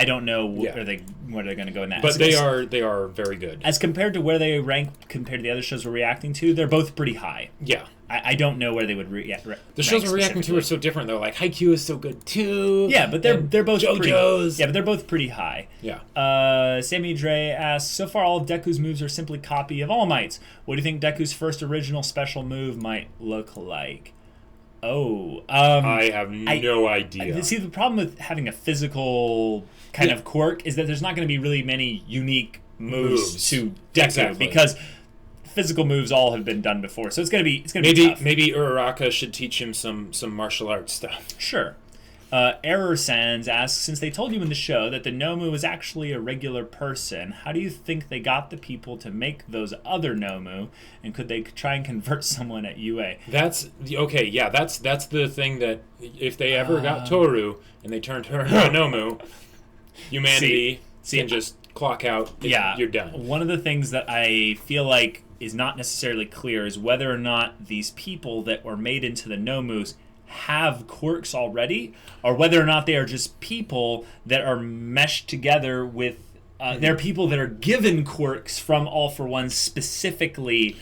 don't know where they're going to go next. But they are very good. As compared to where they rank compared to the other shows we're reacting to, they're both pretty high. Yeah. I don't know where they would react. The shows we're reacting to are so different though. Like Haikyuu is so good too. Yeah, but they're both JoJo's. But they're both pretty high. Yeah. Sammy Dre asks, so far all of Deku's moves are simply copy of All Might's. What do you think Deku's first original special move might look like? I have no idea. See, the problem with having a physical kind of quirk is that there's not going to be really many unique moves to Deku because physical moves all have been done before, so it's gonna be tough. Maybe Uraraka should teach him some martial arts stuff. Sure. Error Sans asks, since they told you in the show that the Nomu was actually a regular person, how do you think they got the people to make those other Nomu, and could they try and convert someone at UA? That's okay. Yeah, that's the thing that if they ever got Toru and they turned her into a Nomu, humanity can just clock out. You're done. One of the things that I feel like is not necessarily clear is whether or not these people that were made into the Nomus have quirks already, or whether or not they are just people that are meshed together with they're people that are given quirks from All for One specifically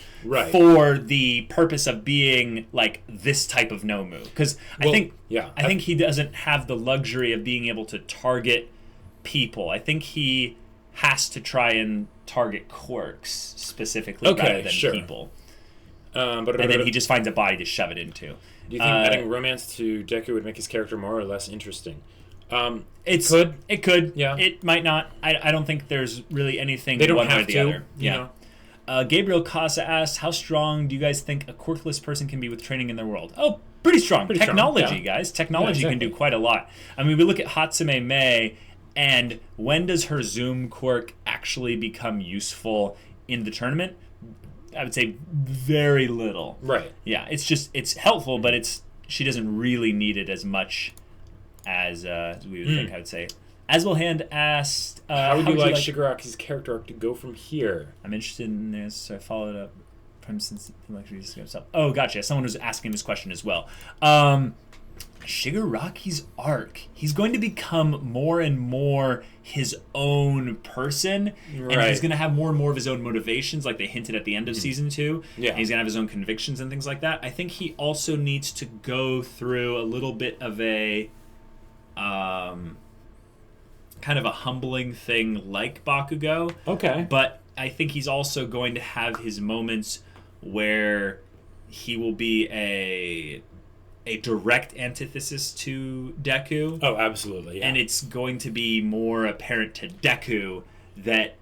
for the purpose of being like this type of Nomu. Because I think he doesn't have the luxury of being able to target people. I think he has to try and target quirks specifically rather than people. And then he just finds a body to shove it into. Do you think adding romance to Deku would make his character more or less interesting? It could. It could. Yeah. It might not. I don't think there's really anything They don't one way or have the to. other. You know? Gabriel Casa asks, how strong do you guys think a quirkless person can be with training in their world? Oh, pretty strong. Pretty strong, Technology, yeah. guys. Technology Yeah, can exactly. do quite a lot. I mean, we look at Hatsume Mei, and when does her Zoom quirk actually become useful in the tournament? I would say very little. Right. Yeah, it's helpful, but she doesn't really need it as much as we would think, I would say. Aswellhand asked, how would you like Shigaraki's character arc to go from here? I'm interested in this, so I followed up from since himself. Oh, gotcha. Someone was asking this question as well. Shigaraki's arc. He's going to become more and more his own person, and he's going to have more and more of his own motivations, like they hinted at the end of season 2. Yeah. And he's going to have his own convictions and things like that. I think he also needs to go through a little bit of a kind of a humbling thing like Bakugo. Okay. But I think he's also going to have his moments where he will be a direct antithesis to Deku. Oh, absolutely. Yeah. And it's going to be more apparent to Deku that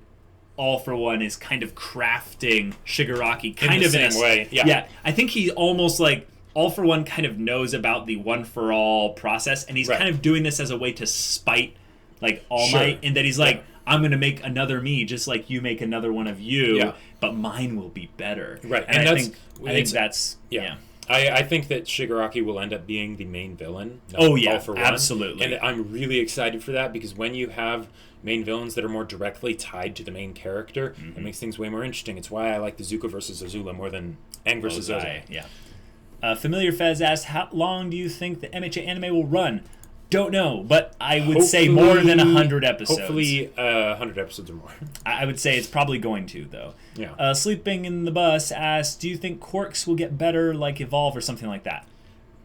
All For One is kind of crafting Shigaraki kind in of the in same a way. Yeah. Yeah. I think he almost like All For One kind of knows about the One For All process, and he's kind of doing this as a way to spite like All Might, and that he's like, I'm going to make another me just like you make another one of you, but mine will be better. Right. And I think that's I think that Shigaraki will end up being the main villain. Oh yeah, All For One. absolutely. And I'm really excited for that, because when you have main villains that are more directly tied to the main character, it makes things way more interesting. It's why I like the Zuko versus Azula more than Aang versus Ozai. Yeah. Familiar Fez asked, how long do you think the MHA anime will run? Don't know, but I would say more than 100 episodes. Hopefully 100 episodes or more. I would say it's probably going to, though. Yeah. Sleeping in the Bus asked, do you think quirks will get better, like Evolve or something like that?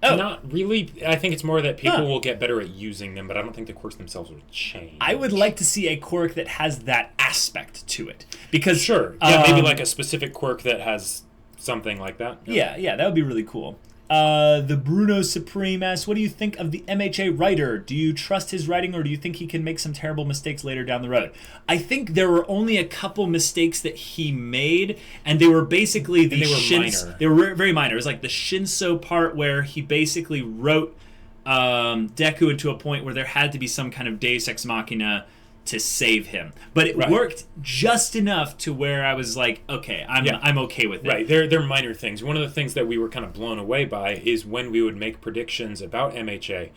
Oh. Not really. I think it's more that people will get better at using them, but I don't think the quirks themselves will change. I would like to see a quirk that has that aspect to it. Because maybe like a specific quirk that has something like that. Yeah, that would be really cool. The Bruno Supreme asks, what do you think of the MHA writer? Do you trust his writing, or do you think he can make some terrible mistakes later down the road? I think there were only a couple mistakes that he made, and they were basically minor. They were very minor. It was like the Shinso part where he basically wrote Deku into a point where there had to be some kind of Deus Ex Machina to save him, but it worked just enough to where I was like, okay, I'm okay with it. Right, they're minor things. One of the things that we were kind of blown away by is when we would make predictions about MHA,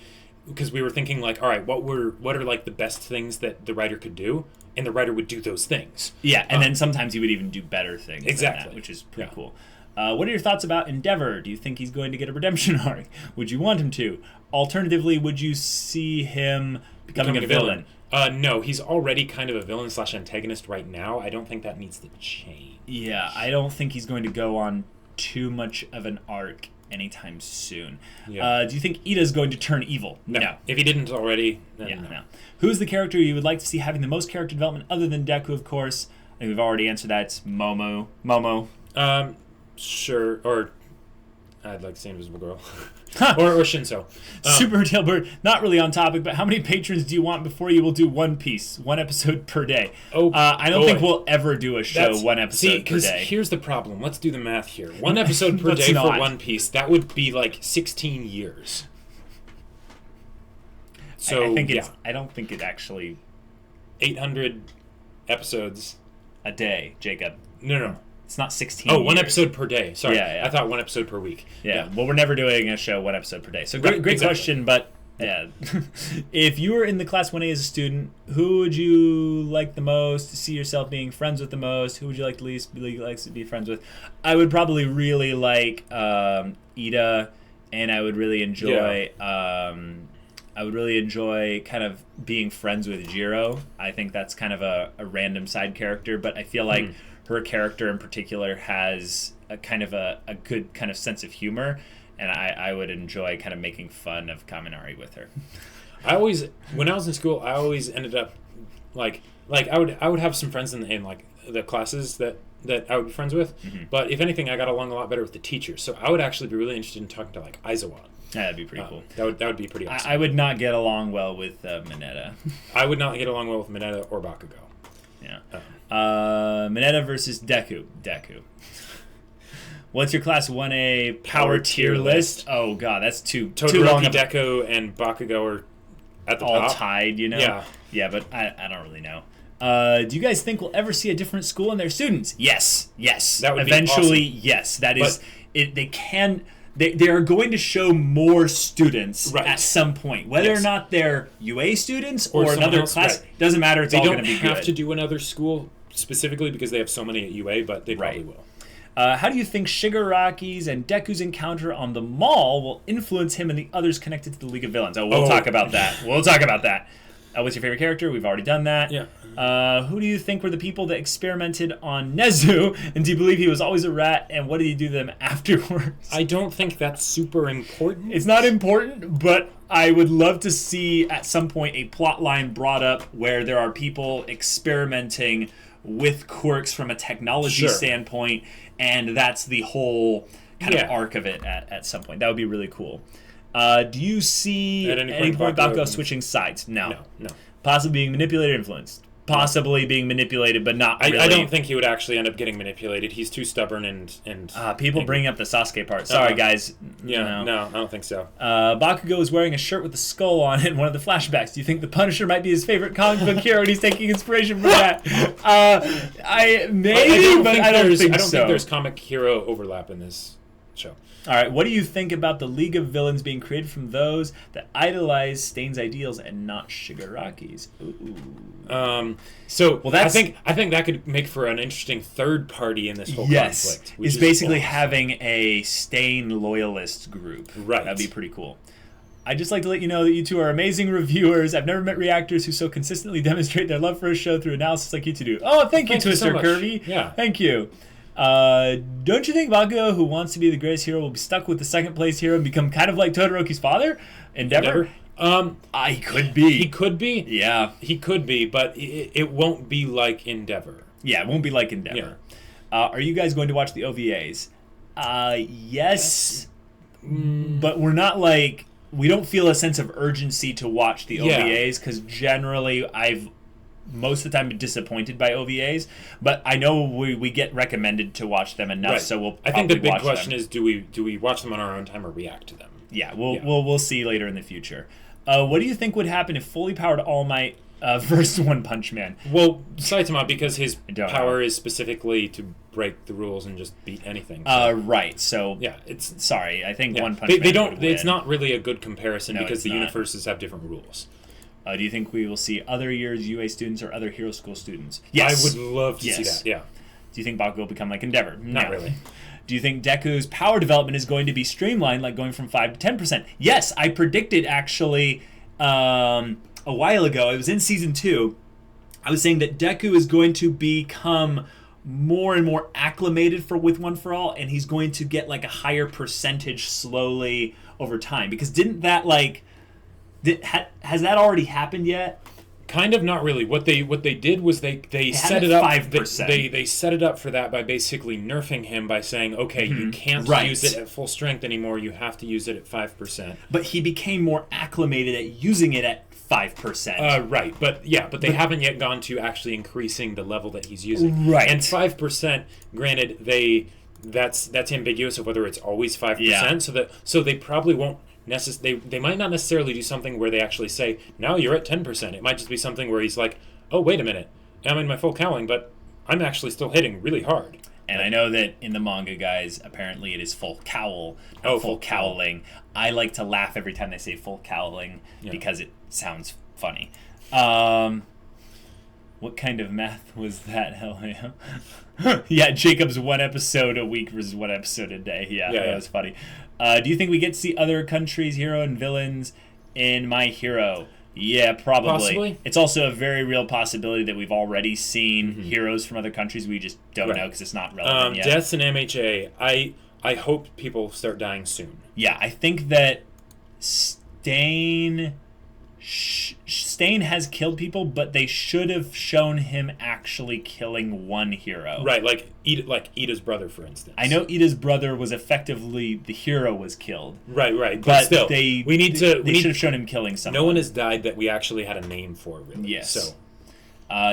because we were thinking like, all right, what are like the best things that the writer could do, and the writer would do those things. Yeah, and then sometimes he would even do better things. Exactly, than that, which is pretty cool. What are your thoughts about Endeavor? Do you think he's going to get a redemption arc? Would you want him to? Alternatively, would you see him becoming a villain? No, he's already kind of a villain / antagonist right now. I don't think that needs to change. Yeah, I don't think he's going to go on too much of an arc anytime soon. Yeah. Do you think Ida's going to turn evil? No. If he didn't already, then no. Who's the character you would like to see having the most character development other than Deku, of course? I think we've already answered that. It's Momo. Sure. Or I'd like to say Invisible Girl. or Shinso. Super Tailbird, not really on topic, but how many patrons do you want before you will do One Piece? 1 episode per day. I don't think we'll ever do a show 1 episode per day. Here's the problem. Let's do the math here. 1 episode per day for One Piece. That would be like 16 years. So I don't think it actually 800 episodes a day, Jacob. No. It's not 16 Oh, 1 episode per day. Sorry. Yeah. I thought 1 episode per week. Yeah. Well, we're never doing a show 1 episode per day. So great question, but yeah. If you were in the Class 1A as a student, who would you like the most to see yourself being friends with the most? Who would you like to least be friends with? I would probably really like Ida, and I would really enjoy kind of being friends with Jiro. I think that's kind of a random side character, but I feel like her character in particular has a kind of a good kind of sense of humor, and I would enjoy kind of making fun of Kaminari with her. When I was in school, I always ended up like I would have some friends in like the classes that I would be friends with, but if anything, I got along a lot better with the teachers. So I would actually be really interested in talking to like Aizawa. That'd be pretty cool. That would be pretty awesome. I would not get along well with Mineta. I would not get along well with Mineta or Bakugo. Yeah. Mineta versus Deku. What's your class 1A power tier list? Oh god, that's too long. Deku, and Bakugo are at the all top. tied, you know? Yeah. Yeah, but I don't really know. Do you guys think we'll ever see a different school and their students? Yes. That would eventually, be awesome. Yes. That is it. They are going to show more students at some point. Whether or not they're UA students or another class, doesn't matter. It's all going to be good. They don't have to do another school specifically because they have so many at UA, but they probably will. How do you think Shigaraki's and Deku's encounter on the mall will influence him and the others connected to the League of Villains? We'll talk about that. What's your favorite character? We've already done that. Yeah. Who do you think were the people that experimented on Nezu? And do you believe he was always a rat? And what did he do to them afterwards? I don't think that's super important. It's not important, but I would love to see at some point a plot line brought up where there are people experimenting with quirks from a technology standpoint, and that's the whole kind of arc of it at some point. That would be really cool. Do you see at any point Bakugo switching sides? No. Possibly being manipulated or influenced. Possibly being manipulated, but not really. I don't think he would actually end up getting manipulated. He's too stubborn and people bring up the Sasuke part. Sorry, guys. Yeah, no, I don't think so. Bakugo is wearing a shirt with a skull on it in one of the flashbacks. Do you think the Punisher might be his favorite comic book hero and he's taking inspiration from that? I don't think there's comic hero overlap in this show. All right, what do you think about the League of Villains being created from those that idolize Stain's ideals and not Shigaraki's? Ooh. I think that could make for an interesting third party in this whole conflict. It's basically having a Stain loyalist group. Right. That'd be pretty cool. I'd just like to let you know that you two are amazing reviewers. I've never met reactors who so consistently demonstrate their love for a show through analysis like you two do. Oh, thank you, Twister Kirby. Yeah. Thank you. Don't you think Bakugo, who wants to be the greatest hero, will be stuck with the second place hero and become kind of like Todoroki's father? Endeavor? He could be. He could be? Yeah. He could be, but it won't be like Endeavor. Yeah, it won't be like Endeavor. Yeah. Are you guys going to watch the OVAs? Yes. But we're not like... We don't feel a sense of urgency to watch the OVAs because generally I've most of the time been disappointed by OVAs, but I know we get recommended to watch them enough, so we'll probably I think the big watch question them. is do we watch them on our own time or react to them? Yeah, we'll see later in the future. What do you think would happen if fully powered All Might versus One Punch Man? Well, Saitama, because his power is specifically to break the rules and just beat anything. Right. So yeah, it's sorry. I think One Punch Man. They don't. It's not really a good comparison because the not. Universes have different rules. Do you think we will see other years UA students or other Hero School students? Yes. I would love to see that. Yeah. Do you think Bakugo will become like Endeavor? Not really. Do you think Deku's power development is going to be streamlined, like going from 5 to 10%? Yes, I predicted actually a while ago. It was in season 2. I was saying that Deku is going to become more and more acclimated with One for All, and he's going to get like a higher percentage slowly over time. Because didn't that like... has that already happened yet? Kind of, not really. What they did was they set it up 5%. They set it up for that by basically nerfing him by saying, okay, you can't use it at full strength anymore. You have to use it at 5%. But he became more acclimated at using it at 5%. Right, but they haven't yet gone to actually increasing the level that he's using. Right, and 5%. Granted, that's ambiguous of whether it's always 5%. Yeah. So they probably won't. They might not necessarily do something where they actually say, now you're at 10%. It might just be something where he's like, oh, wait a minute. I'm in my full cowling, but I'm actually still hitting really hard. And I know that in the manga, guys, apparently it is full cowl, full cowling. I like to laugh every time they say full cowling because it sounds funny. What kind of math was that, Helio? Yeah, Jacob's 1 episode a week versus 1 episode a day. Yeah, that was funny. Do you think we get to see other countries' hero and villains in My Hero? Yeah, probably. Possibly. It's also a very real possibility that we've already seen heroes from other countries. We just don't know because it's not relevant yet. Deaths in MHA. I hope people start dying soon. Yeah, I think that Stain Stain has killed people, but they should have shown him actually killing one hero. Right, like Ida's brother, for instance. I know Ida's brother was effectively the hero was killed. Right, but still, they should have shown him killing someone. No one has died that we actually had a name for, really. Yes. So,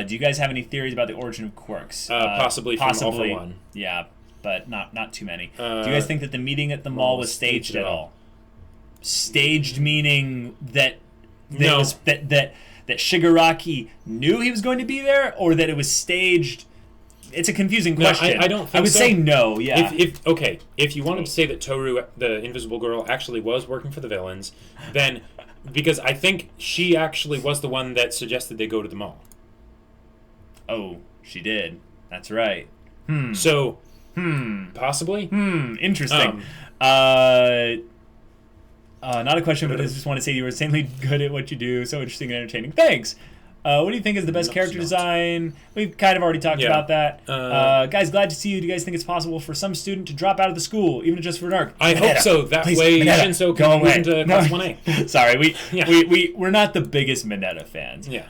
do you guys have any theories about the origin of quirks? Possibly from All For One. Yeah, but not too many. Do you guys think that the meeting at the mall was staged at all? Staged meaning that that Shigaraki knew he was going to be there, or that it was staged? It's a confusing question. No, I don't think I would so. say no, yeah. If you wanted to say that Toru, the Invisible Girl, actually was working for the villains, then, because I think she actually was the one that suggested they go to the mall. Oh, she did. That's right. So, possibly? Interesting. Not a question, but I just want to say you were insanely good at what you do. So interesting and entertaining. Thanks. What do you think is the best character design? We've kind of already talked about that. Guys, glad to see you. Do you guys think it's possible for some student to drop out of the school, even just for an arc? I hope so. That way Shinso can move into class 1A. Sorry, we're not the biggest Mineta fans. Yeah.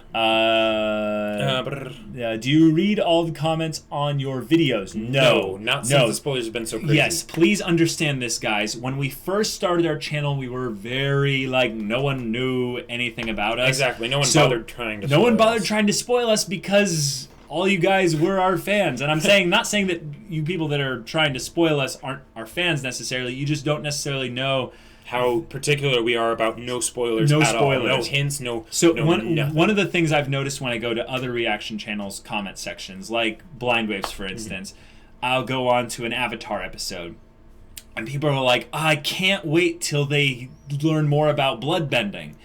Do you read all the comments on your videos? No. Not since the spoilers have been so crazy. Yes, please understand this, guys. When we first started our channel, we were very, no one knew anything about us. Exactly. No one bothered trying to No one bothered trying to spoil us because all you guys were our fans. And I'm not saying that you people that are trying to spoil us aren't our fans necessarily. You just don't necessarily know how particular we are about no spoilers all. No hints, one of the things I've noticed when I go to other reaction channels' comment sections, like Blind Waves, for instance, I'll go on to an Avatar episode, and people are like, I can't wait till they learn more about bloodbending.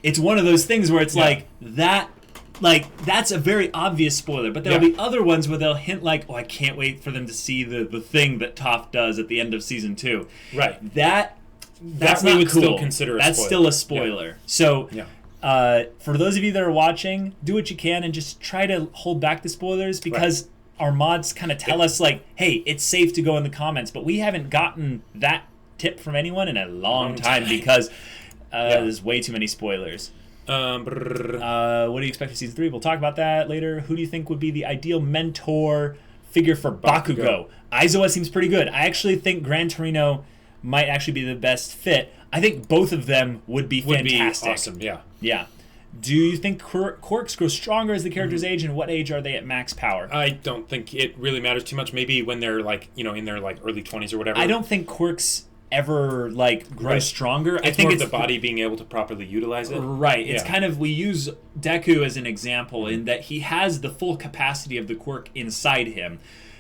It's one of those things where it's that's a very obvious spoiler, but there'll be other ones where they'll hint I can't wait for them to see the thing that Toph does at the end of season 2. Right. That's we not would cool. still consider a spoiler. That's still a spoiler. Yeah. So, for those of you that are watching, do what you can and just try to hold back the spoilers, because our mods kind of tell us, hey, it's safe to go in the comments, but we haven't gotten that tip from anyone in a long time because there's way too many spoilers. What do you expect for season 3? We'll talk about that later. Who do you think would be the ideal mentor figure for Bakugo? Aizawa seems pretty good. I actually think Gran Torino might actually be the best fit. I think both of them would be fantastic. Be awesome, yeah. Yeah. Do you think quirks grow stronger as the characters age, and what age are they at max power? I don't think it really matters too much. Maybe when they're in their early 20s or whatever. I don't think quirks ever grow stronger. I think more the body being able to properly utilize it. Right. It's kind of, we use Deku as an example in that he has the full capacity of the quirk inside him,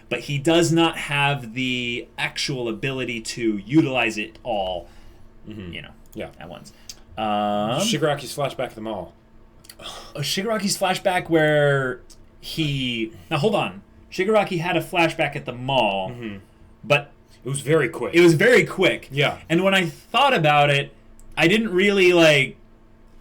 but he does not have the actual ability to utilize it all, at once. Shigaraki's flashback at the mall. Shigaraki's flashback where he... Now, hold on. Shigaraki had a flashback at the mall, but... It was very quick. Yeah. And when I thought about it, I didn't really, I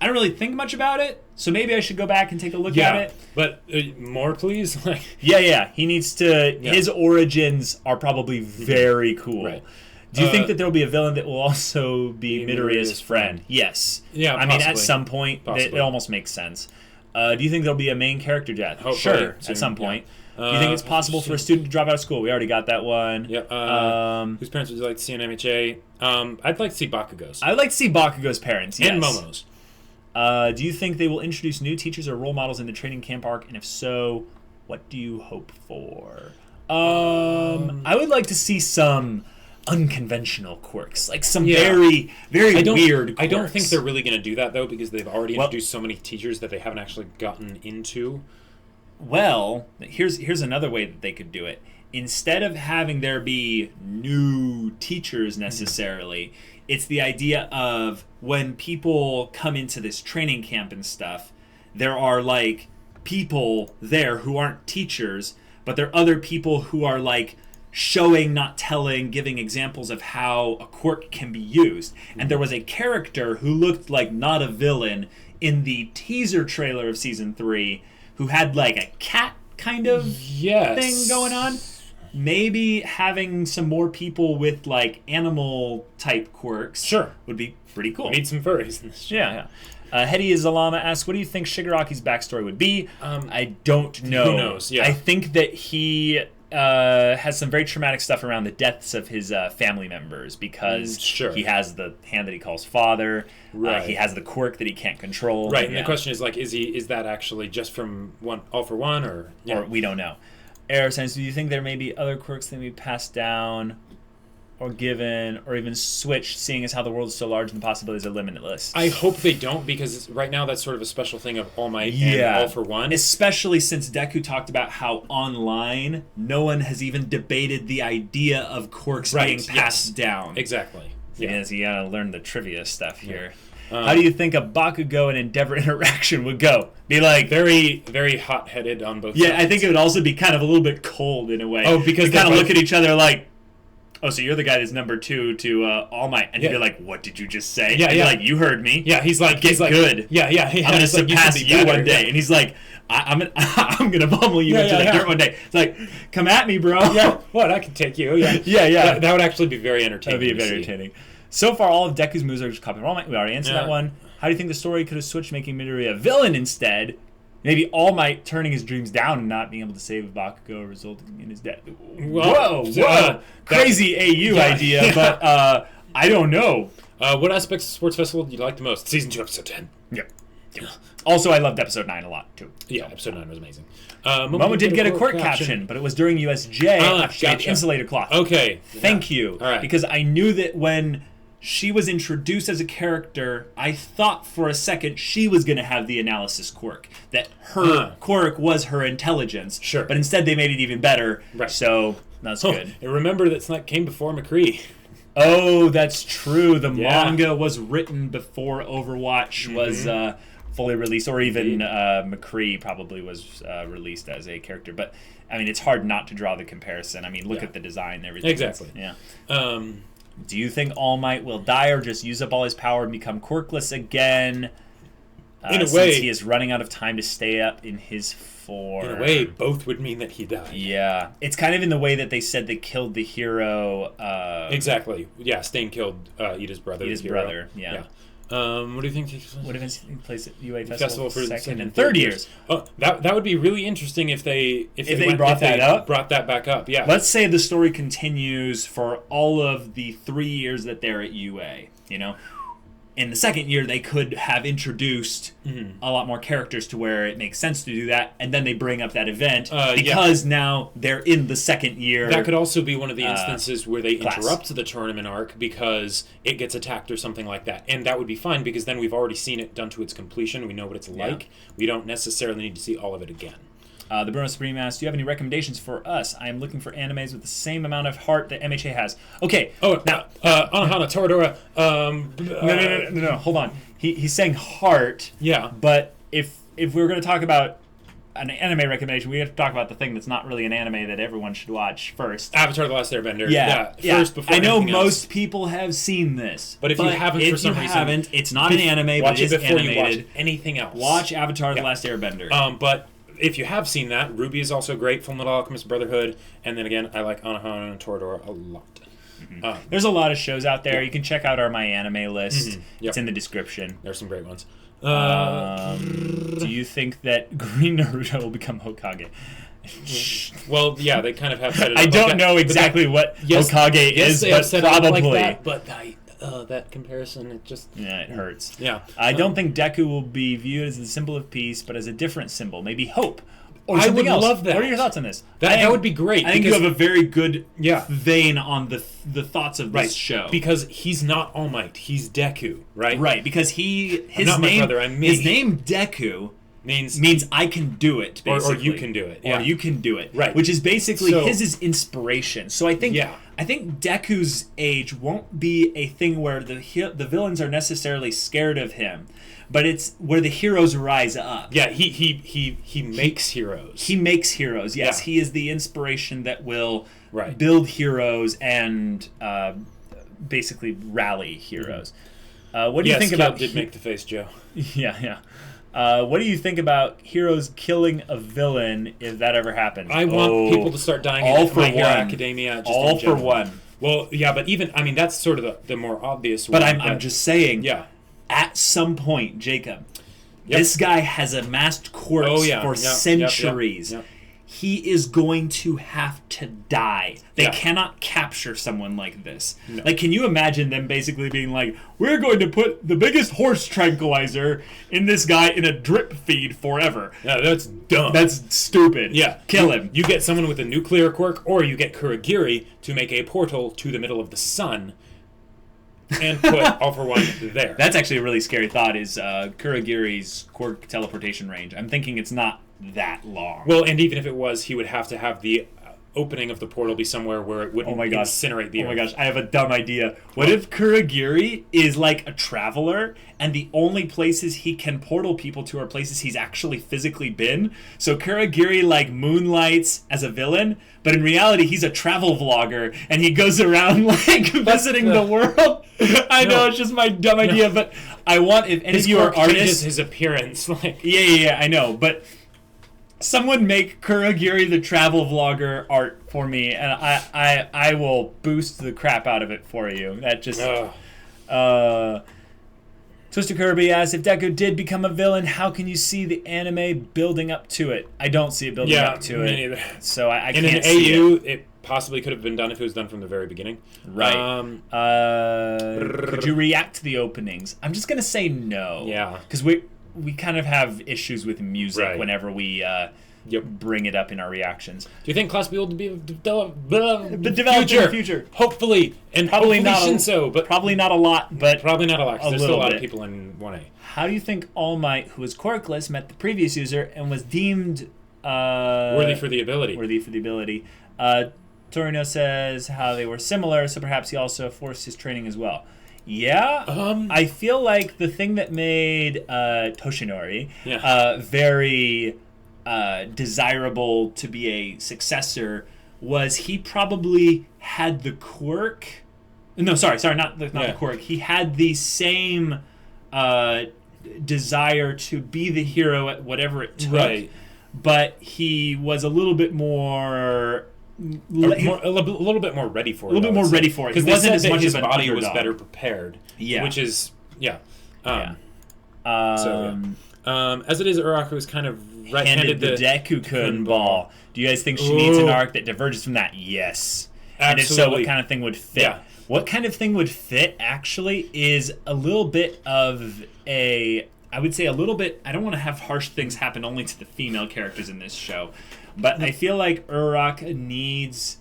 don't really think much about it, so maybe I should go back and take a look at it. But more, please? Yeah. He needs to... Yeah. His origins are probably very cool. Right. Do you think that there will be a villain that will also be Midoriya's friend? Yes. Yeah, I mean, at some point, it almost makes sense. Do you think there'll be a main character death? Hopefully, sure, at some point. Do you think it's possible for a student to drop out of school? We already got that one. Yep. Whose parents would you like to see in MHA? I'd like to see Bakugo's. I'd like to see Bakugo's parents, yes. And Momo's. Do you think they will introduce new teachers or role models in the training camp arc? And if so, what do you hope for? I would like to see some unconventional quirks, some very, very weird quirks. I don't think they're really going to do that, though, because they've already introduced so many teachers that they haven't actually gotten into. Well, here's another way that they could do it. Instead of having there be new teachers necessarily, it's the idea of when people come into this training camp and stuff, there are people there who aren't teachers, but there are other people who are showing, not telling, giving examples of how a quirk can be used. And there was a character who looked like not a villain in the teaser trailer of season 3 who had a cat kind of thing going on. Maybe having some more people with animal type quirks sure would be pretty cool. We need some furries in this show. Yeah. Hedy Zalama asks, what do you think Shigaraki's backstory would be? I don't know. Who knows? Yeah. I think that he has some very traumatic stuff around the deaths of his family members because he has the hand that he calls father. Right. He has the quirk that he can't control. Right. And the question is, like, is that actually just from All for One, or we don't know. Aeroscience, do you think there may be other quirks that may be passed down or given or even switched, seeing as how the world is so large and the possibilities are limitless? I hope they don't, because right now that's sort of a special thing of All Might and All for One. Especially since Deku talked about how online no one has even debated the idea of quirks being passed down. Exactly. Yes, you gotta learn the trivia stuff here. How do you think a Bakugo and Endeavor interaction would go? Be like very, very hot-headed on both sides. I think it would also be kind of a little bit cold in a way. Oh, because they kind of look at each other like, oh, so you're the guy that's number 2 to All Might, and you're like, what did you just say? Yeah, and you're like, you heard me. Yeah, he's like, good. Yeah. I'm gonna surpass you one day, and he's like, I'm gonna pummel you into the dirt one day. It's like, come at me, bro. Yeah, what? I can take you. Yeah, yeah. That would actually be very entertaining. That'd be very entertaining. So far, all of Deku's moves are just copied from All Might. We already answered that one. How do you think the story could have switched, making Midoriya a villain instead? Maybe All Might turning his dreams down and not being able to save Bakugo, resulting in his death. Whoa. Crazy AU idea, but I don't know. What aspects of Sports Festival do you like the most? Season 2, Episode 10. Yep. Also, I loved Episode 9 a lot, too. Yeah, Episode 9 was amazing. Momo did get a quirk caption, but it was during USJ. She had insulator cloth. Okay. Thank you. All right. Because I knew that when she was introduced as a character, I thought for a second she was going to have the analysis quirk. That her quirk was her intelligence. Sure. But instead they made it even better. Right. So that's good. And remember that came before McCree. Oh, that's true. The manga was written before Overwatch was fully released, or even McCree probably was released as a character. But, I mean, it's hard not to draw the comparison. I mean, look at the design and everything. Exactly. Yeah. Do you think All Might will die or just use up all his power and become quirkless again? In a way, since he is running out of time to stay up in his form. In a way, both would mean that he died. Yeah. It's kind of in the way that they said they killed the hero. Exactly. Yeah, Stain killed Ida's brother. Ida's brother, yeah. What do you think? What events take place at UA Festival for second and third years? Oh, that would be really interesting if they brought that back up. Yeah. Let's say the story continues for all of the 3 years that they're at UA. You know, in the second year they could have introduced a lot more characters to where it makes sense to do that, and then they bring up that event because now they're in the second year. That could also be one of the instances where they interrupt the tournament arc because it gets attacked or something like that, and that would be fine because then we've already seen it done to its completion. We know what it's like. We don't necessarily need to see all of it again. The Bruno Supreme asks, do you have any recommendations for us? I am looking for animes with the same amount of heart that MHA has. Okay. Oh, now, Anohana Toradora. No, hold on. He's saying heart. Yeah. But if we're going to talk about an anime recommendation, we have to talk about the thing that's not really an anime that everyone should watch first. Avatar: The Last Airbender. Yeah. First, before I know anything most else. people have seen this. But if you haven't, for some reason, it's not an anime, but it is animated. You watch anything else. Watch Avatar: The Last Airbender. But if you have seen that, Ruby is also great. Fullmetal Alchemist Brotherhood, and then again, I like Anohana and Toradora a lot. There's a lot of shows out there. You can check out our MyAnimeList. It's in the description. There's some great ones. Do you think that Green Naruto will become Hokage? Well, yeah, they kind of have set it up. I don't know exactly what Hokage is, but probably. Like that, but that comparison, it just... Yeah, it hurts. Yeah. I don't think Deku will be viewed as the symbol of peace, but as a different symbol. Maybe hope. Or I would else. love that. What are your thoughts on this? That would be great. I think you have a very good vein on the thoughts of this show. Because he's not All Might. He's Deku, right? Right, because his not name... my brother, I'm me. His name, Deku... means I can do it, basically. Or you can do it. Yeah. Or you can do it. Right. Which is basically his is inspiration. So I think Deku's age won't be a thing where the villains are necessarily scared of him, but it's where the heroes rise up. Yeah, he makes heroes. He makes heroes, yes. Yeah. He is the inspiration that will right. build heroes and basically rally heroes. What do you think about... did make the face, Joe. Yeah. What do you think about heroes killing a villain if that ever happens? I want people to start dying in My Hero Academia. Just all for one. Well, yeah, but even, I mean, that's sort of the more obvious one. But I'm just saying. Yeah. at some point, Jacob, Yep. this guy has amassed quirks for centuries. Yep. He is going to have to die. They Yeah. cannot capture someone like this. No. Like, can you imagine them basically being like, we're going to put the biggest horse tranquilizer in this guy in a drip feed forever. Yeah, that's dumb. That's stupid. Yeah. Kill him. You get someone with a nuclear quirk, or you get Kurogiri to make a portal to the middle of the sun and put All for One there. That's actually a really scary thought, is Kurogiri's quirk teleportation range. I'm thinking it's not that long. Well, and even if it was, he would have to have the opening of the portal be somewhere where it wouldn't incinerate the earth. Oh my gosh, I have a dumb idea. What if Kurogiri is like a traveler, and the only places he can portal people to are places he's actually physically been? So Kurogiri like moonlights as a villain, but in reality he's a travel vlogger, and he goes around like visiting the world. I know, it's just my dumb idea, but I want, if any of you are artists, his appearance, like yeah, I know, but someone make Kurogiri the travel vlogger art for me, and I will boost the crap out of it for you. That just Twister Kirby asks, if Deku did become a villain, how can you see the anime building up to it? I don't see it building up to me it. neither. So I in can't an see AU, it. it possibly could have been done if it was done from the very beginning. Right. Could you react to the openings? I'm just gonna say no. Yeah. Because we kind of have issues with music whenever we bring it up in our reactions. Do you think Class B will be developed in the future? Hopefully, and Probably hopefully not. Shinso, but Probably not a lot, but probably not a lot. 'Cause there's still a lot bit. of people in 1A. How do you think All Might, who was quirkless, met the previous user and was deemed Worthy for the ability. Torino says how they were similar, so perhaps he also forced his training as well. Yeah, I feel like the thing that made Toshinori very desirable to be a successor was he probably had the quirk. No, sorry, not the quirk. He had the same desire to be the hero at whatever it took, but he was a little bit more. A little bit more ready for it. A little bit more ready for it. Because he wasn't as much his of an body underdog. was better prepared. Yeah. Which is, as it is, Uraku is kind of handed the Deku-kun ball. Do you guys think she needs an arc that diverges from that? Yes. Absolutely. And if so, what kind of thing would fit? Yeah. What kind of thing would fit, actually, is a little bit of I would say a little bit, I don't want to have harsh things happen only to the female characters in this show, but I feel like Uraraka needs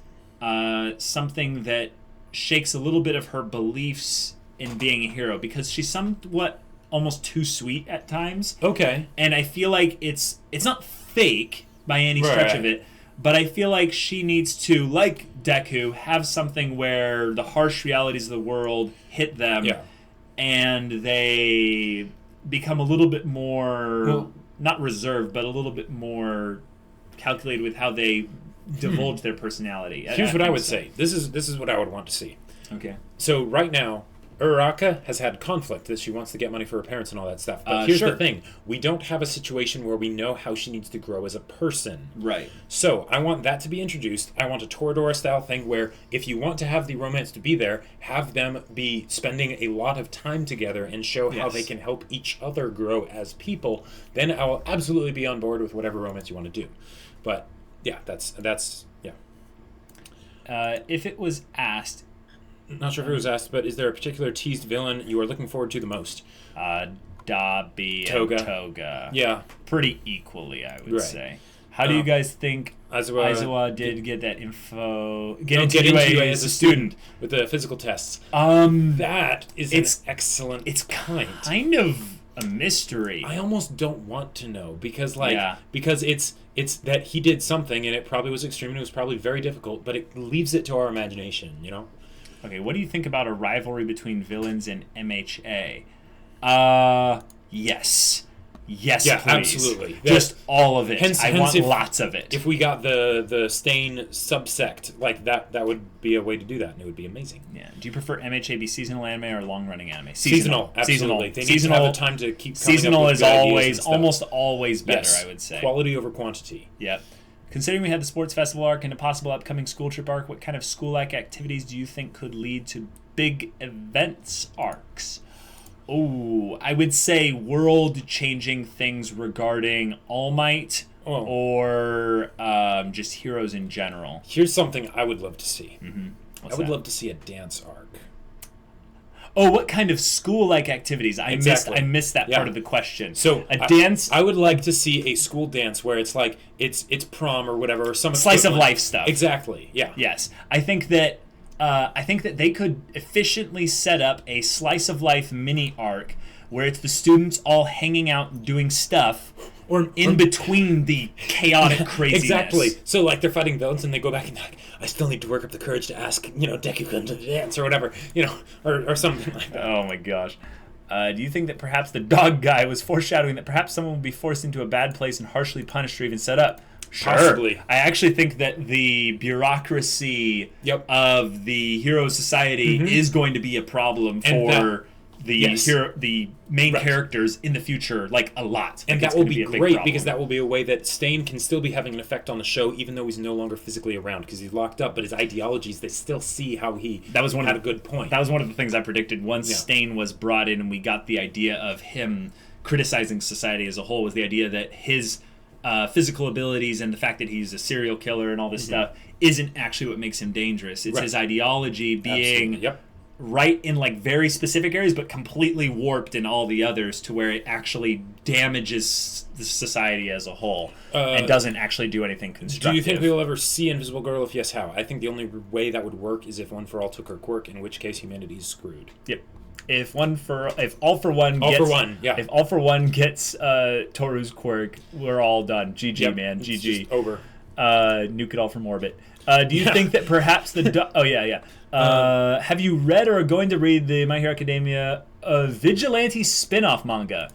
something that shakes a little bit of her beliefs in being a hero, because she's somewhat almost too sweet at times. Okay. And I feel like it's not fake by any stretch of it, but I feel like she needs to, like Deku, have something where the harsh realities of the world hit them, and they become a little bit more, not reserved, but a little bit more calculated with how they divulge their personality. Here's what I would say. This is what I would want to see. Okay. So right now, Uraraka has had conflict that she wants to get money for her parents and all that stuff. But here's the thing. We don't have a situation where we know how she needs to grow as a person. Right. So I want that to be introduced. I want a Toradora-style thing where if you want to have the romance to be there, have them be spending a lot of time together and show how they can help each other grow as people. Then I will absolutely be on board with whatever romance you want to do. But, yeah, that's if it was asked... Not sure if it was asked, but is there a particular teased villain you are looking forward to the most? Dabi Toga. and Toga. Yeah. Pretty equally, I would say. How do you guys think Aizawa did get that info? Get into UA as a student with the physical tests. That is an excellent It's point. kind of a mystery. I almost don't want to know because it's that he did something and it probably was extreme and it was probably very difficult, but it leaves it to our imagination, you know? Okay, what do you think about a rivalry between villains and MHA? Yes. Yes, yeah, please. Absolutely. Just all of it. I want if, lots of it. If we got the Stain subsect, like that would be a way to do that, and it would be amazing. Yeah. Do you prefer MHA be seasonal anime or long-running anime? Seasonal, absolutely. They need to have the time to keep coming seasonal up with is always almost always better, I would say. Quality over quantity. Yep. Considering we had the sports festival arc and a possible upcoming school trip arc, what kind of school-like activities do you think could lead to big events arcs? I would say world-changing things regarding All Might or just heroes in general. Here's something I would love to see. Mm-hmm. I would love to see a dance arc. Oh, what kind of school-like activities? I missed that part of the question. So a dance. I would like to see a school dance where it's like it's prom or whatever, or some slice of life stuff. Exactly. Yeah. Yes, I think that they could efficiently set up a slice of life mini arc where it's the students all hanging out doing stuff. Or between the chaotic craziness. Exactly. So, like, they're fighting villains, and they go back and like, I still need to work up the courage to ask, Deku to dance or whatever, or something like that. Oh my gosh. Do you think that perhaps the dog guy was foreshadowing that perhaps someone will be forced into a bad place and harshly punished or even set up? Sure. Possibly. I actually think that the bureaucracy of the Hero Society is going to be a problem for the main characters in the future, like a lot. And that will be great because that will be a way that Stain can still be having an effect on the show, even though he's no longer physically around because he's locked up. But his ideologies, they still see how he had a good point. That was one of the things I predicted once Stain was brought in and we got the idea of him criticizing society as a whole, was the idea that his physical abilities and the fact that he's a serial killer and all this stuff isn't actually what makes him dangerous. It's his ideology being... right in like very specific areas, but completely warped in all the others to where it actually damages the society as a whole and doesn't actually do anything constructive. Do you think we'll ever see Invisible Girl? If yes, how? I think the only way that would work is if One for All took her quirk, in which case humanity is screwed. Yep. If All for One gets Toru's quirk, we're all done. GG, man. GG. Just over. Nuke it all from orbit. Do you think that perhaps have you read or are going to read the My Hero Academia Vigilante spin-off manga?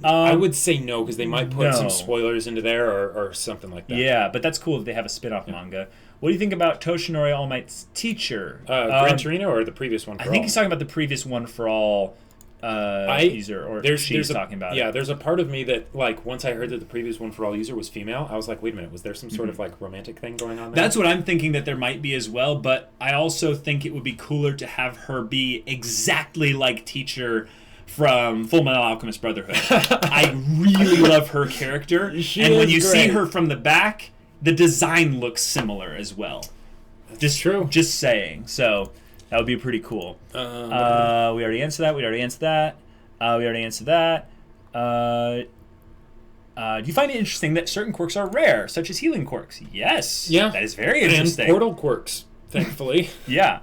I would say no, because they might put some spoilers into there or something like that. Yeah, but that's cool if they have a spin-off manga. What do you think about Toshinori All Might's teacher? Gran Torino or the previous One for All? I think he's talking about the previous One for All user, or she's talking about it. Yeah, there's a part of me that, like, once I heard that the previous One for All user was female, I was like, wait a minute, was there some sort of, like, romantic thing going on there? That's what I'm thinking that there might be as well, but I also think it would be cooler to have her be exactly like Teacher from Full Metal Alchemist Brotherhood. I really love her character, and when you see her from the back, the design looks similar as well. That's true. Just saying. So that would be pretty cool. We already answered that. Do you find it interesting that certain quirks are rare, such as healing quirks? Yes. Yeah. That is very interesting. And portal quirks, thankfully. Yeah.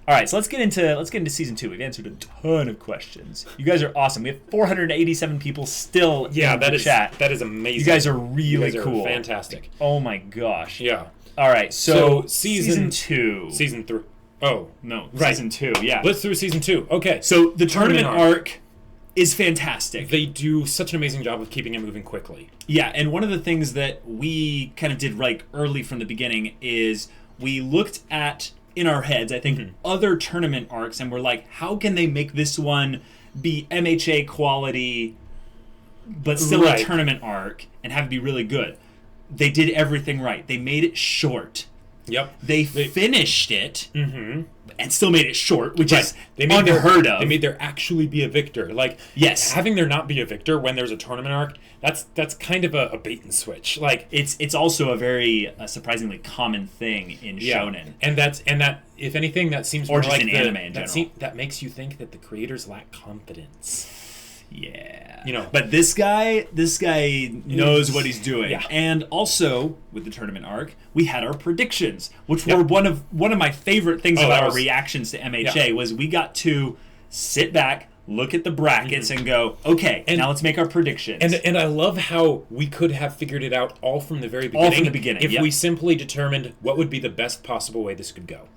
All right, so let's get into season 2. We've answered a ton of questions. You guys are awesome. We have 487 people still in the chat. That is amazing. You guys are really cool. Fantastic. Oh my gosh. Yeah. All right, so season 2. Season 3. Oh, no. Right. Season 2, yeah. Let's do season 2. Okay. So the tournament arc is fantastic. They do such an amazing job of keeping it moving quickly. Yeah, and one of the things that we kind of did right early from the beginning is we looked at, in our heads, I think, other tournament arcs, and we're like, how can they make this one be MHA quality, but still a tournament arc, and have it be really good? They did everything right. They made it short. Yep. They finished it and still made it short, which is unheard of. They made there actually be a victor. Like, having there not be a victor when there's a tournament arc, that's kind of a bait and switch. Like, it's also a very surprisingly common thing in Shonen. And that if anything, that seems more just like in anime in general. That makes you think that the creators lack confidence. Yeah. But this guy knows what he's doing. Yeah. And also, with the tournament arc, we had our predictions, which were one of my favorite things about our reactions to MHA was we got to sit back, look at the brackets, and go, okay, now let's make our predictions. And I love how we could have figured it out all from the very beginning. All from the beginning, if we simply determined what would be the best possible way this could go.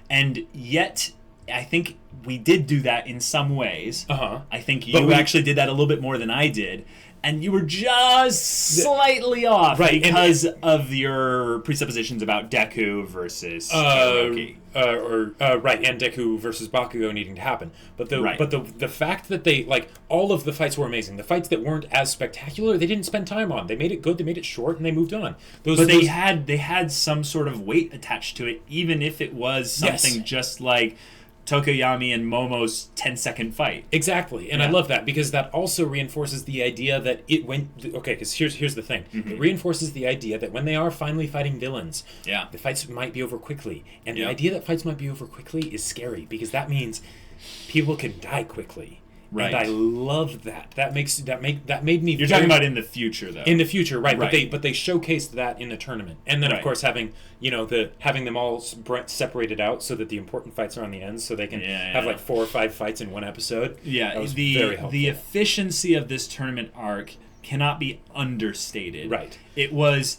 And yet, I think we did do that in some ways. I think you actually did that a little bit more than I did. And you were just slightly off because of your presuppositions about Deku versus Hiroki. And Deku versus Bakugo needing to happen. But the fact that they, like, all of the fights were amazing. The fights that weren't as spectacular, they didn't spend time on. They made it good, they made it short, and they moved on. They had some sort of weight attached to it, even if it was something just like Tokoyami and Momo's 10-second fight. Exactly, and I love that because that also reinforces the idea that because here's the thing. It reinforces the idea that when they are finally fighting villains, the fights might be over quickly. And the idea that fights might be over quickly is scary because that means people can die quickly. Right. And I love that. That made me. You're talking about in the future, though. In the future, right? But they showcased that in the tournament, and then of course having them all separated out so that the important fights are on the end, so they can have like 4 or 5 fights in one episode. Yeah, that was very helpful. The efficiency of this tournament arc cannot be understated. Right. It was.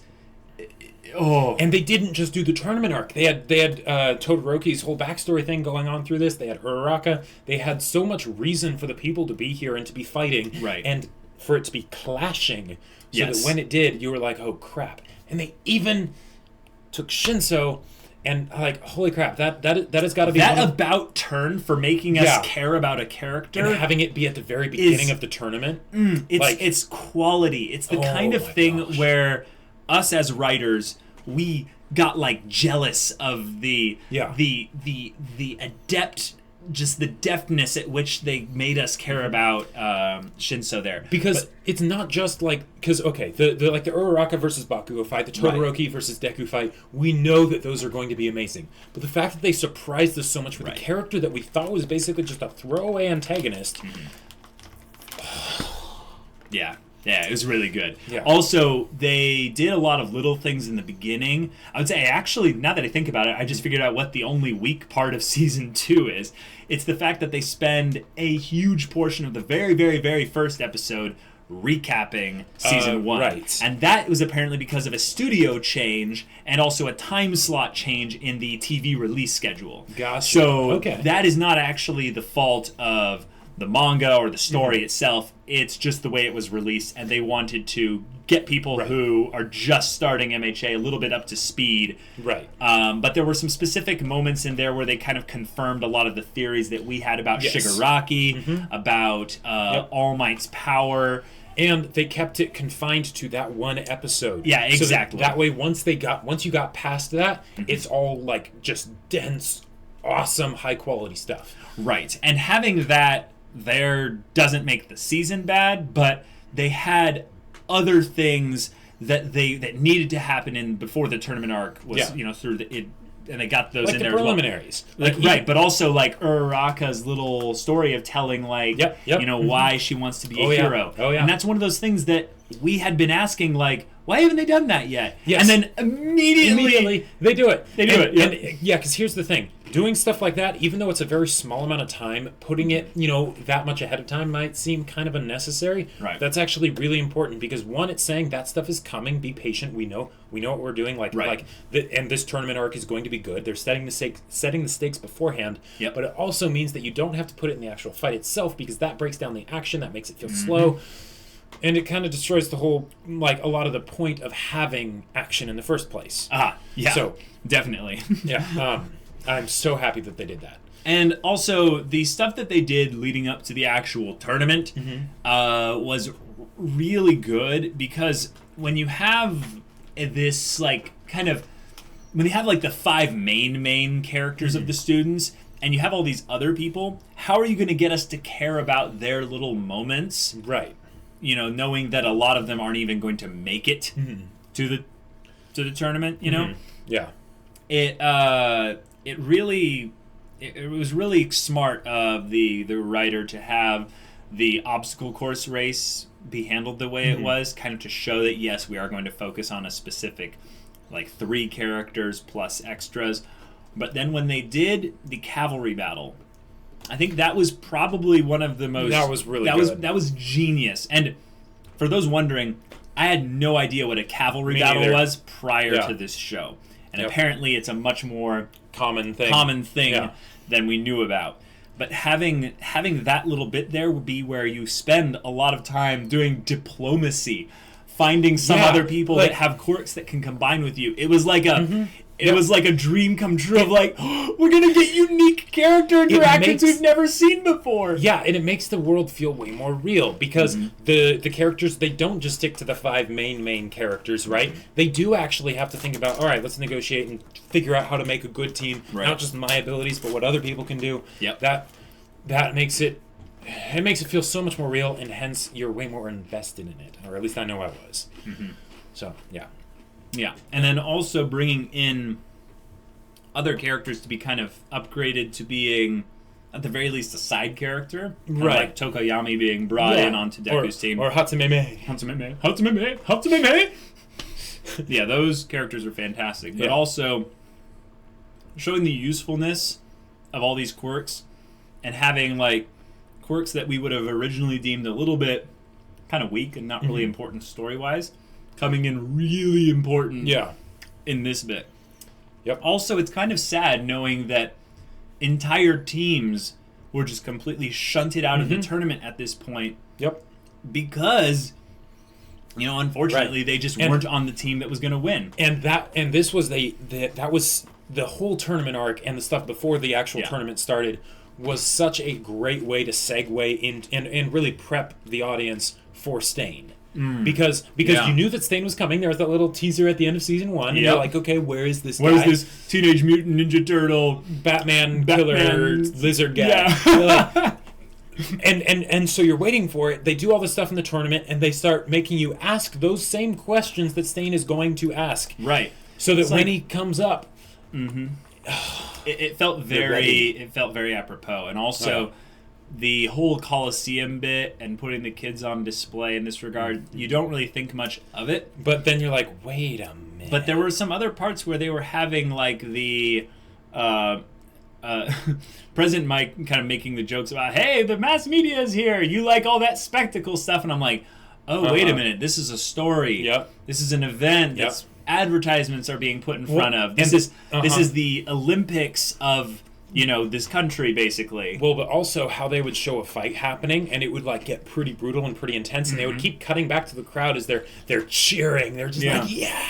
And they didn't just do the tournament arc. They had Todoroki's whole backstory thing going on through this. They had Uraraka. They had so much reason for the people to be here and to be fighting, and for it to be clashing. So that when it did, you were like, "Oh crap!" And they even took Shinso, and like, holy crap! That has got to be that about turn for making us care about a character and having it be at the very beginning of the tournament. It's quality. It's the kind of thing where us as writers, we got like jealous of the adept, just the deftness at which they made us care about Shinso there. Because it's not just like the Uraraka versus Bakugo fight, the Todoroki versus Deku fight. We know that those are going to be amazing, but the fact that they surprised us so much with a character that we thought was basically just a throwaway antagonist. Yeah, it was really good. Yeah. Also, they did a lot of little things in the beginning. I would say, actually, now that I think about it, I just figured out what the only weak part of Season 2 is. It's the fact that they spend a huge portion of the very, very, very first episode recapping Season 1. Right. And that was apparently because of a studio change and also a time slot change in the TV release schedule. Gotcha. So that is not actually the fault of the manga or the story itself. It's just the way it was released, and they wanted to get people who are just starting MHA a little bit up to speed. Right. But there were some specific moments in there where they kind of confirmed a lot of the theories that we had about Shigaraki, about All Might's power. And they kept it confined to that one episode. Yeah, exactly. So that way, once you got past that, it's all like just dense, awesome, high quality stuff. Right. And having that there doesn't make the season bad, but they had other things that needed to happen in before the tournament arc was through it, and they got those like in the there preliminaries. As well. But also like Uraraka's little story of telling why she wants to be a hero. And that's one of those things that we had been asking, like, why haven't they done that yet? Yes. And then immediately they do it. Because here's the thing. Doing stuff like that, even though it's a very small amount of time, putting it, that much ahead of time might seem kind of unnecessary. Right. That's actually really important because, one, it's saying that stuff is coming. Be patient. We know what we're doing. And this tournament arc is going to be good. They're setting the stakes beforehand. Yep. But it also means that you don't have to put it in the actual fight itself because that breaks down the action. That makes it feel slow. And it kind of destroys the whole, a lot of the point of having action in the first place. Yeah. So definitely. I'm so happy that they did that. And also, the stuff that they did leading up to the actual tournament was really good because when you have this, when you have, the 5 main characters of the students, and you have all these other people, how are you going to get us to care about their little moments? Right. Knowing that a lot of them aren't even going to make it to the tournament, Yeah. It was really smart of the writer to have the obstacle course race be handled the way it was, kind of to show that yes, we are going to focus on a specific 3 characters plus extras. But then when they did the cavalry battle, I think that was probably one of the most... That was really good. That was genius. And for those wondering, I had no idea what a cavalry battle was prior to this show. And apparently it's a much more common thing than we knew about. But having that little bit there would be where you spend a lot of time doing diplomacy, finding some other people that have quirks that can combine with you. It was like It was like a dream come true of like, oh, we're going to get unique character interactions we've never seen before. Yeah, and it makes the world feel way more real because the characters, they don't just stick to the 5 main characters, right? They do actually have to think about, all right, let's negotiate and figure out how to make a good team. Right. Not just my abilities, but what other people can do. Yep. That makes it feel so much more real, and hence you're way more invested in it. Or at least I know I was. So, yeah. Yeah, and then also bringing in other characters to be kind of upgraded to being, at the very least, a side character. Right. Like Tokoyami being brought in onto Deku's team. Or Hatsumeme. Yeah, those characters are fantastic. But also showing the usefulness of all these quirks and having, like, quirks that we would have originally deemed a little bit kind of weak and not really important story-wise, coming in really important in this bit. Yep. Also, it's kind of sad knowing that entire teams were just completely shunted out of the tournament at this point. Yep. Because, you know, unfortunately, they just weren't on the team that was going to win. And this was that was the whole tournament arc, and the stuff before the actual tournament started was such a great way to segue in and really prep the audience for Stain. Because you knew that Stain was coming. There was that little teaser at the end of season 1, and you're like, okay, where is this guy? Where's this Teenage Mutant Ninja Turtle Batman killer lizard guy? Yeah. And so you're waiting for it. They do all this stuff in the tournament, and they start making you ask those same questions that Stain is going to ask. Right. So that when he comes up, it felt very apropos, and also the whole Coliseum bit and putting the kids on display in this regard, you don't really think much of it. But then you're like, wait a minute. But there were some other parts where they were having like the President Mike kind of making the jokes about, hey, the mass media is here. You like all that spectacle stuff. And I'm like, oh, wait a minute. This is a story. Yep. This is an event. That's advertisements are being put in front of. This is the Olympics of, you know, this country, basically. Well, but also how they would show a fight happening, and it would like get pretty brutal and pretty intense, and they would keep cutting back to the crowd as they're cheering. They're just like, yeah.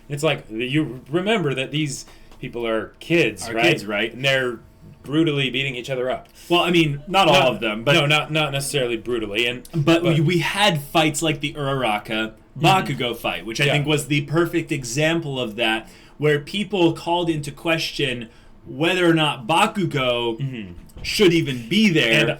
And it's like, you remember that these people are kids, right? And they're brutally beating each other up. Well, I mean, not all of them, but no, not necessarily brutally. But we had fights like the Uraraka Bakugo fight, which I think was the perfect example of that, where people called into question whether or not Bakugo should even be there. And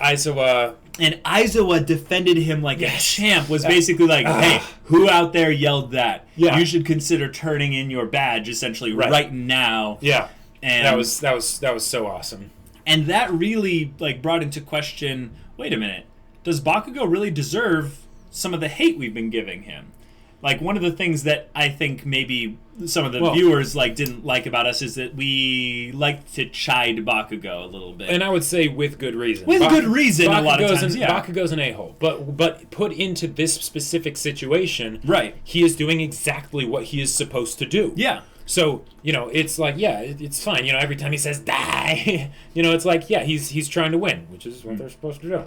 Aizawa defended him like a champ, was basically like, hey, who out there yelled that? Yeah. You should consider turning in your badge, essentially, right now. Yeah. And that was so awesome. And that really like brought into question, wait a minute, does Bakugo really deserve some of the hate we've been giving him? Like, one of the things that I think maybe some of the viewers like didn't like about us is that we like to chide Bakugo a little bit. And I would say with good reason. Good reason a lot of times, Bakugo's an a-hole. But put into this specific situation, he is doing exactly what he is supposed to do. Yeah. So, you know, it's like, it's fine. You know, every time he says, die, you know, it's like, he's trying to win, which is what they're supposed to do.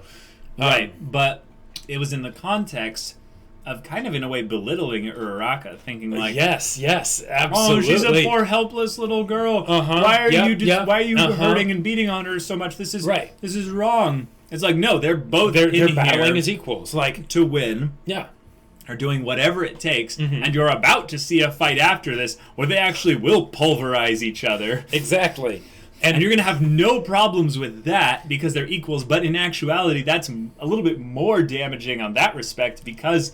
Right. But it was in the context of kind of, in a way, belittling Uraraka, thinking like, yes, absolutely. Oh, she's a poor, helpless little girl. Why are you hurting and beating on her so much? This is This is wrong. It's like, no, they're both they're battling as equals, like to win. Yeah. Are doing whatever it takes, and you're about to see a fight after this where they actually will pulverize each other. Exactly. And you're going to have no problems with that because they're equals, but in actuality, that's a little bit more damaging on that respect because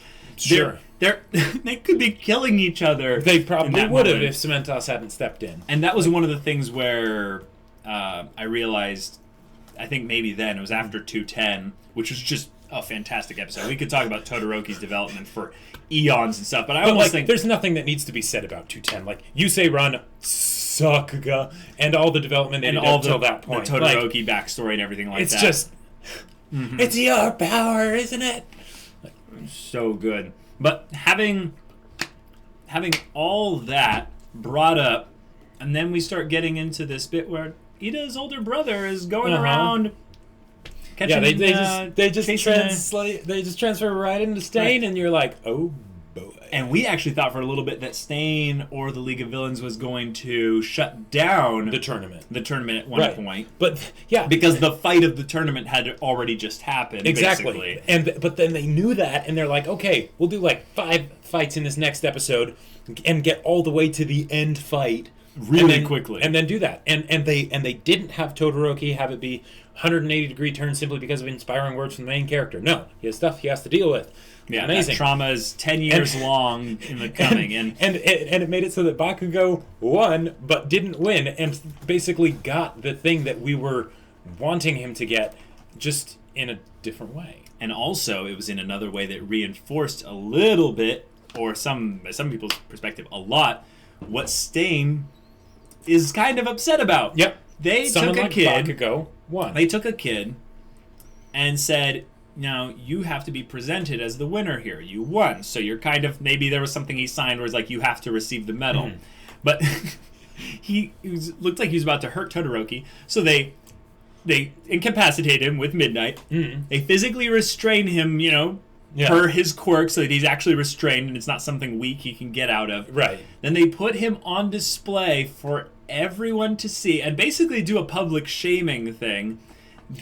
they could be killing each other. They probably would have if Cementos hadn't stepped in. And that was one of the things where I realized, I think maybe then, it was after 210, which was just a fantastic episode. We could talk about Todoroki's development for eons and stuff, but I almost think there's nothing that needs to be said about 210. Like, Yusei Run, Sakuga, and all the development and all till that point. The Todoroki backstory and everything like that. It's just, it's your power, isn't it? So good. But having all that brought up, and then we start getting into this bit where Ida's older brother is going around catching, they just transfer right into Stain, and you're like, oh boy. And we actually thought for a little bit that Stain or the League of Villains was going to shut down The tournament at one point. But yeah, Because the fight of the tournament had already just happened. exactly. Basically. But then they knew that, and they're like, okay, we'll do like 5 fights in this next episode, and get all the way to the end fight Really quickly. and then do that. And they didn't have Todoroki have it be 180-degree turn simply because of inspiring words from the main character. No, he has stuff he has to deal with. Yeah, amazing. That trauma is 10 years long in the coming. And it made it so that Bakugo won, but didn't win, and basically got the thing that we were wanting him to get, just in a different way. And also, it was in another way that reinforced a little bit, or some people's perspective, a lot, what Stain is kind of upset about. Yep. Someone took a like kid. Bakugo won. They took a kid and said, now you have to be presented as the winner here. You won. So you're kind of, maybe there was something he signed where it's like, you have to receive the medal. Mm-hmm. But looked like he was about to hurt Todoroki. So they incapacitate him with Midnight. Mm-hmm. They physically restrain him, per his quirk, so that he's actually restrained and it's not something weak he can get out of. Right. Then they put him on display for everyone to see and basically do a public shaming thing.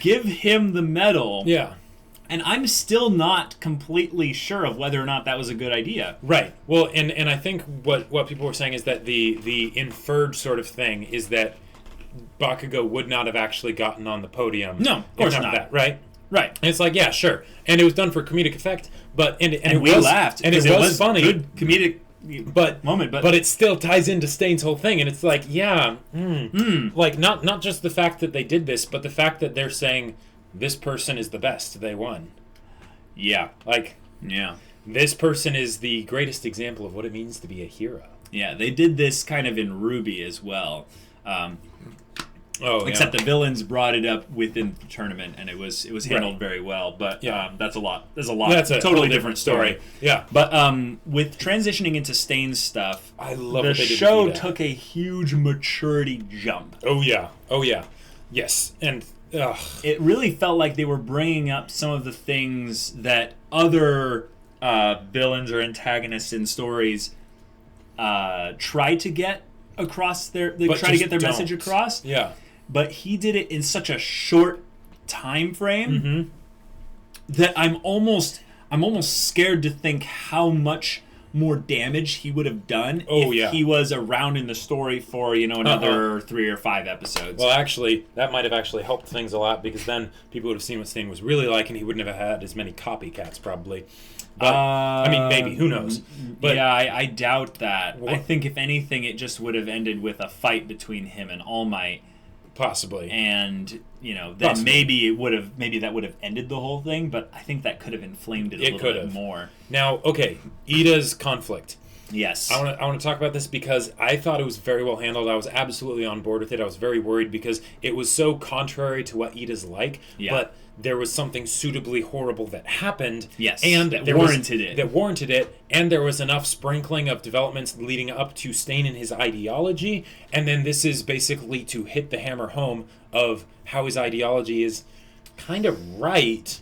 Give him the medal. Yeah. And I'm still not completely sure of whether or not that was a good idea. Right. Well, and I think what people were saying is that the inferred sort of thing is that Bakugo would not have actually gotten on the podium. No, of course not. That, right? Right. And it's like, yeah, sure. And it was done for comedic effect, but and we laughed. And it was funny. Good comedic moment, but it still ties into Stain's whole thing, and it's like, yeah, like not just the fact that they did this, but the fact that they're saying this person is the best, they won. Yeah. Yeah. This person is the greatest example of what it means to be a hero. Yeah, they did this kind of in Ruby as well. Except the villains brought it up within the tournament, and it was handled very well. But that's a lot. There's a lot. That's a totally different story. Yeah. But with transitioning into Stain's stuff, I love the what they did show with Ida. took a huge maturity jump. Oh yeah. Yes, and it really felt like they were bringing up some of the things that other villains or antagonists in stories try to get across their message across. Yeah. But he did it in such a short time frame that I'm almost scared to think how much more damage he would have done if he was around in the story for another 3 or 5 episodes. Well, actually, that might have actually helped things a lot, because then people would have seen what Stain was really like, and he wouldn't have had as many copycats probably. But, I mean, maybe. Who knows? But yeah, I doubt that. I think, if anything, it just would have ended with a fight between him and All Might. Possibly. And, then maybe that would have ended the whole thing, but I think that could have inflamed it a little bit more. Now, okay, Ida's conflict. Yes. I want to talk about this because I thought it was very well handled. I was absolutely on board with it. I was very worried because it was so contrary to what Ida's like. Yeah. But there was something suitably horrible that happened. Yes. And that warranted it. That warranted it. And there was enough sprinkling of developments leading up to Stain and his ideology. And then this is basically to hit the hammer home of how his ideology is kind of right.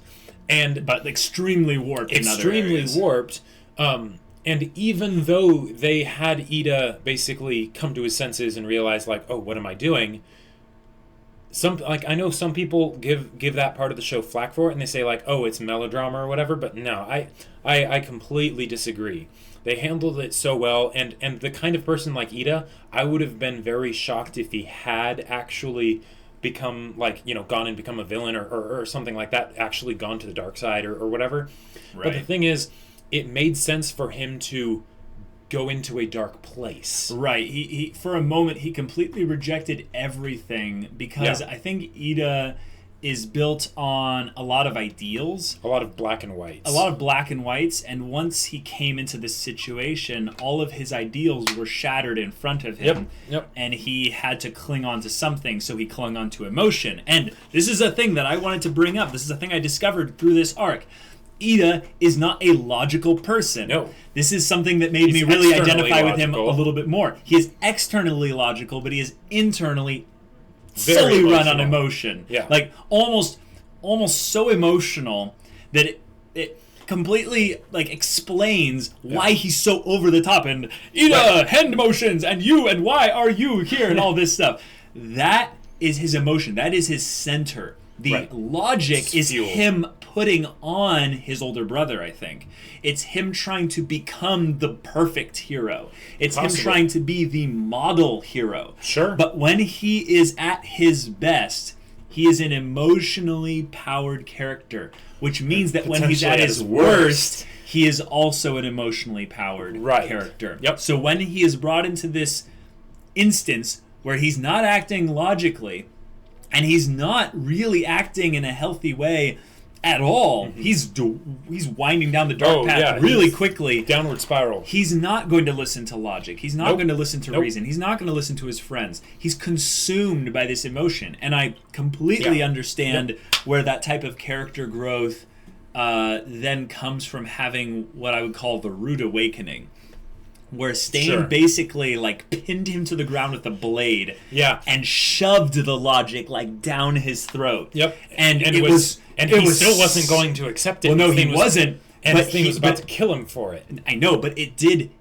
But extremely warped in other areas. Warped. And even though they had Ida basically come to his senses and realize, like, oh, what am I doing? I know some people give that part of the show flack for it, and they say, like, oh, it's melodrama or whatever. But no, I completely disagree. They handled it so well, and the kind of person like Ida, I would have been very shocked if he had actually become, gone and become a villain or something like that, actually gone to the dark side or whatever. Right. But the thing is, it made sense for him to go into a dark place. Right. He for a moment, he completely rejected everything because I think Ida is built on a lot of ideals. A lot of black and whites. And once he came into this situation, all of his ideals were shattered in front of him. Yep. And he had to cling on to something, so he clung on to emotion. And this is a thing that I wanted to bring up. This is a thing I discovered through this arc. Ida is not a logical person. No. This is something that made me really identify with him a little bit more. He is externally logical, but he is internally solely run on emotion. Yeah. Like almost so emotional that completely like explains why he's so over the top and Ida, hand motions, and you, and why are you here, and all this stuff. That is his emotion. That is his center. The logic is him putting on his older brother, I think. It's him trying to become the perfect hero. It's him trying to be the model hero. Sure. But when he is at his best, he is an emotionally powered character, which means that when he's at his worst, he is also an emotionally powered character. Yep. So when he is brought into this instance where he's not acting logically, and he's not really acting in a healthy way at all. He's winding down the dark path really quickly. Downward spiral. He's not going to listen to logic. He's not going to listen to reason. He's not going to listen to his friends. He's consumed by this emotion. And I completely understand where that type of character growth then comes from having what I would call the rude awakening. Where Stain basically like pinned him to the ground with a blade, and shoved the logic like down his throat. Yep, and he still wasn't going to accept it. Well, no, he wasn't. And the thing was about to kill him for it. I know, but it did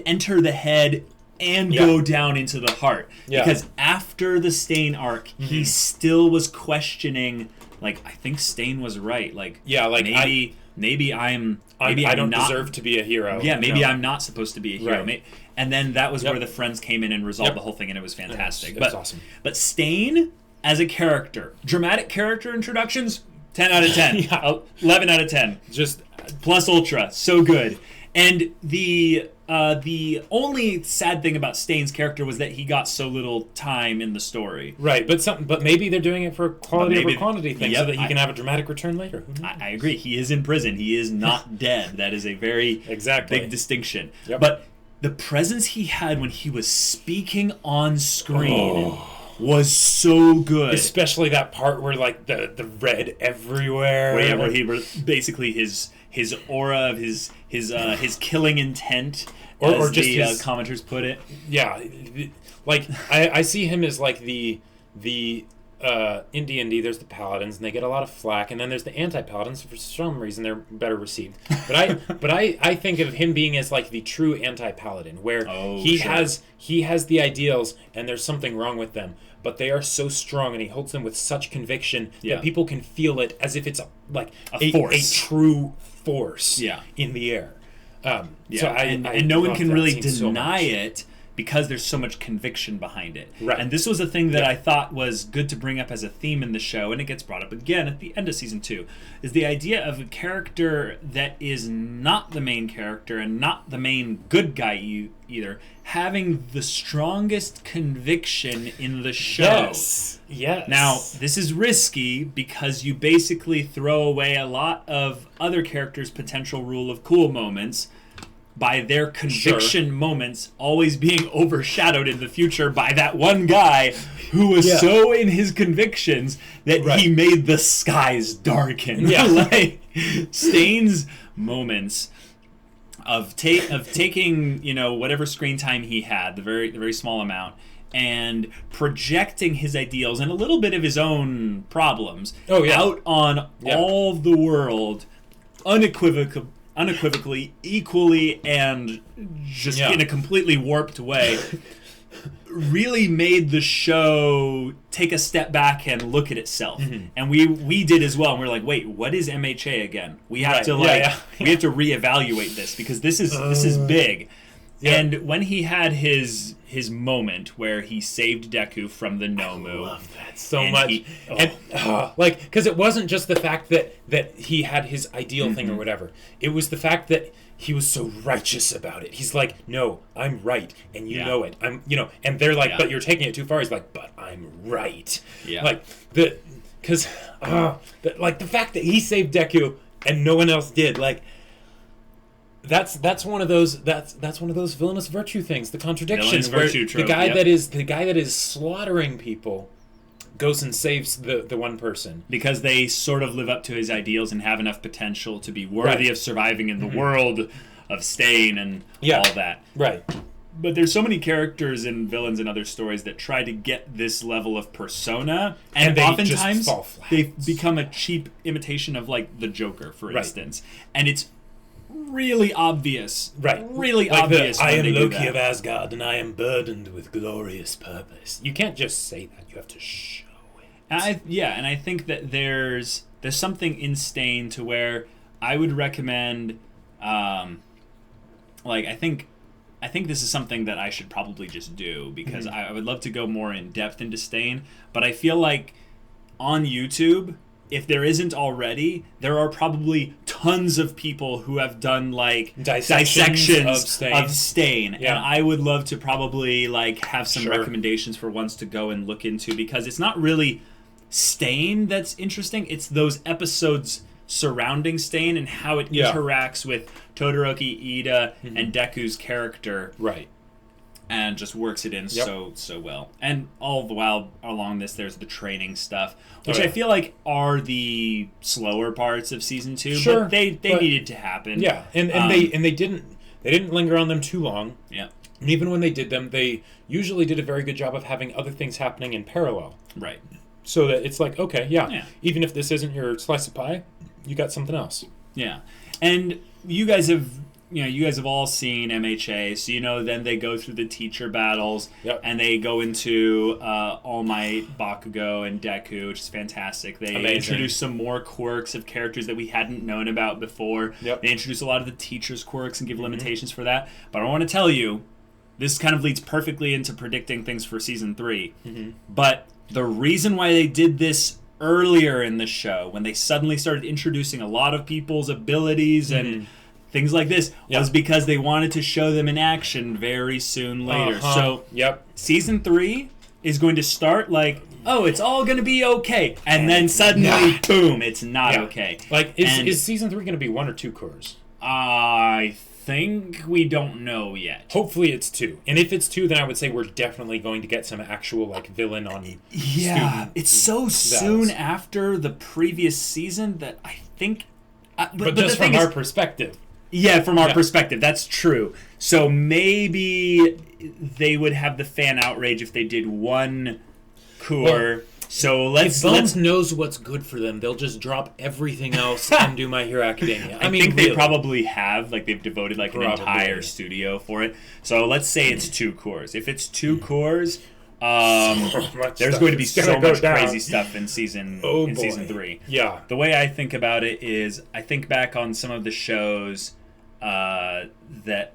enter the head and go down into the heart. Because after the Stain arc, he still was questioning. Like, I think Stain was right. Like, maybe I don't deserve to be a hero. Yeah, maybe I'm not supposed to be a hero. Right. And then that was where the friends came in and resolved the whole thing, and it was fantastic. It was awesome. But Stain as a character, dramatic character introductions, 10 out of 10. 11 out of 10. Just plus ultra, so good. And the only sad thing about Stain's character was that he got so little time in the story. Right, but maybe they're doing it for quality over quantity thing, so that he can have a dramatic return later. I agree. He is in prison. He is not dead. That is a very big distinction. Yep. But the presence he had when he was speaking on screen was so good. Especially that part where like the red everywhere. Where he basically his aura of his killing intent, or just the commenters put it. Yeah, like I see him as like the in D&D, there's the paladins, and they get a lot of flack, and then there's the anti-paladins. For some reason, they're better received. But I think of him being as like the true anti-paladin, where he has the ideals, and there's something wrong with them, but they are so strong, and he holds them with such conviction that people can feel it as if it's a force, a true force in the air. So and no one can really deny it, because there's so much conviction behind it. Right. And this was a thing that I thought was good to bring up as a theme in the show, and it gets brought up again at the end of season 2, is the idea of a character that is not the main character and not the main good guy either, having the strongest conviction in the show. Yes. Now, this is risky because you basically throw away a lot of other characters' potential rule of cool moments by their conviction moments always being overshadowed in the future by that one guy who was so in his convictions that he made the skies darken. Like, Stain's moments of taking, whatever screen time he had, the very small amount, and projecting his ideals and a little bit of his own problems out on all the world unequivocally, equally, and just in a completely warped way, really made the show take a step back and look at itself. And we did as well. And we're like, wait, what is MHA again? We have to we have to reevaluate this, because this is big. And when he had his moment where he saved Deku from the Nomu, I love that so much. Because it wasn't just the fact that he had his ideal thing or whatever. It was the fact that he was so righteous about it. He's like, no, I'm right, and you know it. And they're like, but you're taking it too far. He's like, but I'm right. The fact that he saved Deku and no one else did, like. That's one of those villainous virtue things, the contradiction where the guy that is slaughtering people goes and saves the one person because they sort of live up to his ideals and have enough potential to be worthy of surviving in the world of Stain and all that. Right. But there's so many characters and villains in other stories that try to get this level of persona, and they oftentimes just fall flat. they become a cheap imitation of like the Joker, for instance, and it's really obvious, really like obvious. I when am they do Loki that. of Asgard, and I am burdened with glorious purpose. You can't just say that; you have to show it. And I think that there's something in Stain to where I would recommend, I think this is something that I should probably just do, because I would love to go more in depth into Stain, but I feel like on YouTube, if there isn't already, there are probably tons of people who have done like dissections of Stain. Yeah. And I would love to probably like have some Sure. recommendations for ones to go and look into, because it's not really Stain that's interesting, it's those episodes surrounding Stain and how it interacts with Todoroki, Ida, and Deku's character, Right. and just works it in so well. And all the while along this, there's the training stuff, which I feel like are the slower parts of season 2. Sure, but they needed to happen. Yeah, and they didn't linger on them too long. Yeah, And even when they did them, they usually did a very good job of having other things happening in parallel. right. So that it's like, okay, even if this isn't your slice of pie, you got something else. Yeah, and you guys have all seen MHA, so then they go through the teacher battles, and they go into All Might, Bakugo, and Deku, which is fantastic. They introduce some more quirks of characters that we hadn't known about before. Yep. They introduce a lot of the teachers' quirks and give limitations for that. But I want to tell you, this kind of leads perfectly into predicting things for Season 3. But the reason why they did this earlier in the show, when they suddenly started introducing a lot of people's abilities and things like this, was because they wanted to show them in action very soon later. So Season 3 is going to start like, oh, it's all going to be okay. And then suddenly, boom, it's not okay. Like, is Season 3 going to be 1 or 2 cores? I think we don't know yet. Hopefully it's 2. And if it's 2, then I would say we're definitely going to get some actual like villain on Yeah, it's so soon after the previous season that I think... but just from our perspective. Yeah, from our perspective, that's true. So maybe they would have the fan outrage if they did 1 core... So if Bones knows what's good for them, they'll just drop everything else and do My Hero Academia. I think they probably have, like they've devoted like an entire studio for it. So let's say it's 2 cores. If it's 2 cores, there's going to be so much crazy stuff in season 3. Yeah. The way I think about it is, I think back on some of the shows that,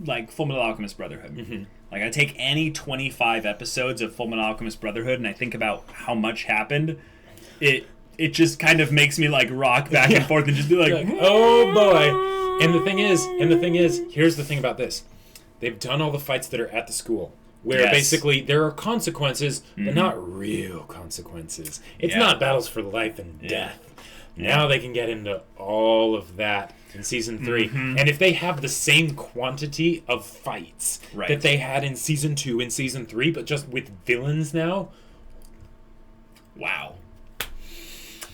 like Fullmetal Alchemist Brotherhood. Like, I take any 25 episodes of Fullmetal Alchemist Brotherhood and I think about how much happened. It just kind of makes me, like, rock back and forth and just be like, oh boy. And the thing is, here's the thing about this. They've done all the fights that are at the school, where basically there are consequences, but not real consequences. It's not battles for life and death. Now they can get into all of that in Season 3. And if they have the same quantity of fights that they had in Season 2 and Season 3, but just with villains now, wow.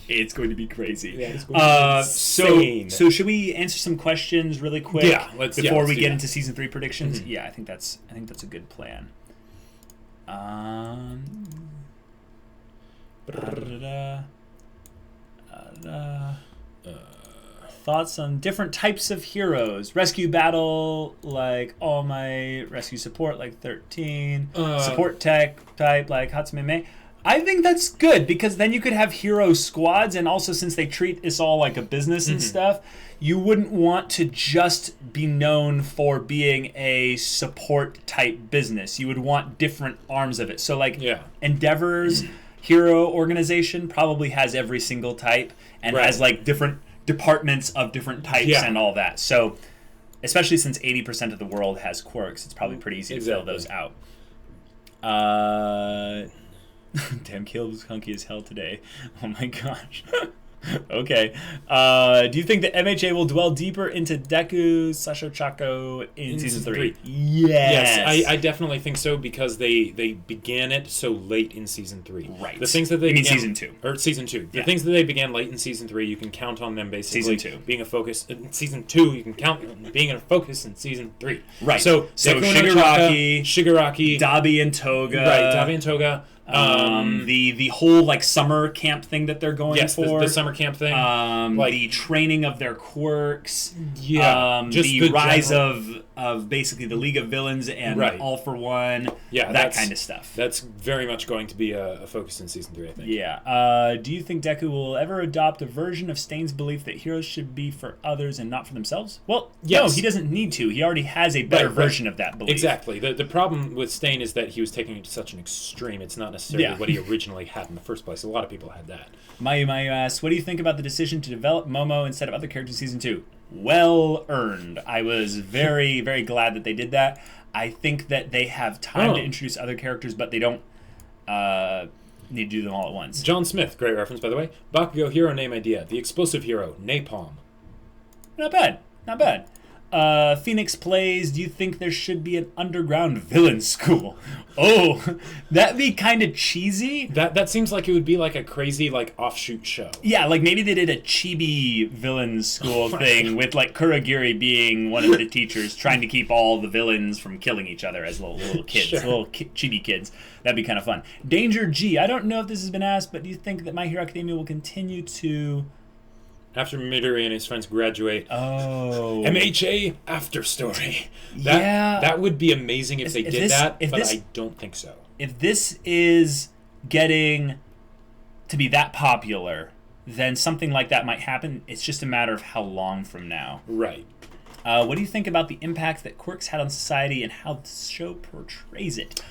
It's going to be crazy. Yeah, it's going to be insane. So should we answer some questions really quick before we get into Season 3 predictions? Yeah, I think that's a good plan. Thoughts on different types of heroes. Rescue battle, like All Might. Rescue support, like 13. Support tech type, like Hatsume Mei. I think that's good, because then you could have hero squads, and also since they treat this all like a business and stuff, you wouldn't want to just be known for being a support type business. You would want different arms of it. So like Endeavor's hero organization probably has every single type and has like different departments of different types and all that. So especially since 80% of the world has quirks, it's probably pretty easy to fill those out. Damn, Caleb was hunky as hell today. Oh my gosh. Okay. Do you think that MHA will dwell deeper into Deku Sasho Chako in season 3? Yes, I definitely think so because they began it so late in season 3. Right. The things that they began, season 2 or season 2. The things that they began late in season 3, you can count on them basically Season 2 being a focus. In season 2, you can count on being a focus in season 3. Right. So Shigaraki, Dabi and Toga. Right. Dabi and Toga. The whole like summer camp thing that they're going for. The summer camp thing. The training of their quirks. Yeah. Just the rise of basically the League of Villains and All for One. Yeah, that kind of stuff. That's very much going to be a focus in season 3, I think. Yeah. Do you think Deku will ever adopt a version of Stain's belief that heroes should be for others and not for themselves? Well, no, he doesn't need to. He already has a better version of that belief. Exactly. The problem with Stain is that he was taking it to such an extreme. It's not necessarily what he originally had in the first place. A lot of people had that. Mayu asks, what do you think about the decision to develop Momo instead of other characters in season 2? Well earned. I was very, very glad that they did that. I think that they have time to introduce other characters, but they don't need to do them all at once. John Smith, great reference, by the way. Bakugo hero name idea. The explosive hero, Napalm. Not bad. Not bad. Phoenix plays, do you think there should be an underground villain school? Oh, that'd be kind of cheesy. That seems like it would be like a crazy like offshoot show. Yeah, like maybe they did a chibi villain school thing with like Kurogiri being one of the teachers trying to keep all the villains from killing each other as little kids, little chibi kids. That'd be kind of fun. Danger G, I don't know if this has been asked, but do you think that My Hero Academia will continue to... After Midori and his friends graduate. Oh. MHA after story. That would be amazing if they did that, but I don't think so. If this is getting to be that popular, then something like that might happen. It's just a matter of how long from now. Right. What do you think about the impact that quirks had on society and how the show portrays it?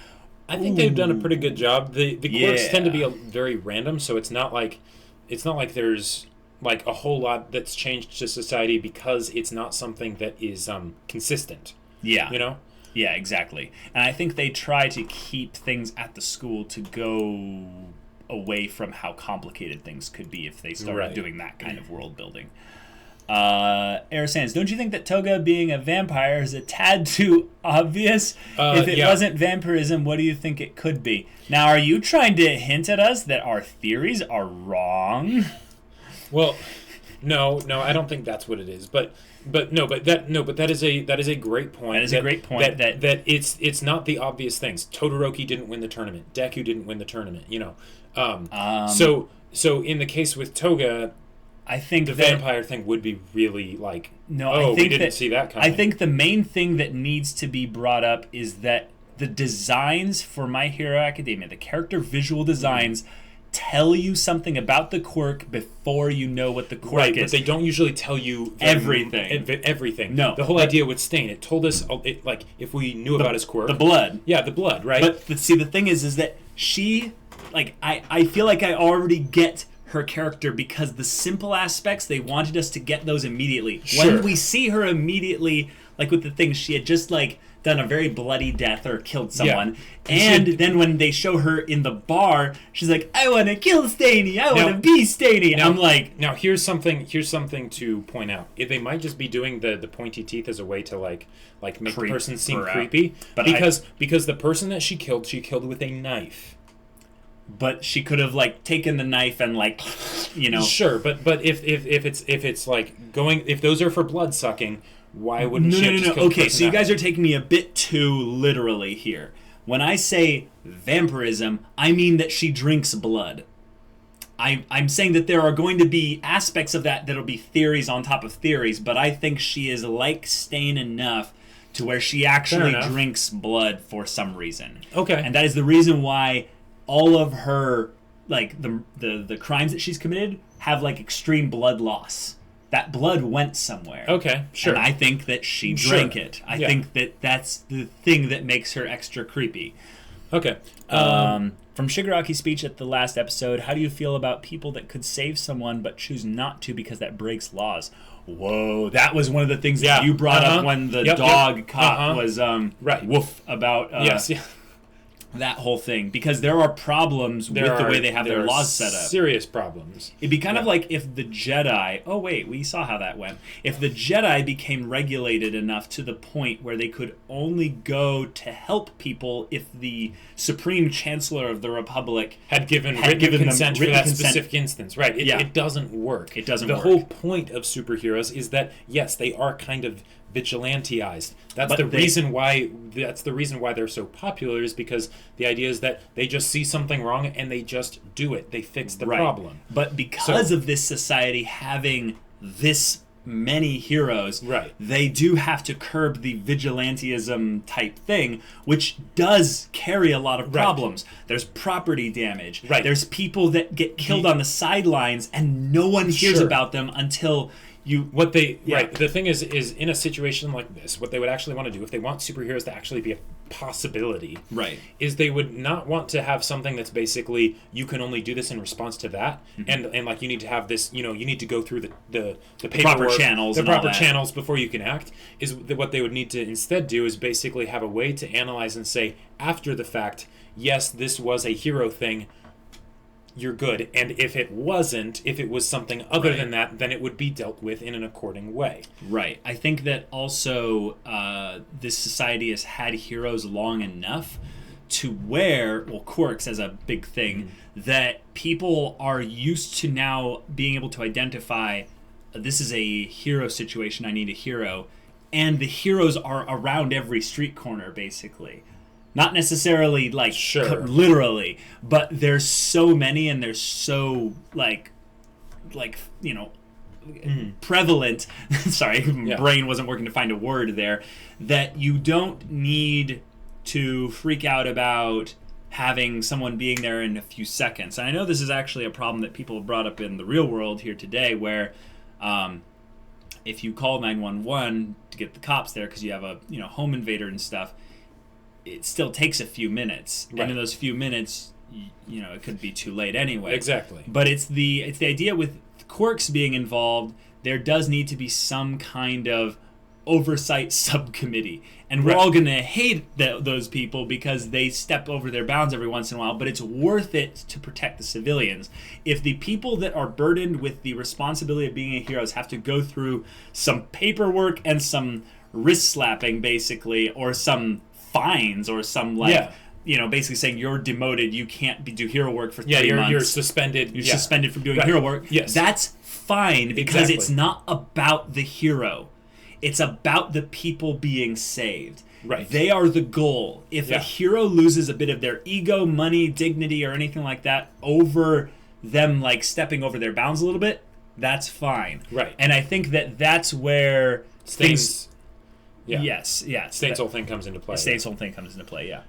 I think they've done a pretty good job. The quirks tend to be very random, so it's not like there's like a whole lot that's changed to society because it's not something that is consistent. Yeah. You know? Yeah, exactly. And I think they try to keep things at the school to go away from how complicated things could be if they started doing that kind of world building. Air Sands, don't you think that Toga being a vampire is a tad too obvious? If it wasn't vampirism, what do you think it could be? Now, are you trying to hint at us that our theories are wrong? Well, no, I don't think that's what it is. But that is a great point. That is a great point. That it's not the obvious things. Todoroki didn't win the tournament. Deku didn't win the tournament. You know, so in the case with Toga, I think the vampire thing would be really like I think we didn't see that coming. I think the main thing that needs to be brought up is that the designs for My Hero Academia, the character visual designs. Tell you something about the quirk before you know what the quirk is. But they don't usually tell you everything. No. The whole idea with Stain, it told us, like, if we knew about his quirk. The blood. Yeah, the blood, right? But see, the thing is that she, like, I feel like I already get her character because the simple aspects, they wanted us to get those immediately. Sure. When we see her immediately, like with the things, she had just, like, done a very bloody death or killed someone. Yeah. And then when they show her in the bar, she's like, I want to kill Stainy. I want to be Stainy. I'm like... Now, here's something to point out. They might just be doing the pointy teeth as a way to, like make the person seem creepy. But because the person that she killed with a knife. But she could have, like, taken the knife and, like, you know... Sure, but if it's like going... If those are for blood sucking... Why wouldn't she have just killed the Okay, person so you guys are taking me a bit too literally here. When I say vampirism, I mean that she drinks blood. I'm saying that there are going to be aspects of that'll be theories on top of theories, but I think she is like Stain enough to where she actually drinks blood for some reason. Okay. And that is the reason why all of her, like, the crimes that she's committed have, like, extreme blood loss. That blood went somewhere. Okay, sure. And I think that she drank it. I think that that's the thing that makes her extra creepy. Okay. From Shigaraki's speech at the last episode, how do you feel about people that could save someone but choose not to because that breaks laws? Whoa, that was one of the things that you brought up when the dog cop was woof about... Yes, yeah. that whole thing, because there are problems with the way they have their laws set up. Serious problems. It'd be kind of like if the Jedi... Oh, wait, we saw how that went. If the Jedi became regulated enough to the point where they could only go to help people if the Supreme Chancellor of the Republic had given written consent for that specific instance. Right. It doesn't work. It doesn't work. The whole point of superheroes is that, yes, they are kind of vigilanteized. That's the reason why they're so popular, is because the idea is that they just see something wrong and they just do it. They fix the problem. But because of this society having this many heroes, they do have to curb the vigilantism type thing, which does carry a lot of problems. There's property damage. There's people that get killed on the sidelines and no one hears about them until the thing is in a situation like this, what they would actually want to do, if they want superheroes to actually be a possibility, is they would not want to have something that's basically, you can only do this in response to that, and like you need to have this, you need to go through the proper channels, channels before you can act. Is what they would need to instead do is basically have a way to analyze and say, after the fact, yes, this was a hero thing, you're good. And if it wasn't, if it was something other than that, then it would be dealt with in an according way. Right. I think that also this society has had heroes long enough to where, quirks as a big thing, that people are used to now being able to identify, this is a hero situation, I need a hero. And the heroes are around every street corner, basically. Not necessarily literally, but there's so many and there's so prevalent. Sorry, brain wasn't working to find a word there. That you don't need to freak out about having someone being there in a few seconds. And I know this is actually a problem that people have brought up in the real world here today, where if you call 911 to get the cops there because you have a home invader and stuff, it still takes a few minutes, and in those few minutes, it could be too late anyway. Exactly. But it's the idea with quirks being involved. There does need to be some kind of oversight subcommittee, and we're all going to hate those people because they step over their bounds every once in a while. But it's worth it to protect the civilians. If the people that are burdened with the responsibility of being a hero have to go through some paperwork and some wrist slapping, basically, or some fines or some basically saying you're demoted, you can't do hero work for 3 months. You're suspended. You're suspended from doing hero work. Yes. That's fine because it's not about the hero. It's about the people being saved. Right. They are the goal. If a hero loses a bit of their ego, money, dignity, or anything like that over them stepping over their bounds a little bit, that's fine. Right. And I think that's where things... Yes. Stain's whole thing comes into play. Stain's whole thing comes into play, yeah.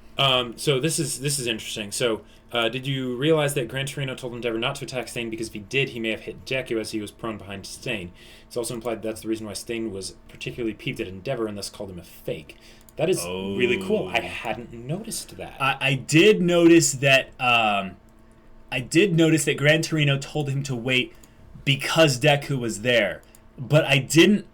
So this is interesting. So did you realize that Gran Torino told Endeavor not to attack Stain because if he did, he may have hit Deku as he was prone behind Stain? It's also implied that's the reason why Stain was particularly peeved at Endeavor and thus called him a fake. That is really cool. I hadn't noticed that. I did notice that. Gran Torino told him to wait because Deku was there, but I didn't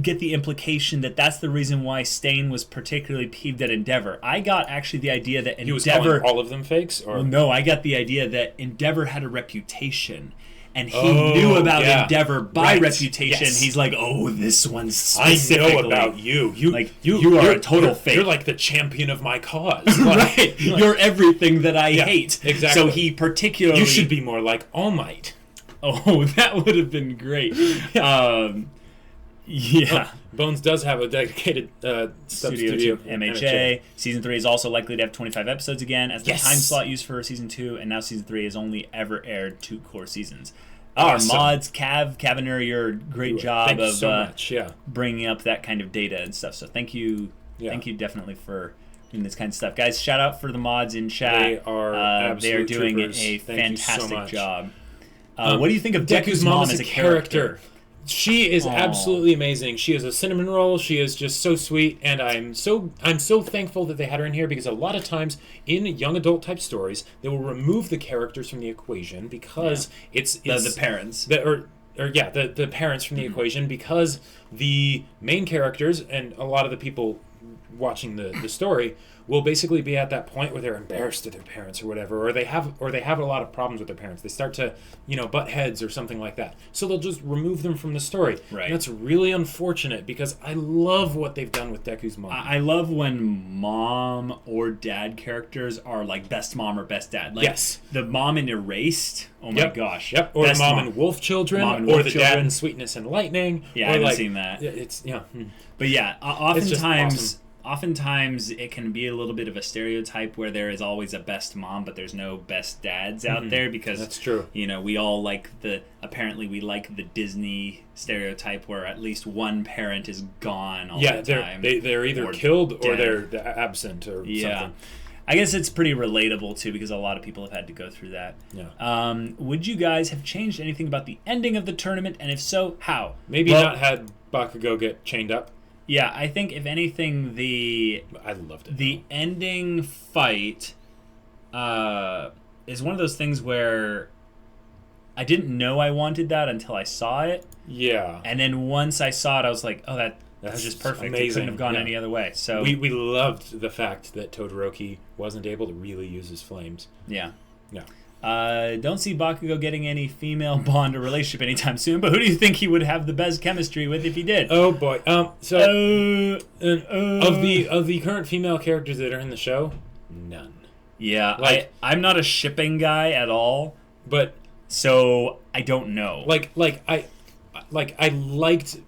get the implication that that's the reason why Stain was particularly peeved at Endeavor. I got actually the idea that he was calling all of them fakes, or no, I got the idea that Endeavor had a reputation, and he knew about Endeavor by reputation. Yes. He's like, this one's specifically. I know about you. You are a total fake. You're like the champion of my cause. Right. You're everything that I hate. Exactly. So he particularly. You should be more like All Might. Oh, that would have been great. Yeah. Bones does have a dedicated studio MHA. Season 3 is also likely to have 25 episodes again as the time slot used for Season 2, and now Season 3 has only ever aired 2 core seasons. Awesome. Our mods, Caviner, your great job of so much, bringing up that kind of data and stuff. So thank you definitely for doing this kind of stuff. Guys, shout out for the mods in chat. They are doing troopers. A fantastic job. What do you think of Deku's mom as a character? She is absolutely amazing. She is a cinnamon roll. She is just so sweet, and I'm so thankful that they had her in here, because a lot of times in young adult type stories they will remove the characters from the equation because it's the parents the parents from the equation, because the main characters and a lot of the people watching the story will basically be at that point where they're embarrassed of their parents or whatever, or they have a lot of problems with their parents. They start to, butt heads or something like that. So they'll just remove them from the story. Right. And that's really unfortunate because I love what they've done with Deku's mom. I love when mom or dad characters are like best mom or best dad. Like, yes. The mom in Erased. Oh my gosh. Yep. Or best mom in Wolf Children. Or the dad in Sweetness and Lightning. Yeah, I haven't seen that. It's But yeah, oftentimes. Awesome. Oftentimes, it can be a little bit of a stereotype where there is always a best mom, but there's no best dads out there because that's true. We all like the Disney stereotype where at least one parent is gone all the time. They're either killed or they're absent or something. I guess it's pretty relatable too because a lot of people have had to go through that. Yeah. Would you guys have changed anything about the ending of the tournament, and if so, how? Maybe not had Bakugo get chained up. Yeah, I think if anything, I loved it. The ending fight is one of those things where I didn't know I wanted that until I saw it. Yeah. And then once I saw it, I was like, oh, that's just perfect. Amazing. It couldn't have gone any other way. So we loved the fact that Todoroki wasn't able to really use his flames. Yeah. Yeah. Don't see Bakugo getting any female bond or relationship anytime soon, but who do you think he would have the best chemistry with if he did? Oh boy. Of the current female characters that are in the show, none. Yeah, I'm not a shipping guy at all, but so I don't know. I liked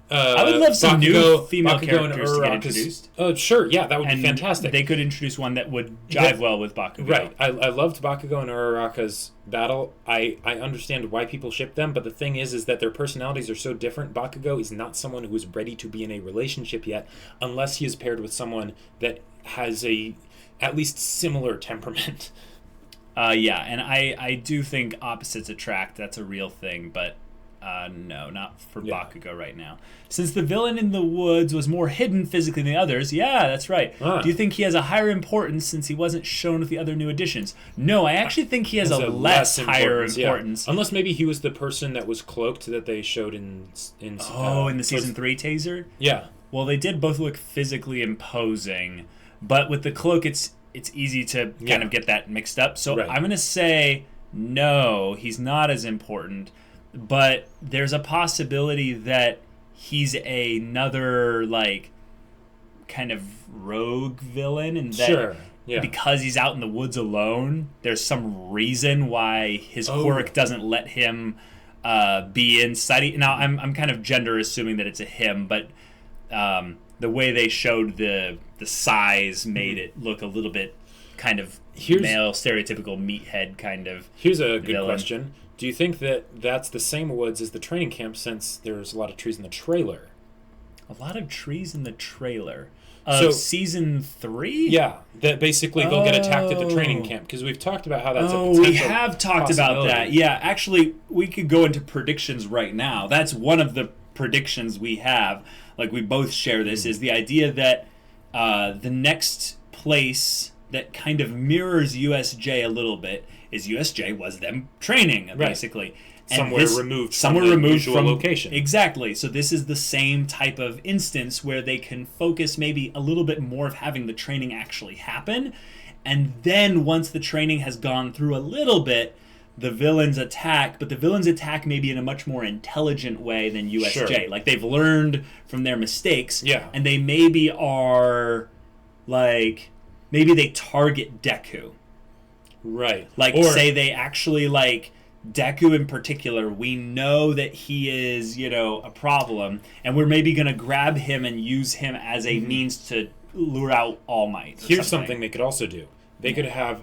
I would love some new female characters to get introduced. Oh, sure, yeah, that would be fantastic. They could introduce one that would jive well with Bakugo. Right. I loved Bakugo and Uraraka's battle. I understand why people ship them, but the thing is that their personalities are so different. Bakugo is not someone who is ready to be in a relationship yet, unless he is paired with someone that has at least similar temperament. Yeah, and I do think opposites attract. That's a real thing, but no, not for Bakugo right now. Since the villain in the woods was more hidden physically than the others, yeah, that's right. Do you think he has a higher importance since he wasn't shown with the other new additions? No, I actually think he has a less higher importance. Yeah. Unless maybe he was the person that was cloaked that they showed in the season 3 taser? Yeah. Well, they did both look physically imposing, but with the cloak, it's easy to kind of get that mixed up. So I'm going to say no, he's not as important. But there's a possibility that he's another, kind of rogue villain. And that because he's out in the woods alone, there's some reason why his quirk doesn't let him be inside. Now, I'm kind of gender assuming that it's a him, but the way they showed the size made it look a little bit kind of male, stereotypical meathead kind of Here's a good villain. Question. Do you think that that's the same woods as the training camp since there's a lot of trees in the trailer? A lot of trees in the trailer. So season 3? Yeah, that basically they'll get attacked at the training camp because we've talked about how that's a potential we have talked about that. Yeah, actually, we could go into predictions right now. That's one of the predictions we have. We both share this, is the idea that the next place that kind of mirrors USJ a little bit is USJ was them training, basically. And somewhere removed from location. Exactly. So this is the same type of instance where they can focus maybe a little bit more of having the training actually happen. And then once the training has gone through a little bit, the villains attack, but the villains attack maybe in a much more intelligent way than USJ. Sure. They've learned from their mistakes. Yeah. And they maybe are maybe they target Deku. Right. Say they actually, Deku in particular, we know that he is, a problem, and we're maybe going to grab him and use him as a means to lure out All Might. Here's something they could also do. They could have,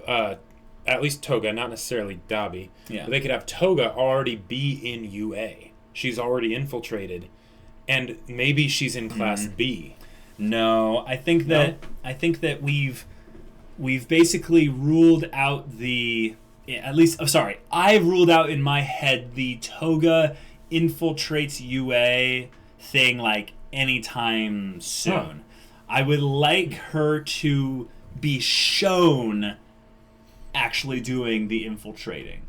at least Toga, not necessarily Dabi, but they could have Toga already be in UA. She's already infiltrated, and maybe she's in Class B. No, I think that we've basically ruled out I've ruled out in my head the Toga infiltrates UA thing anytime soon. I would like her to be shown actually doing the infiltrating.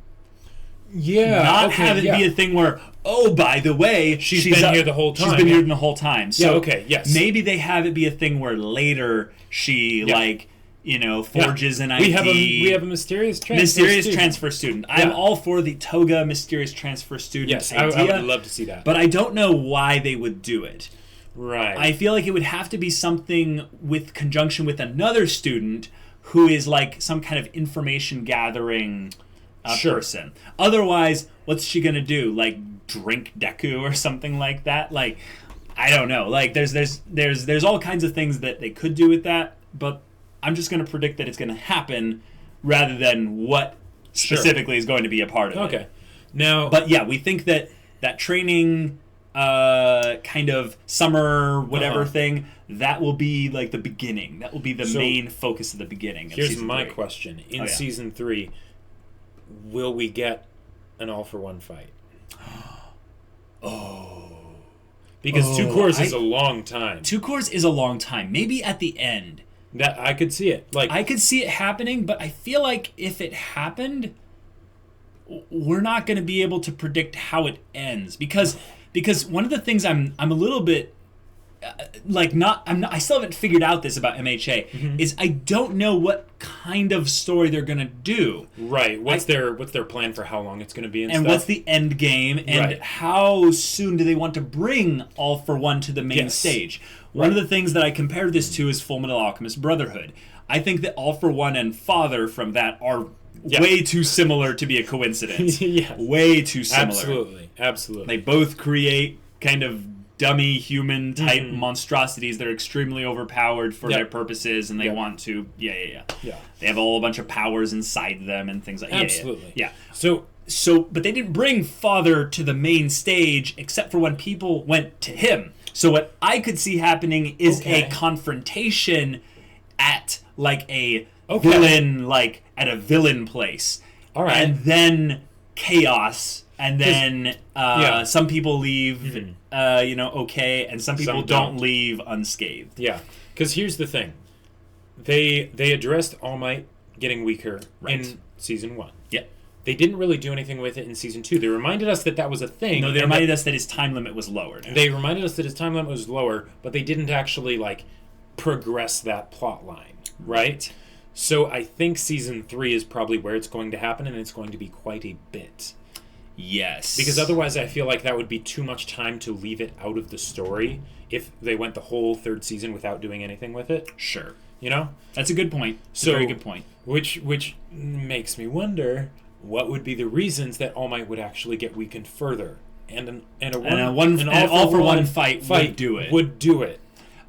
Yeah. Not have it be a thing where, by the way, she's been here the whole time. She's been here the whole time. So yes. maybe they have it be a thing where later she forges an We ID. have a mysterious transfer student. I'm all for the Toga mysterious transfer student idea. I would love to see that. But I don't know why they would do it. Right. I feel like it would have to be something with conjunction with another student who is like some kind of information gathering person. Otherwise, what's she gonna do? Like drink Deku or something like that? Like, I don't know. Like, there's all kinds of things that they could do with that, but I'm just gonna predict that it's gonna happen rather than what specifically is going to be a part of it. Okay. Now, but yeah, we think that training kind of summer whatever thing, that will be like the beginning. That will be the main focus of the beginning of here's season my 3. question. In season 3, will we get an all-for-one fight? Because 2 cores is a long time. 2 cores is a long time. Maybe at the end. That I could see it. Like, I could see it happening, but I feel like if it happened, we're not going to be able to predict how it ends because one of the things I'm a little bit I still haven't figured out this about MHA is I don't know what kind of story they're going to do. Right. What's their plan for how long it's going to be and stuff? What's the end game and how soon do they want to bring All for One to the main stage? One of the things that I compare this to is Fullmetal Alchemist Brotherhood. I think that All for One and Father from that are way too similar to be a coincidence. Way too similar. Absolutely. They both create kind of dummy human type monstrosities that are extremely overpowered for their purposes, and they want to they have a whole bunch of powers inside them and things like that. So but they didn't bring Father to the main stage except for when people went to him. So what I could see happening is a confrontation at like a villain, like at a villain place. All right. And then chaos, and then some people leave and some people don't leave unscathed. Yeah. Because here's the thing. They addressed All Might getting weaker in season 1. Yeah. They didn't really do anything with it in season 2. They reminded us that was a thing. No, they reminded us that his time limit was lower. They reminded us that his time limit was lower, but they didn't actually progress that plot line, right? So I think season 3 is probably where it's going to happen, and it's going to be quite a bit. Yes. Because otherwise I feel like that would be too much time to leave it out of the story if they went the whole 3rd season without doing anything with it. Sure. You know? That's a good point. That's a very good point. Which makes me wonder what would be the reasons that All Might would actually get weakened further. And an all for one fight would do it.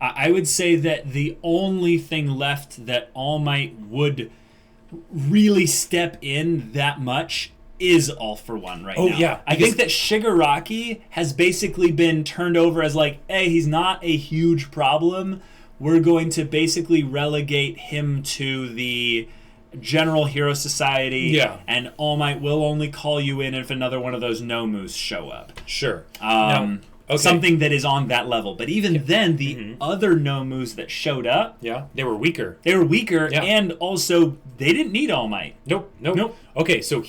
I would say that the only thing left that All Might would really step in that much is All for One now. Yeah. I think that Shigaraki has basically been turned over as like, hey, he's not a huge problem. We're going to basically relegate him to the General Hero Society, and All Might will only call you in if another one of those Nomus show up. Sure. Something that is on that level. But even then, the other Nomus that showed up... Yeah, they were weaker. And also, they didn't need All Might. Nope. Okay, so